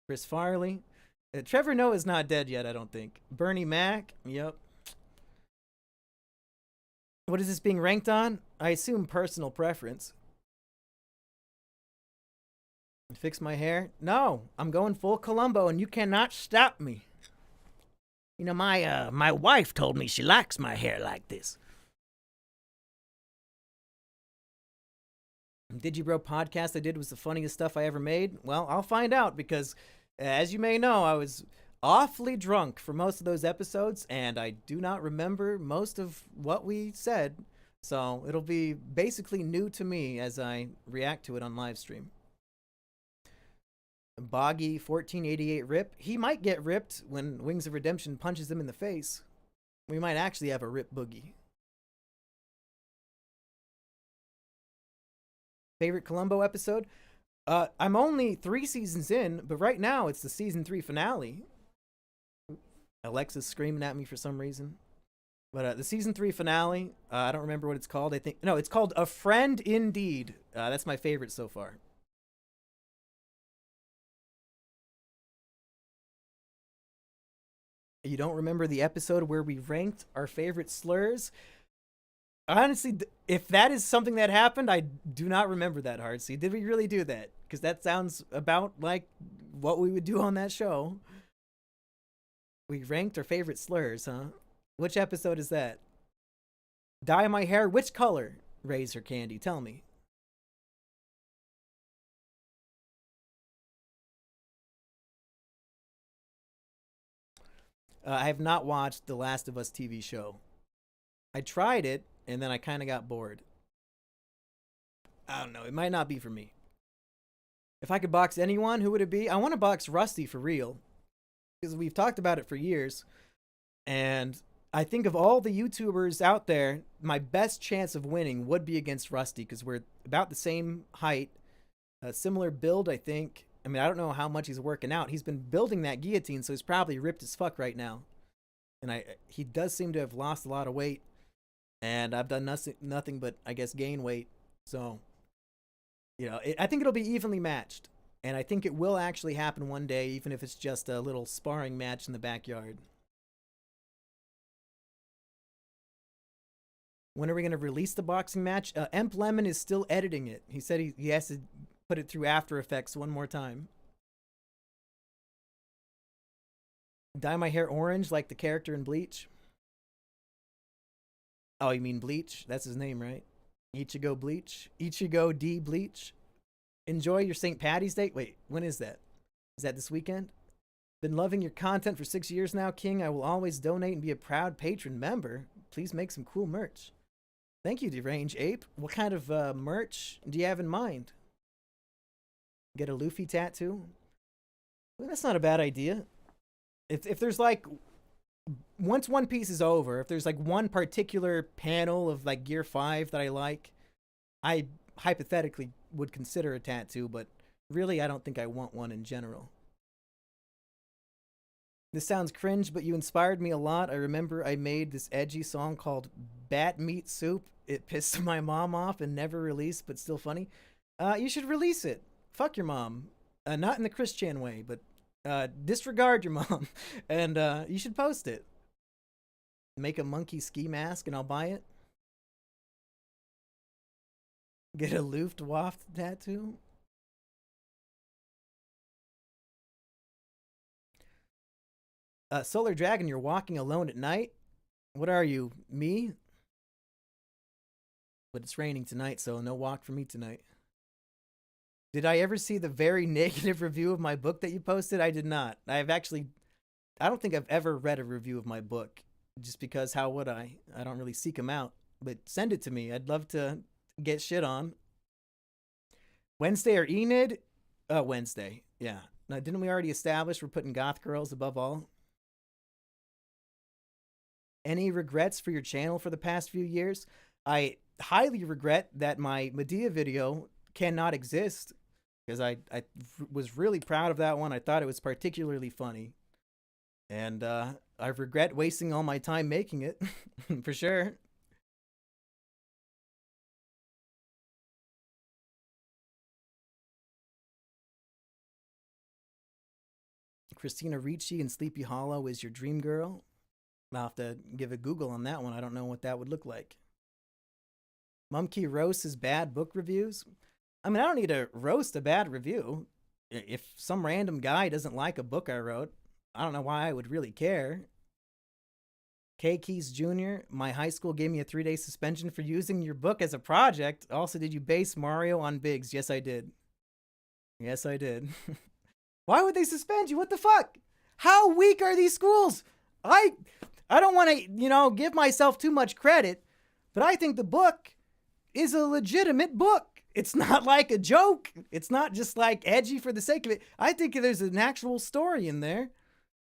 Chris Farley. Trevor Noah is not dead yet, I don't think. Bernie Mac. Yep. What is this being ranked on? I assume personal preference. Fix my hair? No, I'm going full Colombo, and you cannot stop me. My wife told me she likes my hair like this. Did You Bro podcast I did was the funniest stuff I ever made? Well, I'll find out because, as you may know, I was awfully drunk for most of those episodes, and I do not remember most of what we said. So it'll be basically new to me as I react to it on live stream. Boggy 1488 Rip. He might get ripped when Wings of Redemption punches him in the face. We might actually have a Rip Boogie. Favorite Colombo episode? I'm only 3 seasons in, but right now it's the season 3 finale. Alexa's screaming at me for some reason. But the season 3 finale, I don't remember what it's called. It's called A Friend Indeed. That's my favorite so far. You don't remember the episode where we ranked our favorite slurs? Honestly, if that is something that happened, I do not remember that, Hardseed. Did we really do that? Because that sounds about like what we would do on that show. We ranked our favorite slurs, huh? Which episode is that? Dye my hair which color? Razor Candy, tell me. I have not watched the Last of Us TV show. I tried it, and then I kind of got bored. I don't know. It might not be for me. If I could box anyone, who would it be? I want to box Rusty for real. Because we've talked about it for years. And I think of all the YouTubers out there, my best chance of winning would be against Rusty. Because we're about the same height. A similar build, I think. I mean, I don't know how much he's working out. He's been building that guillotine, so he's probably ripped as fuck right now. And he does seem to have lost a lot of weight. And I've done nothing but, I guess, gain weight. So, I think it'll be evenly matched. And I think it will actually happen one day, even if it's just a little sparring match in the backyard. When are we going to release the boxing match? Emp Lemon is still editing it. He said he has to put it through After Effects one more time. Dye my hair orange like the character in Bleach. Oh, you mean Bleach? That's his name, right? Ichigo Bleach. Ichigo D Bleach. Enjoy your St. Patty's Day. Wait, when is that? Is that this weekend? Been loving your content for 6 years now, King. I will always donate and be a proud patron member. Please make some cool merch. Thank you, Derange Ape. What kind of merch do you have in mind? Get a Luffy tattoo? Well, that's not a bad idea. If there's like, once One Piece is over, if there's like one particular panel of like Gear 5 that I like, I hypothetically would consider a tattoo, but really I don't think I want one in general. This sounds cringe, but you inspired me a lot. I remember I made this edgy song called Bat Meat Soup. It pissed my mom off and never released, but still funny. You should release it. Fuck your mom. Not in the Chris Chan way, but disregard your mom. And you should post it. Make a monkey ski mask and I'll buy it. Get a Luftwaffe tattoo. Solar Dragon, you're walking alone at night? What are you, me? But it's raining tonight, so no walk for me tonight. Did I ever see the very negative review of my book that you posted? I did not. I don't think I've ever read a review of my book. Just because, how would I? I don't really seek them out. But send it to me. I'd love to get shit on. Wednesday or Enid? Wednesday. Yeah. Now, didn't we already establish we're putting goth girls above all? Any regrets for your channel for the past few years? I highly regret that my Medea video cannot exist because I was really proud of that one. I thought it was particularly funny. And I regret wasting all my time making it, for sure. Christina Ricci in Sleepy Hollow is your dream girl. I'll have to give a Google on that one. I don't know what that would look like. Mumkey roasts bad book reviews. I mean, I don't need to roast a bad review. If some random guy doesn't like a book I wrote, I don't know why I would really care. K. Keys Jr., my high school gave me a 3-day suspension for using your book as a project. Also, did you base Mario on Biggs? Yes, I did. Yes, I did. Why would they suspend you? What the fuck? How weak are these schools? I don't want to, give myself too much credit, but I think the book is a legitimate book. It's not like a joke. It's not just like edgy for the sake of it. I think there's an actual story in there.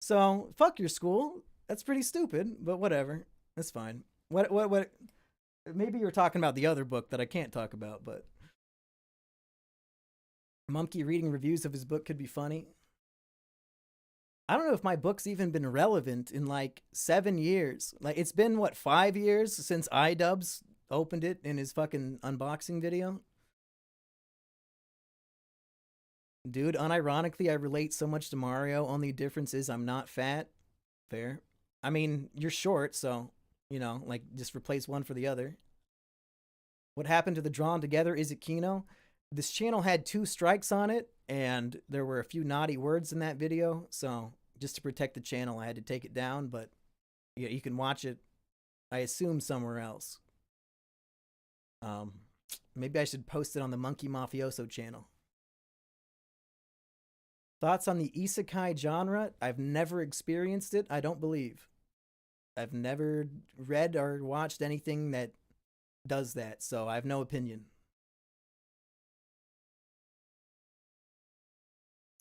So, fuck your school. That's pretty stupid, but whatever. That's fine. What? Maybe you're talking about the other book that I can't talk about, but Mumkey reading reviews of his book could be funny. I don't know if my book's even been relevant in like 7 years. Like, it's been, 5 years since iDubbbz opened it in his fucking unboxing video? Dude, unironically, I relate so much to Mario. Only difference is I'm not fat. Fair. I mean, you're short, so, just replace one for the other. What happened to the Drawn Together? Is it Kino? This channel had 2 strikes on it, and there were a few naughty words in that video, so just to protect the channel, I had to take it down, but yeah, you can watch it, I assume, somewhere else. Maybe I should post it on the Monkey Mafioso channel. Thoughts on the isekai genre? I've never experienced it, I don't believe. I've never read or watched anything that does that, so I have no opinion.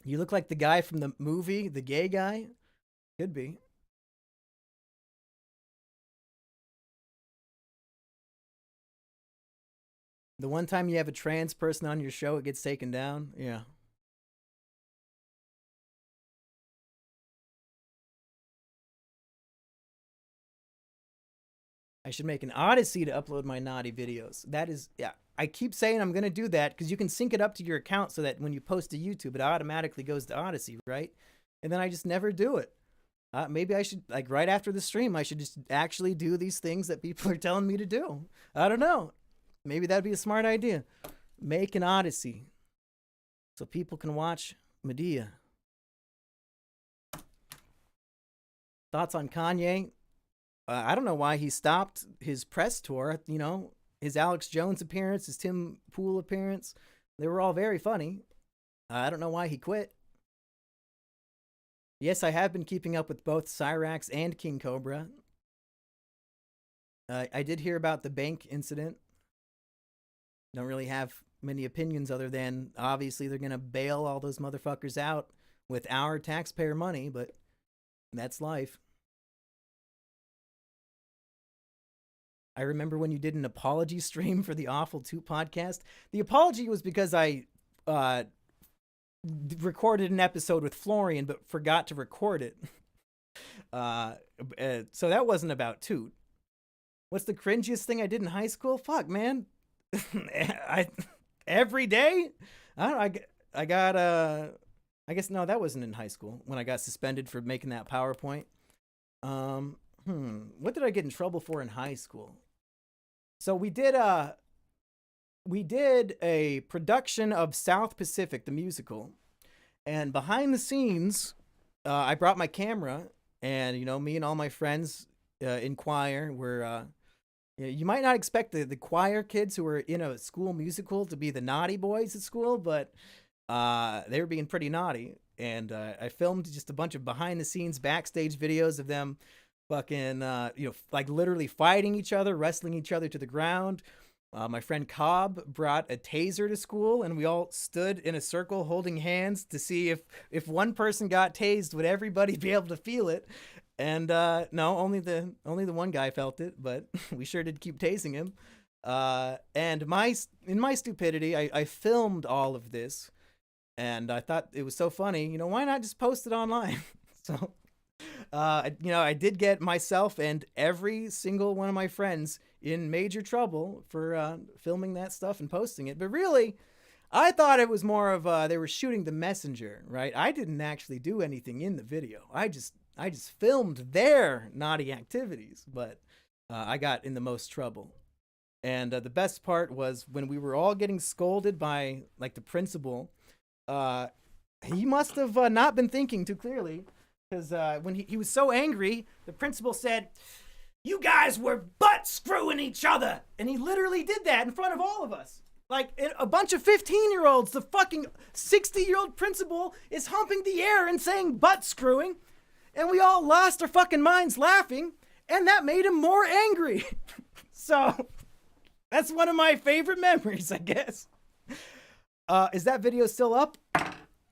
You look like the guy from the movie, the gay guy? Could be. The one time you have a trans person on your show, it gets taken down? Yeah. I should make an Odyssey to upload my naughty videos. That is, yeah. I keep saying I'm going to do that because you can sync it up to your account so that when you post to YouTube, it automatically goes to Odyssey, right? And then I just never do it. Maybe I should, like, right after the stream, I should just actually do these things that people are telling me to do. I don't know. Maybe that'd be a smart idea. Make an Odyssey so people can watch Medea. Thoughts on Kanye? I don't know why he stopped his press tour. His Alex Jones appearance, his Tim Pool appearance, they were all very funny. I don't know why he quit. Yes, I have been keeping up with both Cyrax and King Cobra. I did hear about the bank incident. Don't really have many opinions other than obviously they're going to bail all those motherfuckers out with our taxpayer money, but that's life. I remember when you did an apology stream for the Awful 2 podcast. The apology was because I recorded an episode with Florian but forgot to record it. So that wasn't about Toot. What's the cringiest thing I did in high school? Fuck, man. Every day? I don't know. I got I guess no, that wasn't in high school when I got suspended for making that PowerPoint. What did I get in trouble for in high school? So we did a production of South Pacific, the musical, and behind the scenes, I brought my camera, and me and all my friends in choir were. You might not expect the choir kids who were in a school musical to be the naughty boys at school, but they were being pretty naughty. And I filmed just a bunch of behind the scenes backstage videos of them fucking, like literally fighting each other, wrestling each other to the ground. My friend Cobb brought a taser to school, and we all stood in a circle holding hands to see if one person got tased, would everybody be able to feel it? And no, only the one guy felt it, but we sure did keep tasing him. And in my stupidity, I filmed all of this, and I thought it was so funny. Why not just post it online? So I did get myself and every single one of my friends in major trouble for filming that stuff and posting it. But really, I thought it was more of they were shooting the messenger, right? I didn't actually do anything in the video. I just filmed their naughty activities, but I got in the most trouble. And the best part was when we were all getting scolded by like the principal. He must have not been thinking too clearly. Because when he was so angry, the principal said, "You guys were butt screwing each other." And he literally did that in front of all of us. Like a bunch of 15-year-olds. The fucking 60-year-old principal is humping the air and saying butt screwing. And we all lost our fucking minds laughing. And that made him more angry. So that's one of my favorite memories, I guess. Is that video still up?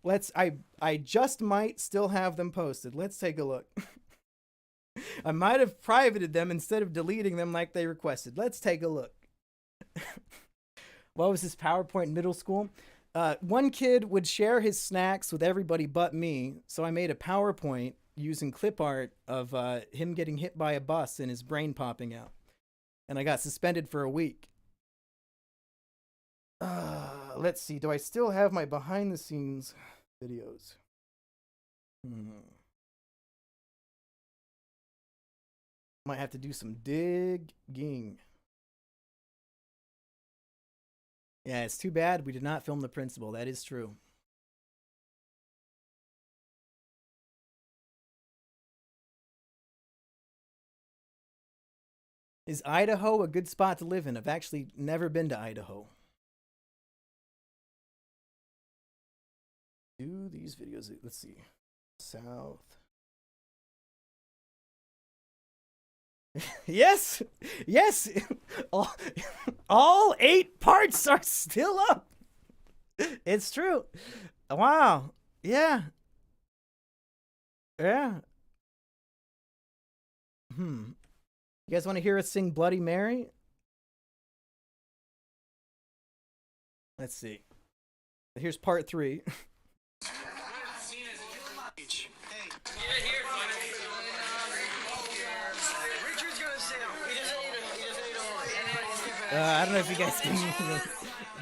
I just might still have them posted. Let's take a look. I might have privated them instead of deleting them like they requested. Let's take a look. What was this PowerPoint in middle school? One kid would share his snacks with everybody but me, so I made a PowerPoint using clip art of him getting hit by a bus and his brain popping out. And I got suspended for a week. Let's see. Do I still have my behind the scenes videos? Might have to do some digging. Yeah, it's too bad we did not film the principal. That is true. Is Idaho a good spot to live in? I've actually never been to Idaho. Do these videos, let's see. South. Yes, yes. All 8 parts are still up. It's true. Wow. Yeah. Yeah. You guys want to hear us sing Bloody Mary? Let's see. Here's part 3. I don't know if you guys can.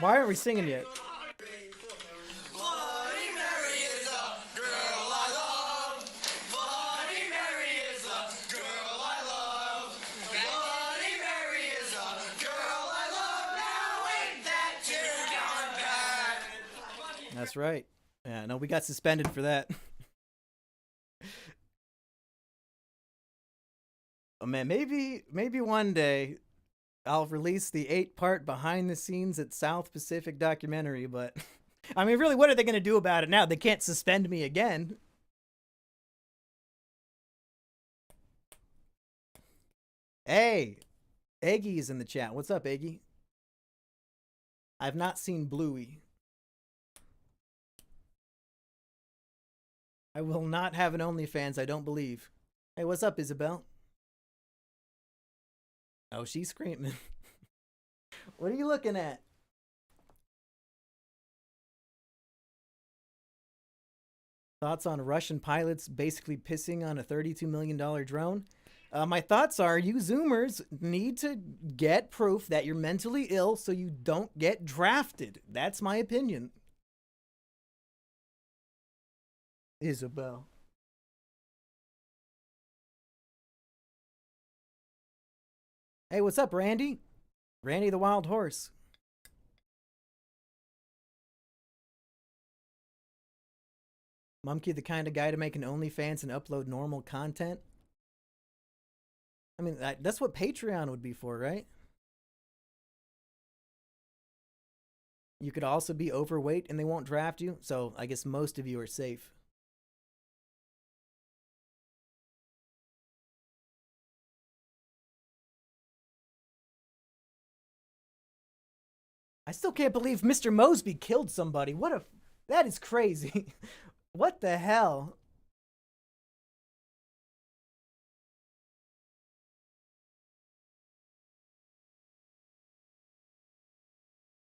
Why aren't we singing yet? Bloody Mary is a girl I love. Bloody Mary is a girl I love. Bloody Mary is a girl I love. Now ain't that tune gone bad? That's right. Yeah, no, we got suspended for that. Oh man, maybe one day I'll release the 8-part behind the scenes at South Pacific documentary, but I mean, really, what are they going to do about it now? They can't suspend me again. Hey, Eggy's in the chat. What's up, Eggy? I've not seen Bluey. I will not have an OnlyFans, I don't believe. Hey, what's up, Isabel? Oh, she's screaming. What are you looking at? Thoughts on Russian pilots basically pissing on a $32 million drone? My thoughts are you Zoomers need to get proof that you're mentally ill so you don't get drafted. That's my opinion. Isabel. Hey, what's up, Randy? Randy the Wild Horse. Mumkey the kind of guy to make an OnlyFans and upload normal content? I mean, that's what Patreon would be for, right? You could also be overweight and they won't draft you, so I guess most of you are safe. I still can't believe Mr. Mosby killed somebody. That is crazy. What the hell?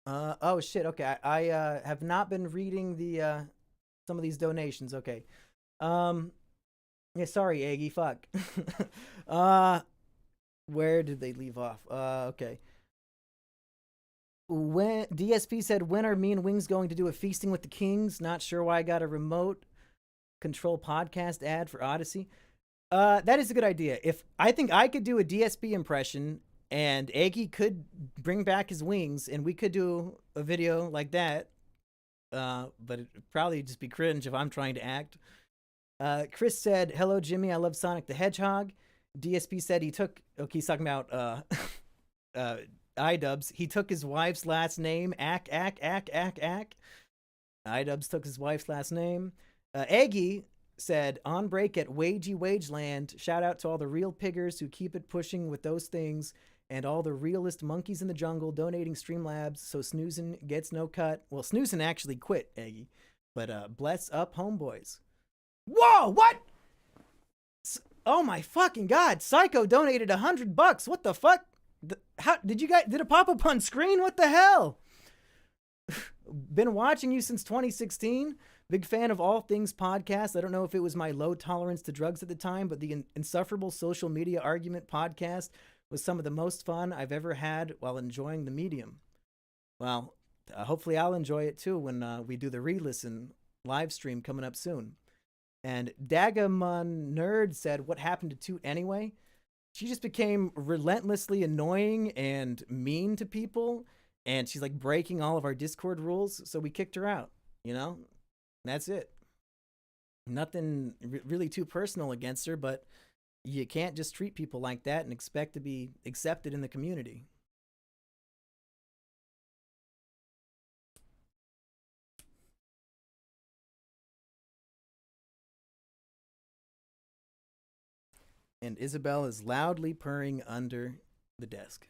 Oh shit. Okay, I have not been reading the some of these donations. Okay. Um, yeah. Sorry, Aggie. Fuck. uh, where did they leave off? Okay. When DSP said, "When are me and Wings going to do a feasting with the Kings?" Not sure why I got a remote control podcast ad for Odyssey. That is a good idea. If I think I could do a DSP impression, and Aggie could bring back his wings, and we could do a video like that. But it'd probably just be cringe if I'm trying to act. Chris said, "Hello, Jimmy. I love Sonic the Hedgehog." DSP said he took. Okay, he's talking about iDubbbz. He took his wife's last name. Ack. iDubbbz took his wife's last name. Aggie said, "On break at Wagey Wageland. Shout out to all the real piggers who keep it pushing with those things, and all the realest monkeys in the jungle donating Streamlabs so Snoozin gets no cut." Well, Snoozin actually quit, Aggie. But bless up, homeboys. Whoa, what? Oh my fucking god! Psycho donated $100. What the fuck? How did you guys? Did it pop up on screen? What the hell? Been watching you since 2016. Big fan of all things podcast. I don't know if it was my low tolerance to drugs at the time, but the insufferable social media argument podcast was some of the most fun I've ever had while enjoying the medium. Well, hopefully I'll enjoy it too when we do the re-listen live stream coming up soon. And Dagamun Nerd said, "What happened to Toot anyway?" She just became relentlessly annoying and mean to people, and she's like breaking all of our Discord rules, so we kicked her out, you know? That's it. Nothing really too personal against her, but you can't just treat people like that and expect to be accepted in the community. And Isabel is loudly purring under the desk.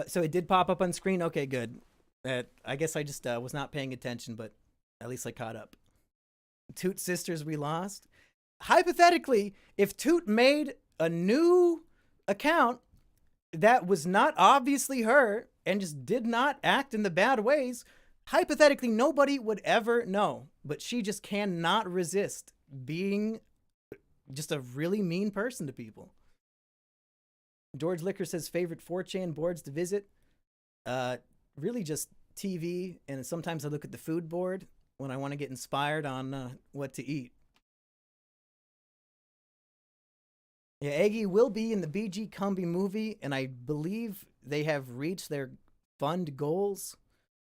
So it did pop up on screen? Okay, good. I guess I just was not paying attention, but at least I caught up. Toot Sisters we lost. Hypothetically, if Toot made a new account that was not obviously her and just did not act in the bad ways, hypothetically nobody would ever know. But she just cannot resist being just a really mean person to people. George Liquor says favorite 4chan boards to visit. Really just TV, and sometimes I look at the food board when I want to get inspired on what to eat. Yeah, Aggie will be in the BG Cumby movie, and I believe they have reached their fund goals,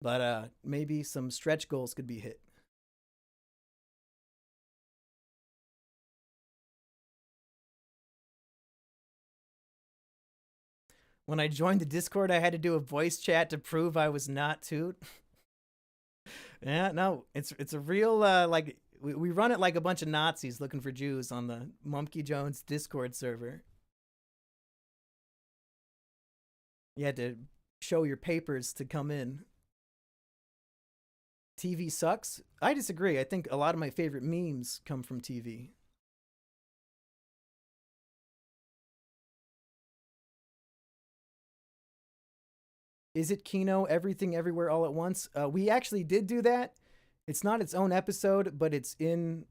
but maybe some stretch goals could be hit. When I joined the Discord, I had to do a voice chat to prove I was not Toot. Yeah, no, it's a real like we run it like a bunch of Nazis looking for Jews on the Mumkey Jones Discord server. You had to show your papers to come in. TV sucks? I disagree. I think a lot of my favorite memes come from TV. Is it Kino Everything Everywhere All at Once? We actually did do that. It's not its own episode, but it's in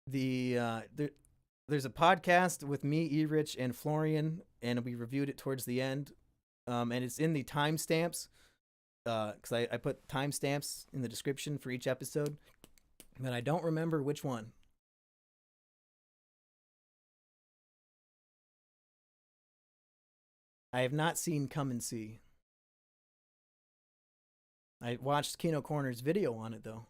there's a podcast with me, Erich, and Florian, and we reviewed it towards the end. And it's in the timestamps because I put timestamps in the description for each episode, but I don't remember which one. I have not seen Come and See. I watched Kino Corner's video on it though.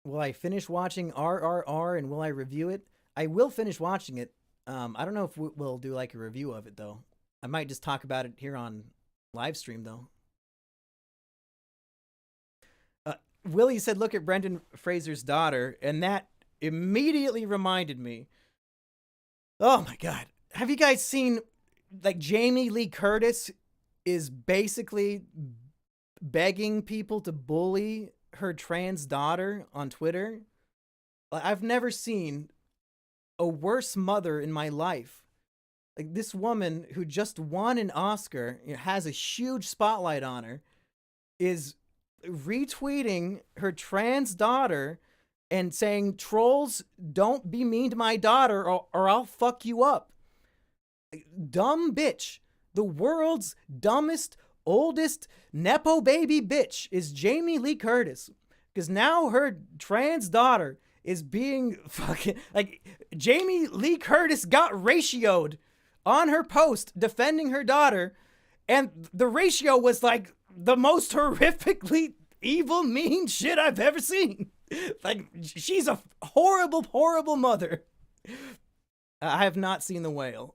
Will I finish watching RRR and will I review it? I will finish watching it. I don't know if we'll do like a review of it though. I might just talk about it here on live stream though. Willie said, "Look at Brendan Fraser's daughter," and that immediately reminded me Oh my God. Have you guys seen, like, Jamie Lee Curtis is basically begging people to bully her trans daughter on Twitter? I've never seen a worse mother in my life. Like, this woman who just won an Oscar, has a huge spotlight on her, is retweeting her trans daughter and saying, "Trolls, don't be mean to my daughter or I'll fuck you up." Dumb bitch. The world's dumbest, oldest Nepo baby bitch is Jamie Lee Curtis. Because now her trans daughter is being fucking, like, Jamie Lee Curtis got ratioed on her post defending her daughter, and the ratio was like the most horrifically evil, mean shit I've ever seen. Like, she's a horrible, horrible mother. I have not seen The Whale.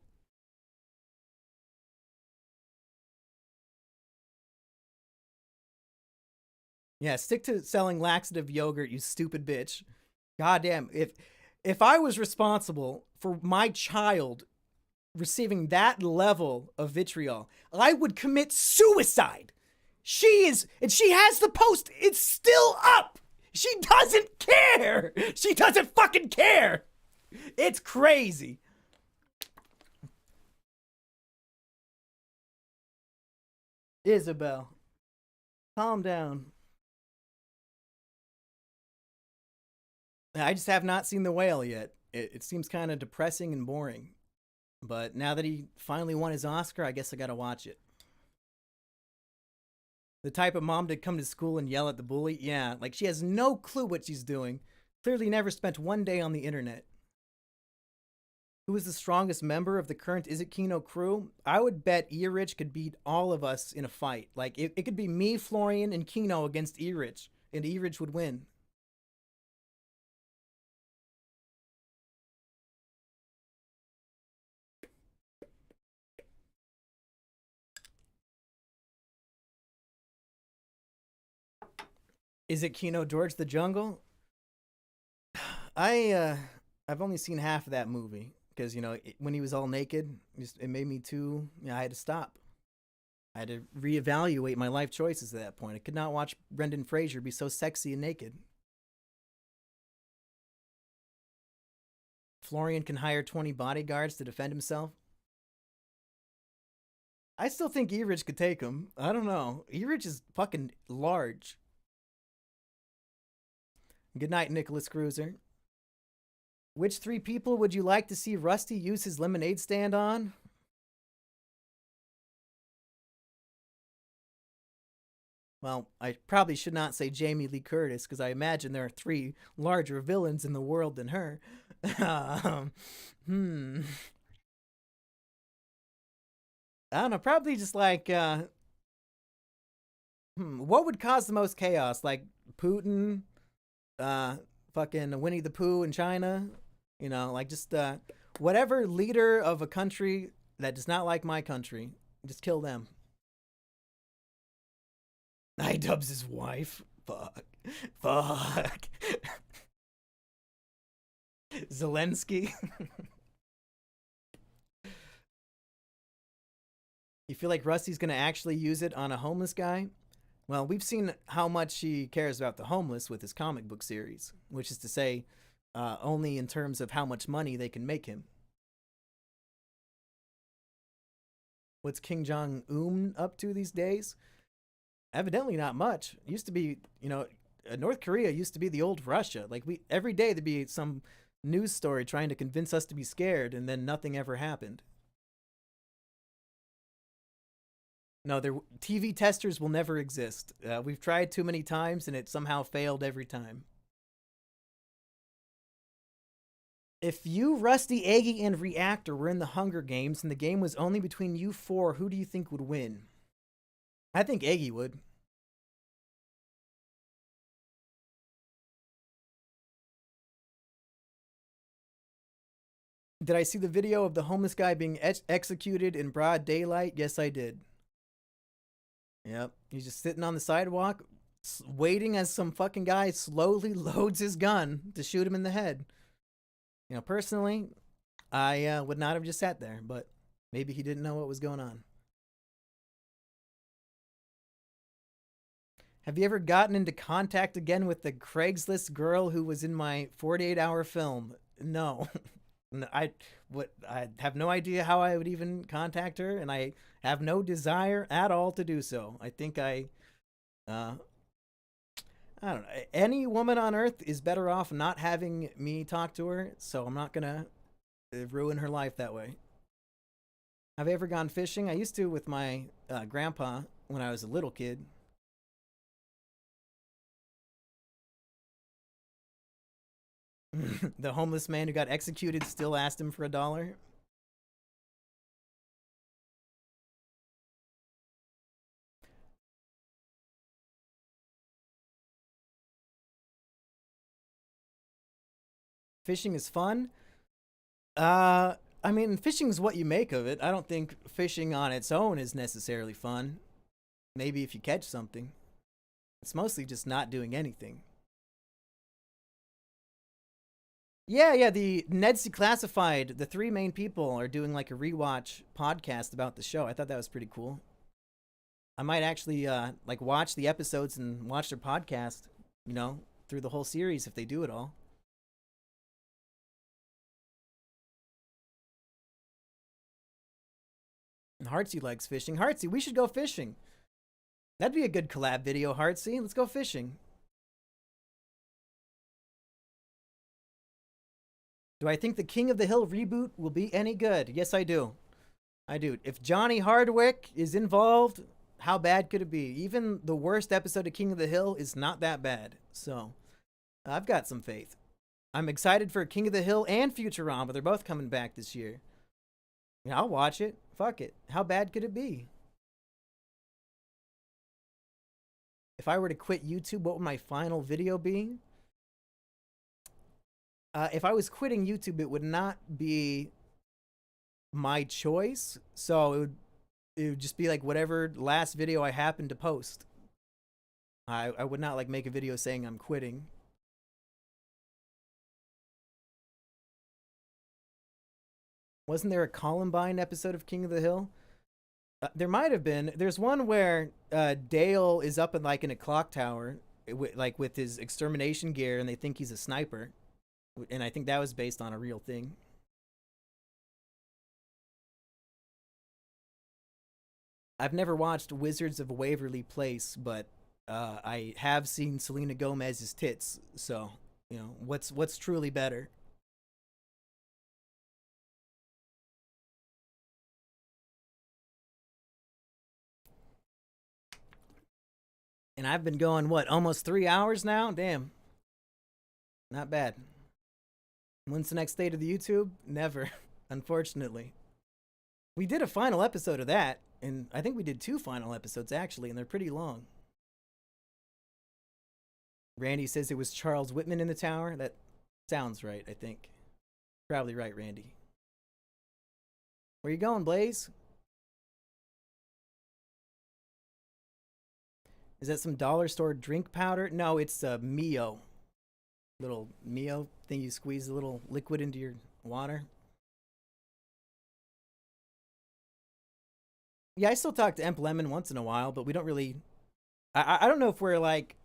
Yeah, stick to selling laxative yogurt, you stupid bitch. Goddamn, if I was responsible for my child receiving that level of vitriol, I would commit suicide. She is, and she has the post. It's still up. She doesn't care. She doesn't fucking care. It's crazy. Isabel, calm down. I just have not seen The Whale yet. It seems kind of depressing and boring. But now that he finally won his Oscar, I guess I gotta watch it. The type of mom to come to school and yell at the bully? Yeah, like she has no clue what she's doing. Clearly never spent one day on the internet. Who is the strongest member of the current Is It Kino crew? I would bet E-Rich could beat all of us in a fight. Like, it could be me, Florian, and Kino against E-Rich, and E-Rich would win. Is It Kino George the Jungle? I've only seen half of that movie because when he was all naked, it made me too. I had to stop. I had to reevaluate my life choices at that point. I could not watch Brendan Fraser be so sexy and naked. Florian can hire 20 bodyguards to defend himself. I still think E-Rich could take him. I don't know. E-Rich is fucking large. Good night, Nicholas Cruiser. Which three people would you like to see Rusty use his lemonade stand on? Well, I probably should not say Jamie Lee Curtis because I imagine there are three larger villains in the world than her. Hmm. I don't know. Probably just like, what would cause the most chaos? Like Putin, uh, fucking Winnie the Pooh in China. Like just whatever leader of a country that does not like my country, just kill them. Idub's his wife. Fuck. Fuck. Zelensky. You feel like Rusty's gonna actually use it on a homeless guy? Well, we've seen how much he cares about the homeless with his comic book series, which is to say, only in terms of how much money they can make him. What's King Jong-un up to these days? Evidently not much. It used to be, North Korea used to be the old Russia. Like, every day there'd be some news story trying to convince us to be scared, and then nothing ever happened. No, TV testers will never exist. We've tried too many times, and it somehow failed every time. If you, Rusty, Eggy, and Reactor were in the Hunger Games and the game was only between you four, who do you think would win? I think Eggy would. Did I see the video of the homeless guy being executed in broad daylight? Yes, I did. Yep. He's just sitting on the sidewalk, waiting as some fucking guy slowly loads his gun to shoot him in the head. Personally, I would not have just sat there, but maybe he didn't know what was going on. Have you ever gotten into contact again with the Craigslist girl who was in my 48-hour film? No. No, I have no idea how I would even contact her, and I have no desire at all to do so. I think uh, I don't know. Any woman on earth is better off not having me talk to her, so I'm not gonna ruin her life that way. Have I ever gone fishing? I used to with my grandpa when I was a little kid. The homeless man who got executed still asked him for $1. Fishing is fun. I mean, fishing is what you make of it. I don't think fishing on its own is necessarily fun. Maybe if you catch something. It's mostly just not doing anything. Yeah, yeah, the Ned's Declassified, the three main people are doing like a rewatch podcast about the show. I thought that was pretty cool. I might actually like watch the episodes and watch their podcast, you know, through the whole series if they do it all. And Heartsy likes fishing. Heartsy, we should go fishing. That'd be a good collab video, Heartsy. Let's go fishing. Do I think the King of the Hill reboot will be any good? Yes, I do. I do. If Johnny Hardwick is involved, how bad could it be? Even the worst episode of King of the Hill is not that bad. So, I've got some faith. I'm excited for King of the Hill and Futurama. They're both coming back this year. Yeah, I'll watch it. Fuck it. How bad could it be? If I were to quit YouTube, what would my final video be? If I was quitting YouTube, it would not be my choice. So it would just be like whatever last video I happen to post. I would not like make a video saying I'm quitting. Wasn't there a Columbine episode of King of the Hill? There might have been. There's one where Dale is up in like in a clock tower, like with his extermination gear, and they think he's a sniper. And I think that was based on a real thing. I've never watched Wizards of Waverly Place, but I have seen Selena Gomez's tits. So you know what's truly better. And I've been going what almost 3 hours now. Damn, not bad. When's the next state of the YouTube? Never, unfortunately. We did a final episode of that, and I think we did two final episodes actually, and they're pretty long. Randy says it was Charles Whitman in the tower. That sounds right, I think. Probably right, Randy. Where you going, Blaze? Is that some dollar store drink powder? No, it's Mio. Little Mio thing you squeeze a little liquid into your water. Yeah, I still talk to Emp Lemon once in a while, but we don't really. I don't know if we're like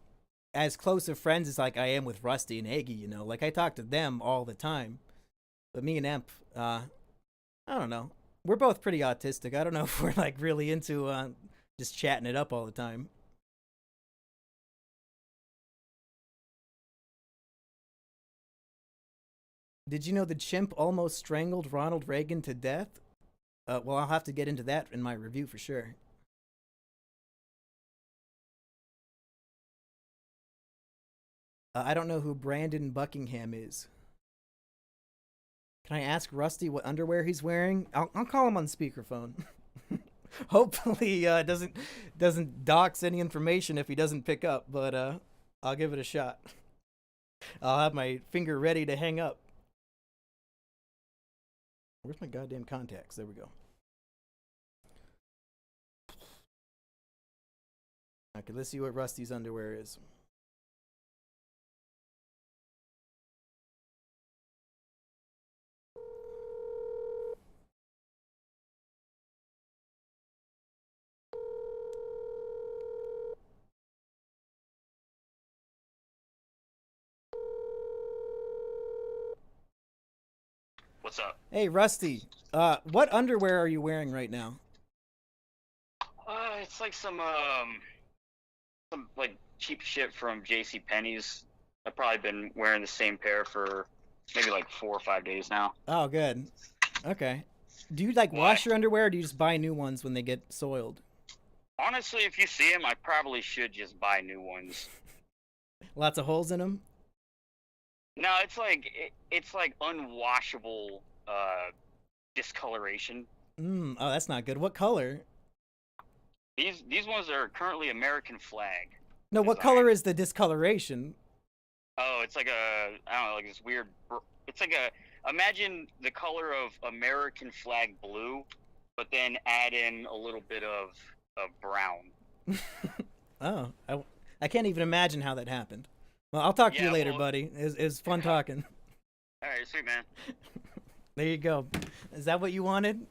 as close of friends as like I am with Rusty and Aggie. You know, like I talk to them all the time, but me and Emp, I don't know. We're both pretty autistic. I don't know if we're like really into just chatting it up all the time. Did you know the chimp almost strangled Ronald Reagan to death? Well, I'll have to get into that in my review for sure. I don't know who Brandon Buckingham is. Can I ask Rusty what underwear he's wearing? I'll call him on speakerphone. Hopefully, doesn't dox any information if he doesn't pick up. But I'll give it a shot. I'll have my finger ready to hang up. Where's my goddamn contacts? There we go. Okay, let's see what Rusty's underwear is. What's up? Hey, Rusty. What underwear are you wearing right now? It's like some like cheap shit from J.C. Penney's. I've probably been wearing the same pair for maybe like 4 or 5 days now. Oh, good. Okay. Do you like Why? wash your underwear, or do you just buy new ones when they get soiled? Honestly, if you see them, I probably should just buy new ones. Lots of holes in them. No, it's like unwashable discoloration. Oh, that's not good. What color? These ones are currently American flag No, what design. color is the discoloration? Oh, it's like I don't know, like this weird. It's like a imagine the color of American flag blue, but then add in a little bit of brown. Oh, I can't even imagine how that happened. Well, I'll talk to you Yeah, later, well, buddy. It was fun talking. all right, sweet man. There you go. Is that what you wanted?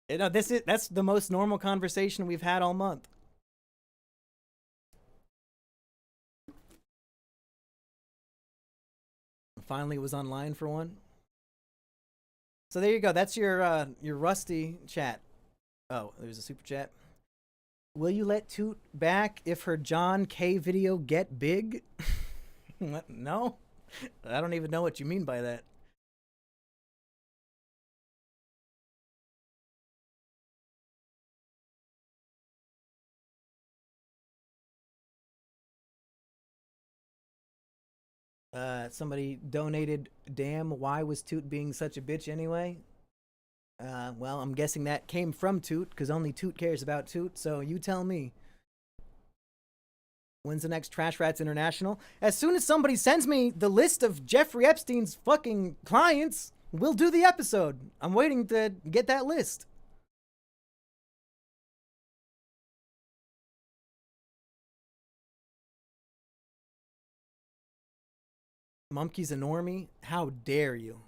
No, that's the most normal conversation we've had all month. Finally was online for one. So there you go. That's your Rusty chat. Oh, there's a super chat. Will you let Toot back if her John K video get big? What? No, I don't even know what you mean by that. Somebody donated. Damn, why was Toot being such a bitch anyway? Well, I'm guessing that came from Toot, because only Toot cares about Toot, so you tell me. When's the next Trash Rats International? As soon as somebody sends me the list of Jeffrey Epstein's fucking clients, we'll do the episode. I'm waiting to get that list. Mumkey's a normie? How dare you?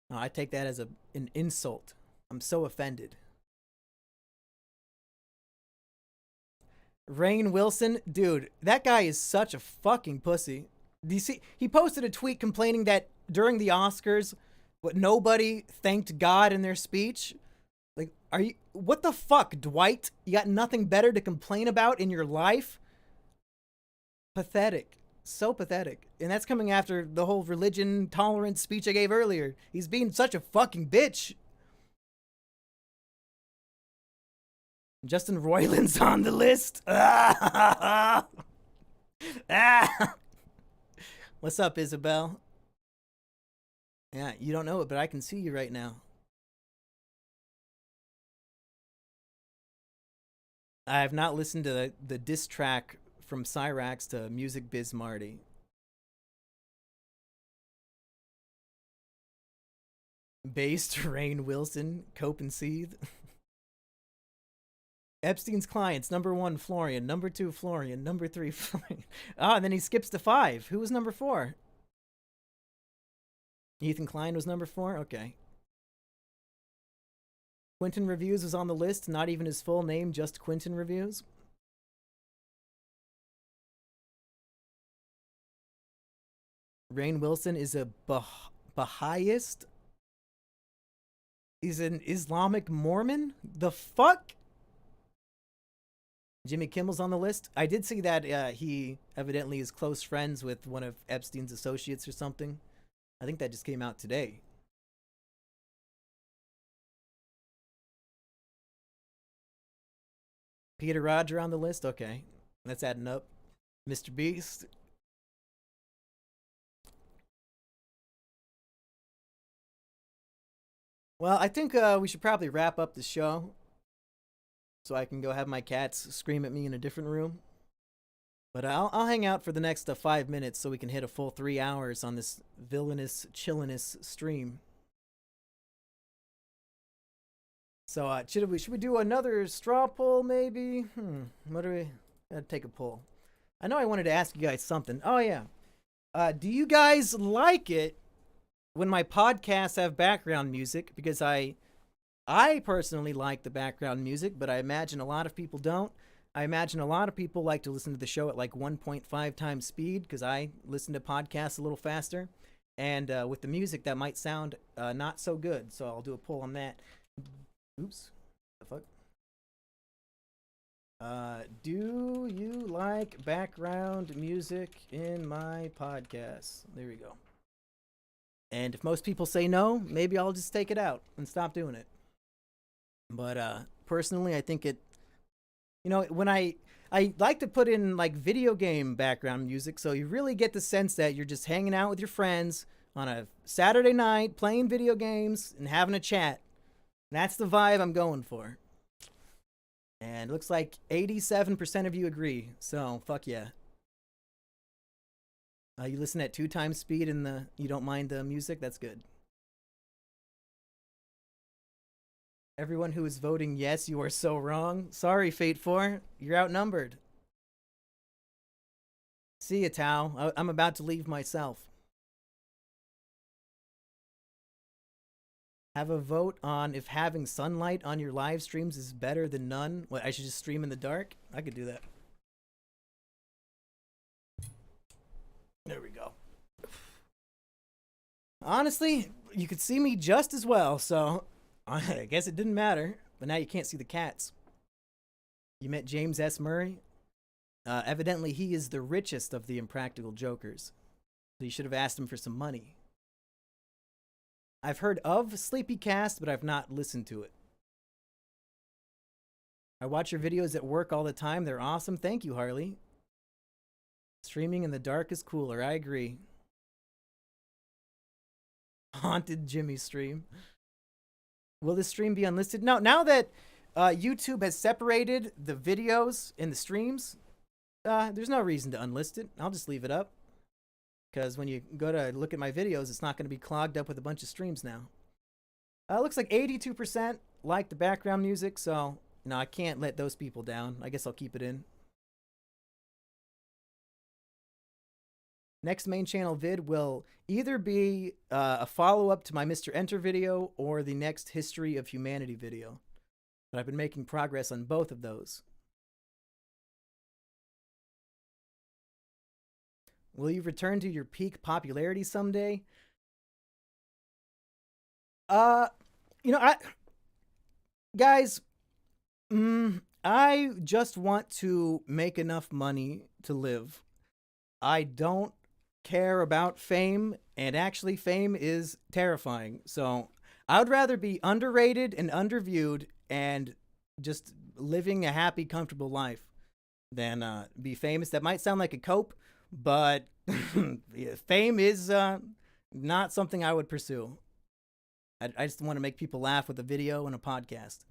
No, I take that as an insult. I'm so offended. Rainn Wilson, dude, that guy is such a fucking pussy. Do you see? He posted a tweet complaining that during the Oscars, nobody thanked God in their speech. Like, are you? What the fuck, Dwight? You got nothing better to complain about in your life? Pathetic. So pathetic. And that's coming after the whole religion tolerance speech I gave earlier. He's being such a fucking bitch. Justin Roiland's on the list. What's up, Isabel? Yeah, you don't know it, but I can see you right now. I have not listened to the diss track from Cyrax to Music Biz Marty. Based Rainn Wilson, Cope and Seethe. Epstein's clients, number 1, Florian. Number 2, Florian. Number 3, Florian. Ah, and then he skips to 5. Who was number 4? Ethan Klein was number 4? Okay. Quentin Reviews was on the list, not even his full name, just Quentin Reviews. Rainn Wilson is a Baha'ist. He's an Islamic Mormon? The fuck? Jimmy Kimmel's on the list. I did see that he evidently is close friends with one of Epstein's associates or something. I think that just came out today. Peter Roger on the list? Okay. That's adding up. Mr. Beast. Well, I think we should probably wrap up the show so I can go have my cats scream at me in a different room. But I'll hang out for the next 5 minutes so we can hit a full 3 hours on this villainous, chillinous stream. So should we do another straw poll maybe? What do we? Gotta take a poll. I know I wanted to ask you guys something. Oh yeah. Do you guys like it when my podcasts have background music? Because I personally like the background music, but I imagine a lot of people don't. I imagine a lot of people like to listen to the show at like 1.5 times speed because I listen to podcasts a little faster. And with the music, that might sound not so good. So I'll do a poll on that. Oops. The fuck? Do you like background music in my podcast? There we go. And if most people say no, maybe I'll just take it out and stop doing it. But personally, I think it, when I like to put in like video game background music, so you really get the sense that you're just hanging out with your friends on a Saturday night playing video games and having a chat. That's the vibe I'm going for. And it looks like 87% of you agree, so fuck yeah. You listen at 2 times speed and you don't mind the music? That's good. Everyone who is voting yes, you are so wrong. Sorry, Fate 4. You're outnumbered. See ya, Tao. I'm about to leave myself. Have a vote on if having sunlight on your live streams is better than none. What, I should just stream in the dark? I could do that. There we go. Honestly, you could see me just as well, so I guess it didn't matter. But now you can't see the cats. You met James S. Murray? Evidently, he is the richest of the impractical jokers. So you should have asked him for some money. I've heard of Sleepy Cast, but I've not listened to it. I watch your videos at work all the time. They're awesome. Thank you, Harley. Streaming in the dark is cooler. I agree. Haunted Jimmy stream. Will this stream be unlisted? No, now that YouTube has separated the videos and the streams, there's no reason to unlist it. I'll just leave it up. Because when you go to look at my videos, it's not going to be clogged up with a bunch of streams now. Looks like 82% like the background music, so I can't let those people down. I guess I'll keep it in. Next main channel vid will either be a follow-up to my Mr. Enter video or the next History of Humanity video. But I've been making progress on both of those. Will you return to your peak popularity someday? Guys, I just want to make enough money to live. I don't care about fame, and actually fame is terrifying. So I would rather be underrated and underviewed and just living a happy, comfortable life than be famous. That might sound like a cope, but fame is not something I would pursue. I just want to make people laugh with a video and a podcast.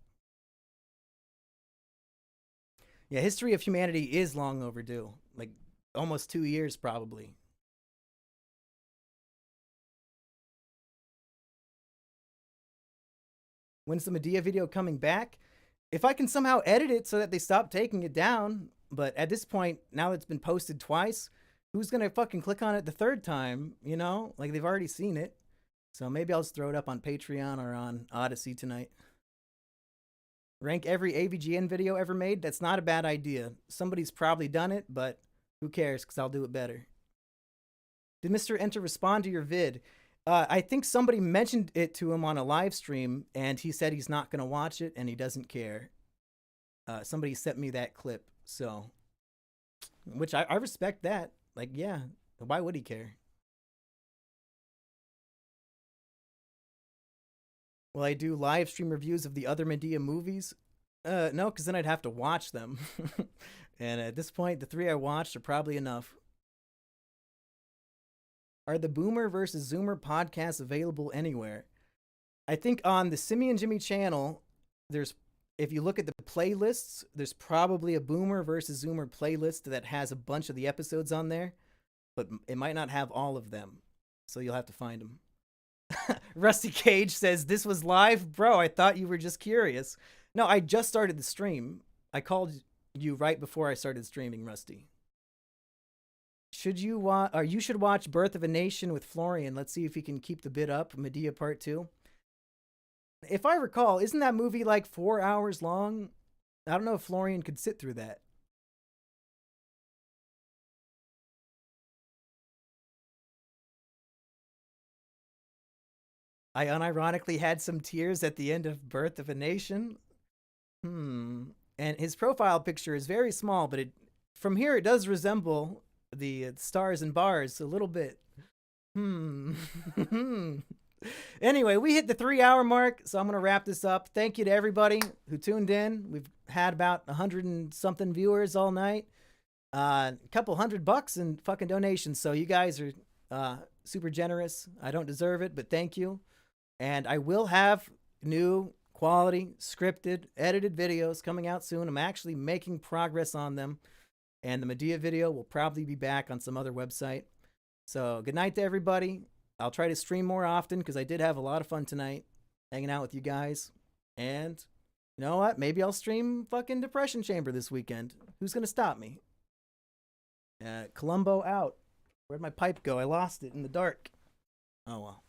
Yeah, History of Humanity is long overdue. Like, almost 2 years, probably. When's the Medea video coming back? If I can somehow edit it so that they stop taking it down. But at this point, now that it's been posted twice, who's going to fucking click on it the third time? Like they've already seen it. So maybe I'll just throw it up on Patreon or on Odyssey tonight. Rank every AVGN video ever made? That's not a bad idea. Somebody's probably done it, but who cares, because I'll do it better. Did Mr. Enter respond to your vid? I think somebody mentioned it to him on a live stream, and he said he's not going to watch it, and he doesn't care. Somebody sent me that clip, so... Which I respect that. Like, yeah, why would he care? Will I do live stream reviews of the other Medea movies? No, because then I'd have to watch them. And at this point, the 3 I watched are probably enough. Are the Boomer versus Zoomer podcasts available anywhere? I think on the Simeon Jimmy channel, if you look at the playlists, there's probably a Boomer versus Zoomer playlist that has a bunch of the episodes on there, but it might not have all of them. So you'll have to find them. Rusty Cage says, this was live? Bro, I thought you were just curious. No, I just started the stream. I called you right before I started streaming, Rusty. You should watch Birth of a Nation with Florian. Let's see if he can keep the bid up. Medea Part 2. If I recall, isn't that movie like 4 hours long? I don't know if Florian could sit through that. I unironically had some tears at the end of Birth of a Nation. And his profile picture is very small, but from here it does resemble the Stars and Bars a little bit. Anyway, we hit the 3-hour mark, so I'm going to wrap this up. Thank you to everybody who tuned in. We've had about 100 and something viewers all night. A couple $100 in fucking donations, so you guys are super generous. I don't deserve it, but thank you. And I will have new quality, scripted, edited videos coming out soon. I'm actually making progress on them. And the Medea video will probably be back on some other website. So good night to everybody. I'll try to stream more often because I did have a lot of fun tonight hanging out with you guys. And you know what? Maybe I'll stream fucking Depression Chamber this weekend. Who's going to stop me? Colombo out. Where'd my pipe go? I lost it in the dark. Oh well.